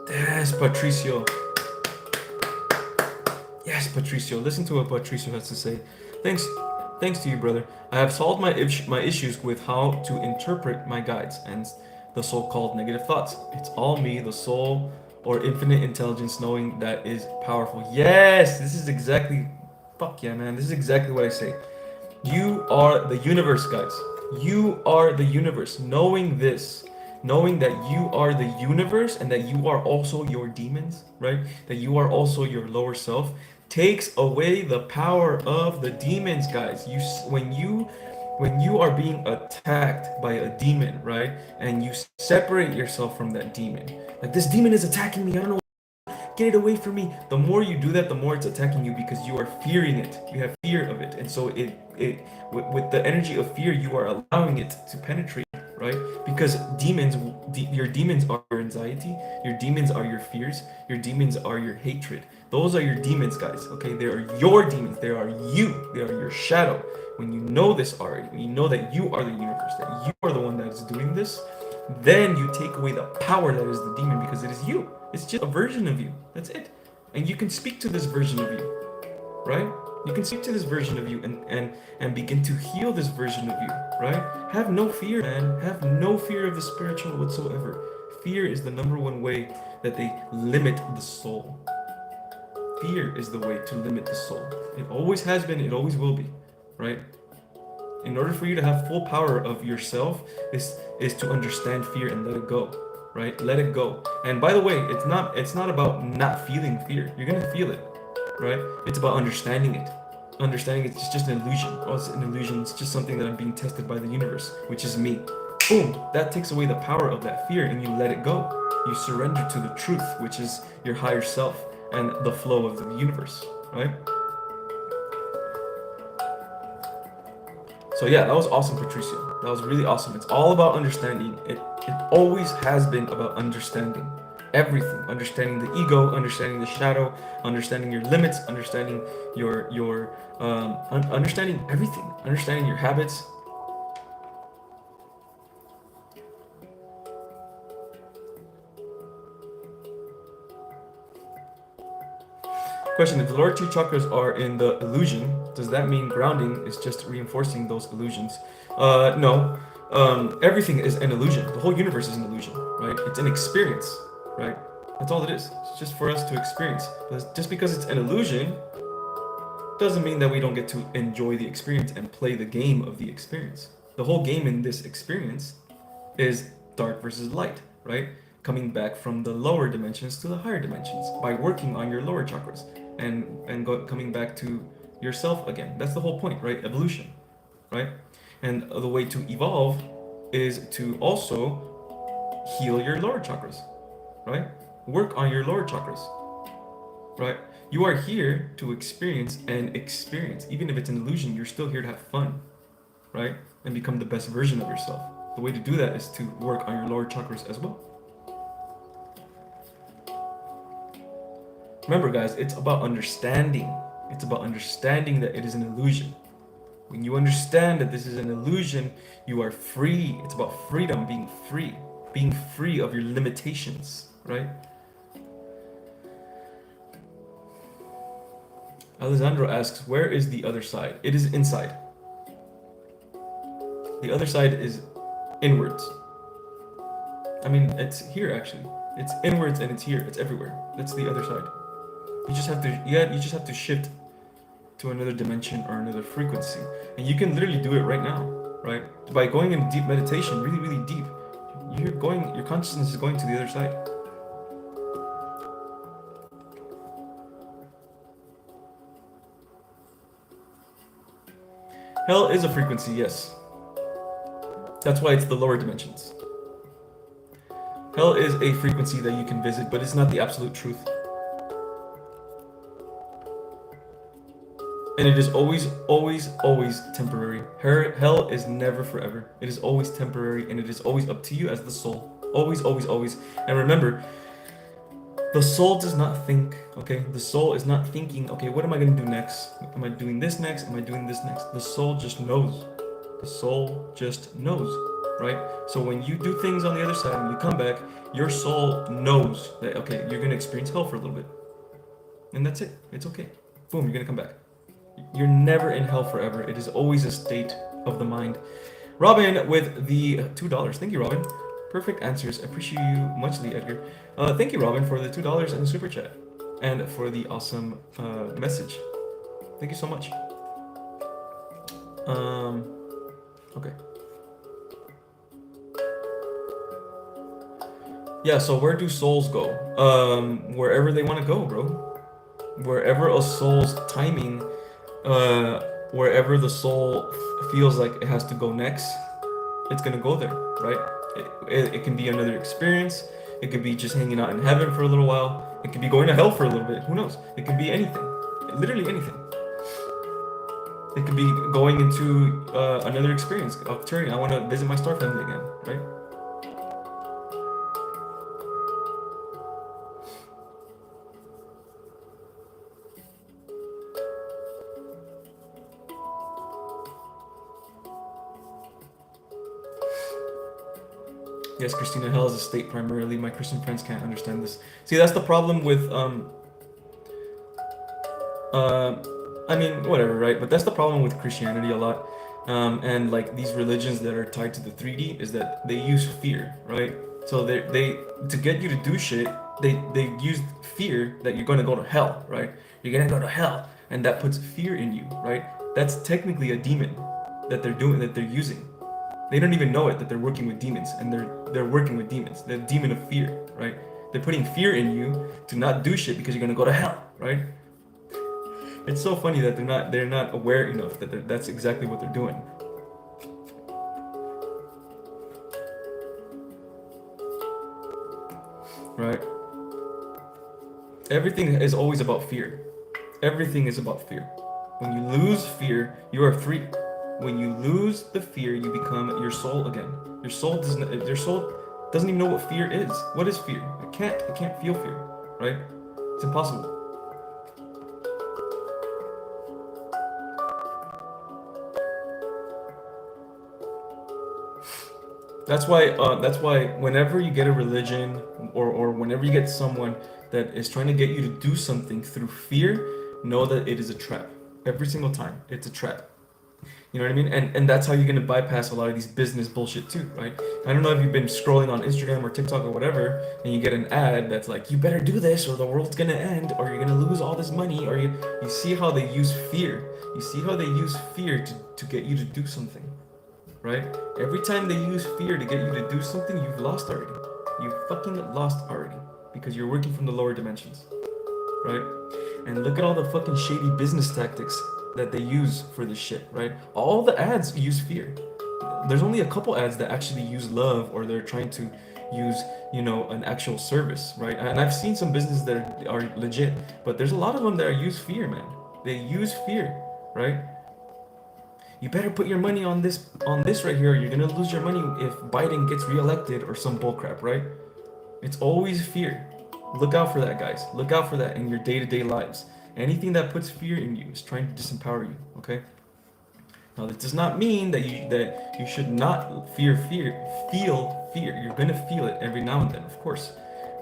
Yes, Patricio. Yes, Patricio. Listen to what Patricio has to say. Thanks Thanks to you, brother. I have solved my issues with how to interpret my guides and the so-called negative thoughts. It's all me, the soul, or infinite intelligence knowing that is powerful. Yes, this is exactly... Fuck yeah, man. This is exactly what I say. You are the universe, guys. You are the universe. Knowing this, knowing that you are the universe and that you are also your demons, right? That you are also your lower self, takes away the power of the demons, guys. When you are being attacked by a demon, right? And you separate yourself from that demon. Like, this demon is attacking me. I don't know, get it away from me. The more you do that, the more it's attacking you because you are fearing it. You have fear of it, and so with the energy of fear, you are allowing it to penetrate, right? Because your demons are your anxiety, your demons are your fears, your demons are your hatred. Those are your demons, guys. Okay, they are your demons. They are you. They are your shadow. When you know this already, when you know that you are the universe, that you are the one that is doing this, then you take away the power that is the demon because it is you. It's just a version of you. That's it. And you can speak to this version of you, right? You can speak to this version of you and begin to heal this version of you, right? Have no fear, man. Have no fear of the spiritual whatsoever. Fear is the number one way that they limit the soul. Fear is the way to limit the soul. It always has been, it always will be, right? In order for you to have full power of yourself is to understand fear and let it go, right? Let it go. And by the way, it's not about not feeling fear. You're gonna feel it, right? It's about understanding it. Understanding it's just an illusion. Oh, it's an illusion. It's just something that I'm being tested by the universe, which is me. Boom! That takes away the power of that fear, and you let it go. You surrender to the truth, which is your higher self and the flow of the universe, right? So yeah, that was awesome, Patricia. That was really awesome. It's all about understanding. It always has been about understanding everything. Understanding the ego, understanding the shadow, understanding your limits, understanding understanding everything, understanding your habits. Question: if the lower two chakras are in the illusion, does that mean grounding is just reinforcing those illusions? No. Everything is an illusion. The whole universe is an illusion, right? It's an experience, right? That's all it is. It's just for us to experience. But just because it's an illusion doesn't mean that we don't get to enjoy the experience and play the game of the experience. The whole game in this experience is dark versus light, right? Coming back from the lower dimensions to the higher dimensions by working on your lower chakras coming back to yourself again. That's the whole point, right? Evolution, right? And the way to evolve is to also heal your lower chakras, right? Work on your lower chakras, right? You are here to experience and experience. Even if it's an illusion, you're still here to have fun, right? And become the best version of yourself. The way to do that is to work on your lower chakras as well. Remember, guys, it's about understanding. It's about understanding that it is an illusion. When you understand that this is an illusion, you are free. It's about freedom, being free of your limitations, right? Alessandro asks, where is the other side? It is inside. The other side is inwards. I mean, it's here actually. It's inwards and it's here. It's everywhere. That's the other side. You just have to shift to another dimension or another frequency, and you can literally do it right now, right? By going into deep meditation, really, really deep. Your consciousness is going to the other side. Hell is a frequency, yes. That's why it's the lower dimensions. Hell is a frequency that you can visit, but it's not the absolute truth. And it is always, always, always temporary. Hell is never forever. It is always temporary, and it is always up to you as the soul. Always, always, always. And remember, the soul does not think, okay? The soul is not thinking, okay, what am I going to do next? Am I doing this next? Am I doing this next? The soul just knows. The soul just knows, right? So when you do things on the other side and you come back, your soul knows that, okay, you're going to experience hell for a little bit. And that's it. It's okay. Boom, you're going to come back. You're never in hell forever. It is always a state of the mind. Robin with the $2. Thank you, Robin. Perfect answers. Appreciate you muchly, Edgar. Thank you, Robin, for the $2 and the super chat, and for the awesome message. Thank you so much. Okay. Yeah, so where do souls go? Wherever they want to go, bro. Wherever a soul's timing, wherever the soul feels like it has to go next, it's gonna go there, right? It can be another experience. It could be just hanging out in heaven for a little while. It could be going to hell for a little bit. Who knows? It could be anything. Literally anything. It could be going into another experience of turning. I want to visit my star family again, right? Yes, Christina, hell is a state primarily. My Christian friends can't understand this. See, that's the problem with I mean, whatever, right? But that's the problem with Christianity a lot. And like these religions that are tied to the 3D is that they use fear, right? So they to get you to do shit, they use fear that you're gonna go to hell, right? You're gonna go to hell, and that puts fear in you, right? That's technically a demon that they're using. They don't even know it that they're working with demons, and they're working with demons. The demon of fear, right? They're putting fear in you to not do shit because you're gonna go to hell, right? It's so funny that they're not aware enough that that's exactly what they're doing. Right? Everything is always about fear. Everything is about fear. When you lose fear, you are free. When you lose the fear, you become your soul again. Your soul doesn't even know what fear is. What is fear? It can't feel fear, right? It's impossible. That's why whenever you get a religion or whenever you get someone that is trying to get you to do something through fear, know that it is a trap. Every single time, it's a trap. You know what I mean? And that's how you're gonna bypass a lot of these business bullshit too, right? I don't know if you've been scrolling on Instagram or TikTok or whatever, and you get an ad that's like, you better do this or the world's gonna end, or you're gonna lose all this money, or you see how they use fear. You see how they use fear to get you to do something. Right? Every time they use fear to get you to do something, you've lost already. You fucking lost already. Because you're working from the lower dimensions. Right? And look at all the fucking shady business tactics that they use for this shit, right? All the ads use fear. There's only a couple ads that actually use love, or they're trying to use, you know, an actual service, right? And I've seen some businesses that are legit, but there's a lot of them that use fear, man. They use fear, right? You better put your money on this right here, or you're gonna lose your money if Biden gets reelected or some bullcrap, right? It's always fear. Look out for that, guys. Look out for that in your day-to-day lives. Anything that puts fear in you is trying to disempower you, okay? Now, this does not mean that you should not feel fear. You're gonna feel it every now and then, of course.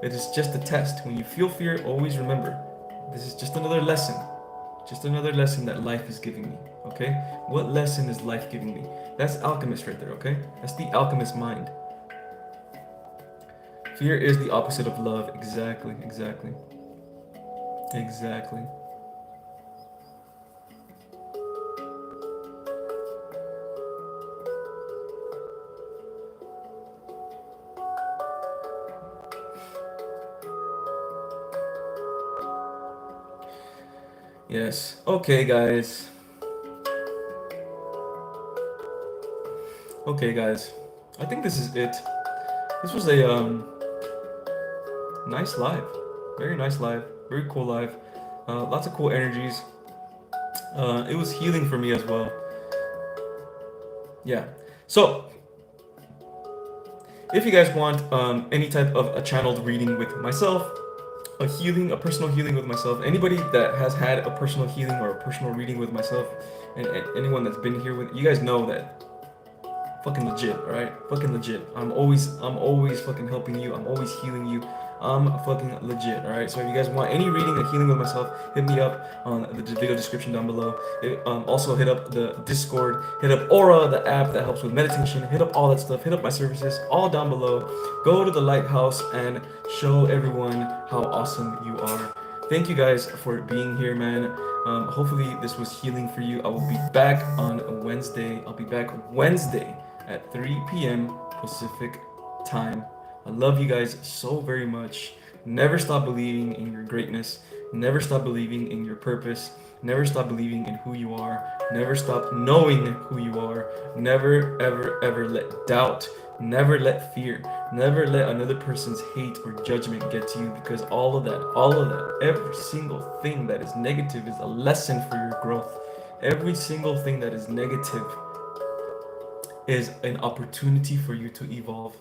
It is just a test. When you feel fear, always remember, this is just another lesson. Just another lesson that life is giving me, okay? What lesson is life giving me? That's Alchemist right there, okay? That's the Alchemist mind. Fear is the opposite of love. Exactly. Yes. Okay, guys. I think this is it. This was a nice live. Very nice live. Very cool live. Lots of cool energies. It was healing for me as well. Yeah. So, if you guys want any type of a channeled reading with myself, a personal healing with myself, anybody that has had a personal healing or a personal reading with myself, and anyone that's been here with, you guys know that fucking legit, all right? Fucking legit. I'm always fucking helping you. I'm always healing you. I'm fucking legit, alright? So if you guys want any reading or healing with myself, hit me up on the video description down below. Also hit up the Discord, hit up Aura, the app that helps with meditation, hit up all that stuff, hit up my services, all down below. Go to the lighthouse and show everyone how awesome you are. Thank you guys for being here, man. Hopefully this was healing for you. I will be back on Wednesday. I'll be back Wednesday at 3 p.m. Pacific time. I love you guys so very much. Never stop believing in your greatness. Never stop believing in your purpose. Never stop believing in who you are. Never stop knowing who you are. Never, ever, ever let doubt, never let fear, never let another person's hate or judgment get to you, because all of that, every single thing that is negative is a lesson for your growth. Every single thing that is negative is an opportunity for you to evolve.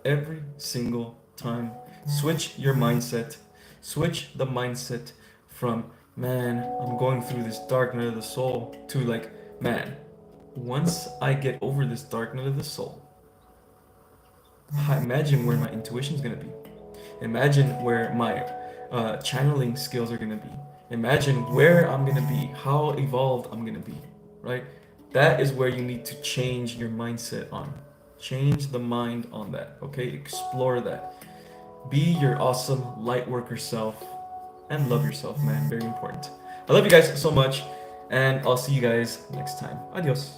Every single time. Switch your mindset. Switch the mindset from, man, I'm going through this dark night of the soul, to like, man, once I get over this dark night of the soul, imagine where my intuition is going to be. Imagine where my channeling skills are going to be. Imagine where I'm going to be, how evolved I'm going to be, right? That is where you need to change your mindset on. Change the mind on that, okay? Explore that. Be your awesome light worker self and love yourself, man. Very important. I love you guys so much, and I'll see you guys next time. Adios.